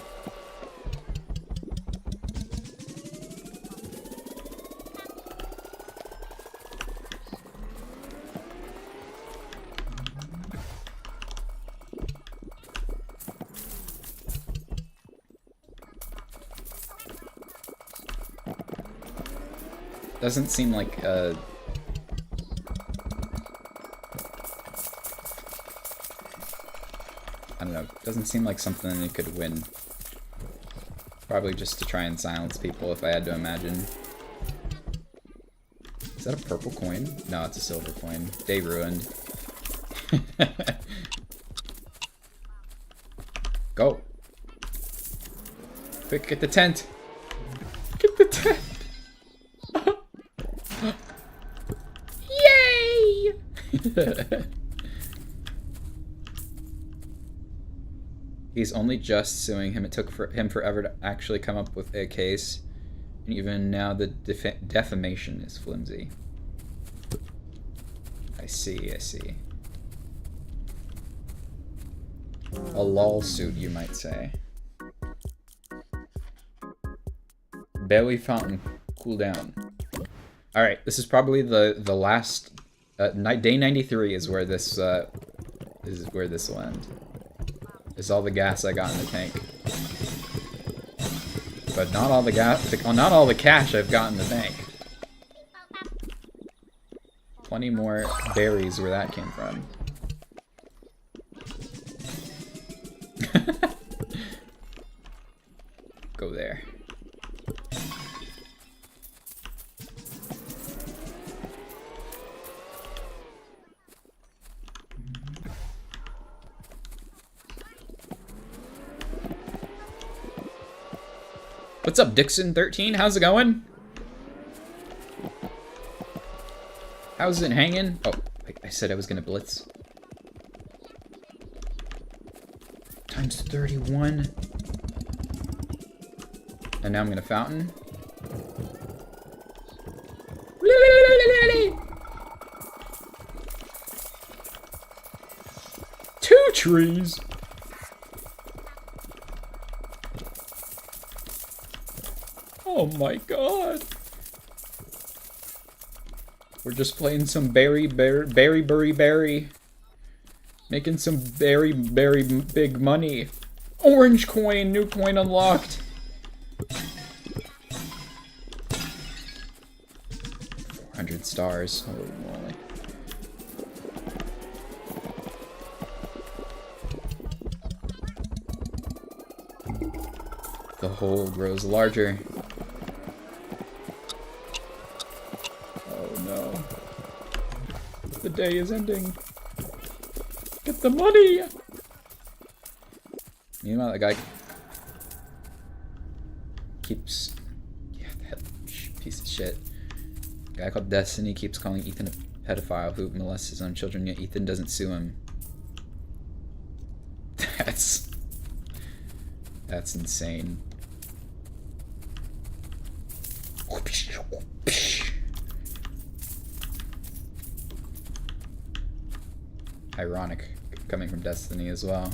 Speaker 1: Doesn't seem like I don't know, doesn't seem like something you could win. Probably just to try and silence people, if I had to imagine. Is that a purple coin? No, it's a silver coin. Day ruined. Go. Quick, get the tent. Get the tent. Yay! He's only just suing him. It took him forever to actually come up with a case. And even now the defamation is flimsy. I see, I see. A lawsuit, you might say. Belly fountain, cool down. Alright, this is probably the last... day 93 is where this will end. Is all the gas I got in the tank. But not all the gas, not all the cash I've got in the bank. Plenty more berries where that came from. Go there. What's up, Dixon13? How's it going? How's it hanging? Oh, wait, I said I was gonna blitz. Times 31. And now I'm gonna fountain. Two trees. Oh my god. We're just playing some berry. Making some very big money. Orange coin, new coin unlocked. 400 stars, holy moly. The hole grows larger. Oh no. The day is ending. Get the money! Meanwhile, that guy keeps... Yeah, that piece of shit. A guy called Destiny keeps calling Ethan a pedophile who molests his own children, yet Ethan doesn't sue him. That's insane. Ironic coming from Destiny as well.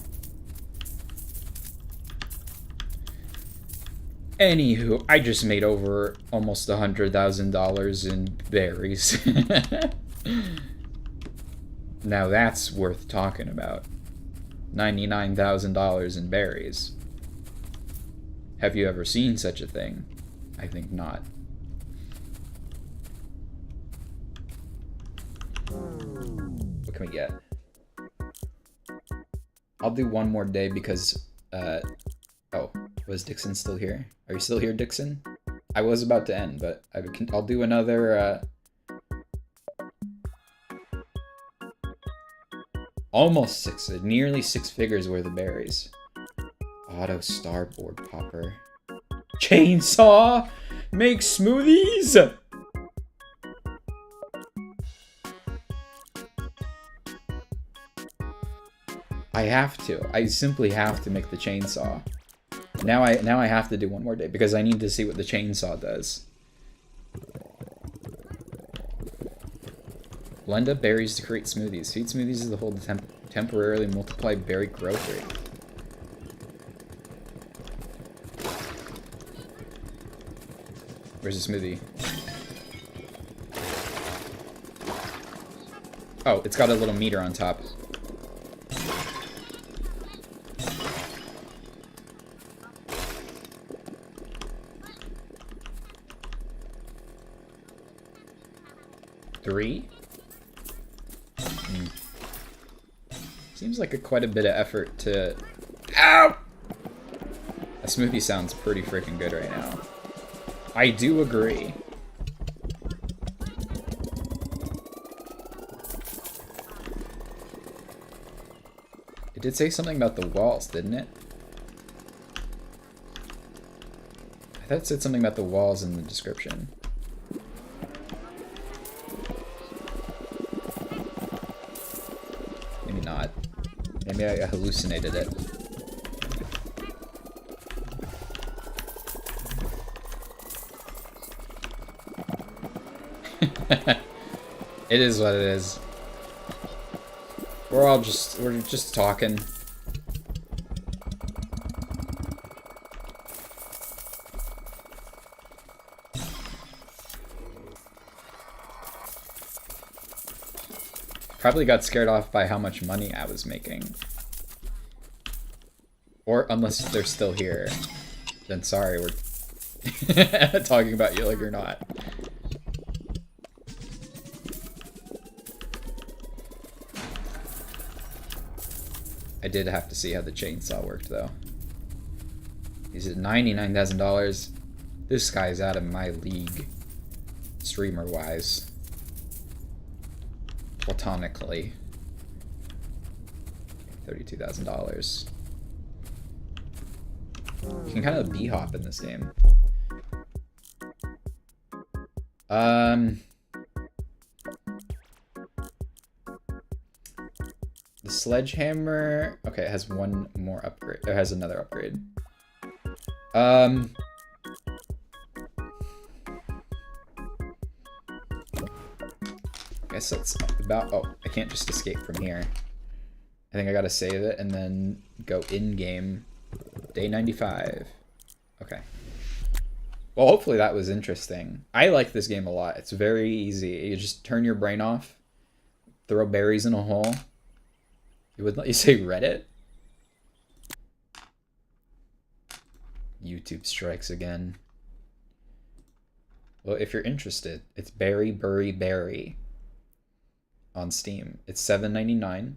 Speaker 1: Anywho, I just made over almost $100,000 in berries. Now that's worth talking about. $99,000 in berries. Have you ever seen such a thing? I think not. What can we get? I'll do one more day because, oh, was Dixon still here? Are you still here, Dixon? I was about to end, but I'll do another, almost nearly six figures worth of berries. Auto starboard popper. Chainsaw! Make smoothies! I have to. I simply have to make the chainsaw. Now I have to do one more day because I need to see what the chainsaw does. Blend up berries to create smoothies. Feed smoothies is the whole temporarily multiply berry growth rate. Where's the smoothie? Oh, it's got a little meter on top. Three? Seems like quite a bit of effort to... Ow! A smoothie sounds pretty freaking good right now. I do agree. It did say something about the walls, didn't it? I thought it said something about the walls in the description. Maybe not. Maybe I hallucinated it. It is what it is. We're just talking. Probably got scared off by how much money I was making. Or unless they're still here, then sorry, we're talking about you like you're not. I did have to see how the chainsaw worked, though. He's at $99,000. This guy's out of my league, streamer-wise. Platonically. $32,000. You can kind of b-hop in this game. The sledgehammer... Okay, it has one more upgrade. It has another upgrade. Guess that's about... Oh, I can't just escape from here. I think I gotta save it and then go in-game. Day 95. Okay. Well, hopefully that was interesting. I like this game a lot. It's very easy. You just turn your brain off, throw berries in a hole. You would let you say Reddit? YouTube strikes again. Well, if you're interested, it's Berry Burry Berry on Steam. It's $7.99.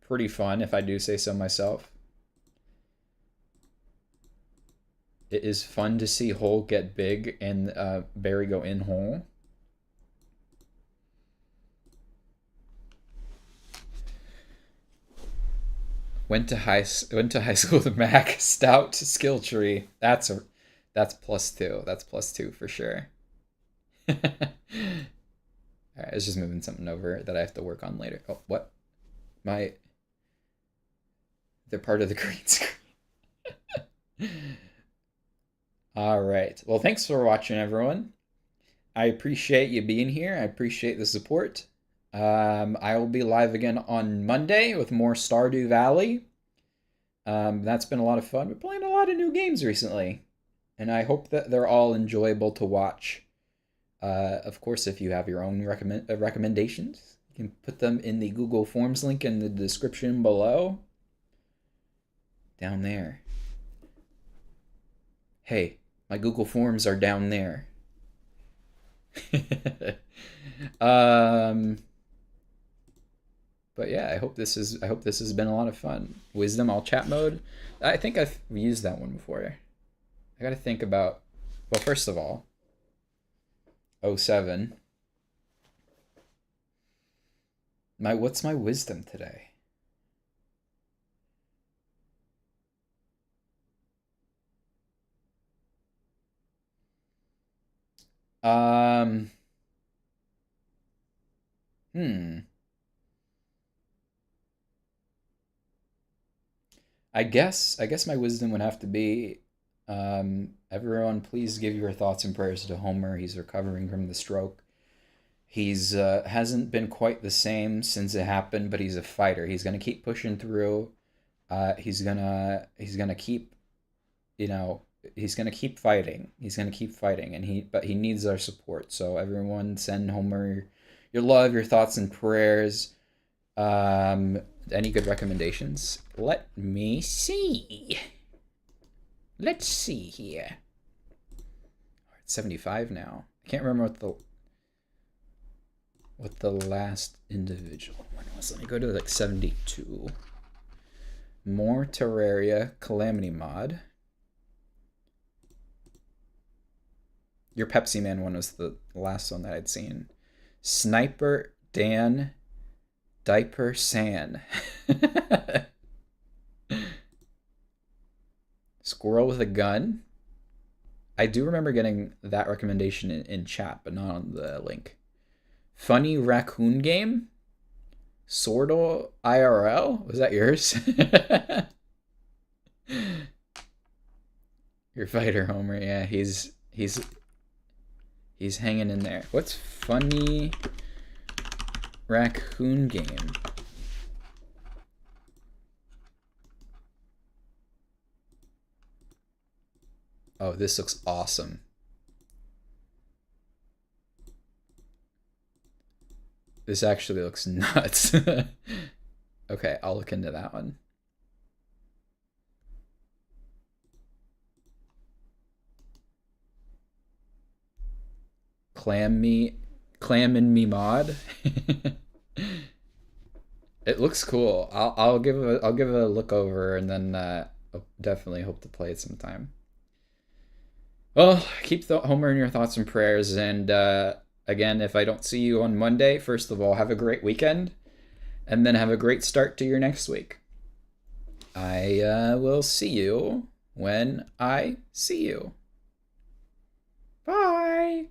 Speaker 1: Pretty fun, if I do say so myself. It is fun to see hole get big and Barry go in hole. Went to high school with Mac. Stout skill tree. That's +2. That's +2 for sure. All right, I was just moving something over that I have to work on later. Oh, what? They're part of the green screen. All right. Well, thanks for watching, everyone. I appreciate you being here. I appreciate the support. I will be live again on Monday with more Stardew Valley. That's been a lot of fun. We're playing a lot of new games recently, and I hope that they're all enjoyable to watch. Of course, if you have your own recommendations, you can put them in the Google Forms link in the description below. Down there. Hey, my Google Forms are down there. But yeah, I hope this has been a lot of fun. Wisdom all chat mode. I think I've used that one before. I got to think about. Well, first of all, 07. What's my wisdom today? Um. I guess my wisdom would have to be, everyone, please give your thoughts and prayers to Homer. He's recovering from the stroke. He's hasn't been quite the same since it happened, but he's a fighter. He's gonna keep pushing through. He's gonna keep, he's gonna keep fighting. He's gonna keep fighting, but he needs our support. So everyone, send Homer your love, your thoughts and prayers. Any good recommendations? Let me see. Let's see here. It's 75 now. I can't remember what the last individual one was. Let me go to like 72. More Terraria Calamity Mod. Your Pepsi Man one was the last one that I'd seen. Sniper Dan Diaper San. Squirrel with a gun. I do remember getting that recommendation in chat, but not on the link. Funny Raccoon Game. Swordle IRL. Was that yours? Your fighter, Homer. Yeah, he's hanging in there. What's Funny Raccoon Game? Oh, this looks awesome. This actually looks nuts. Okay, I'll look into that one. Clam and me mod. It looks cool. I'll give a look over, and then I'll definitely hope to play it sometime. Well, keep Homer in your thoughts and prayers, and again, if I don't see you on Monday, first of all, have a great weekend, and then have a great start to your next week. I will see you when I see you. Bye!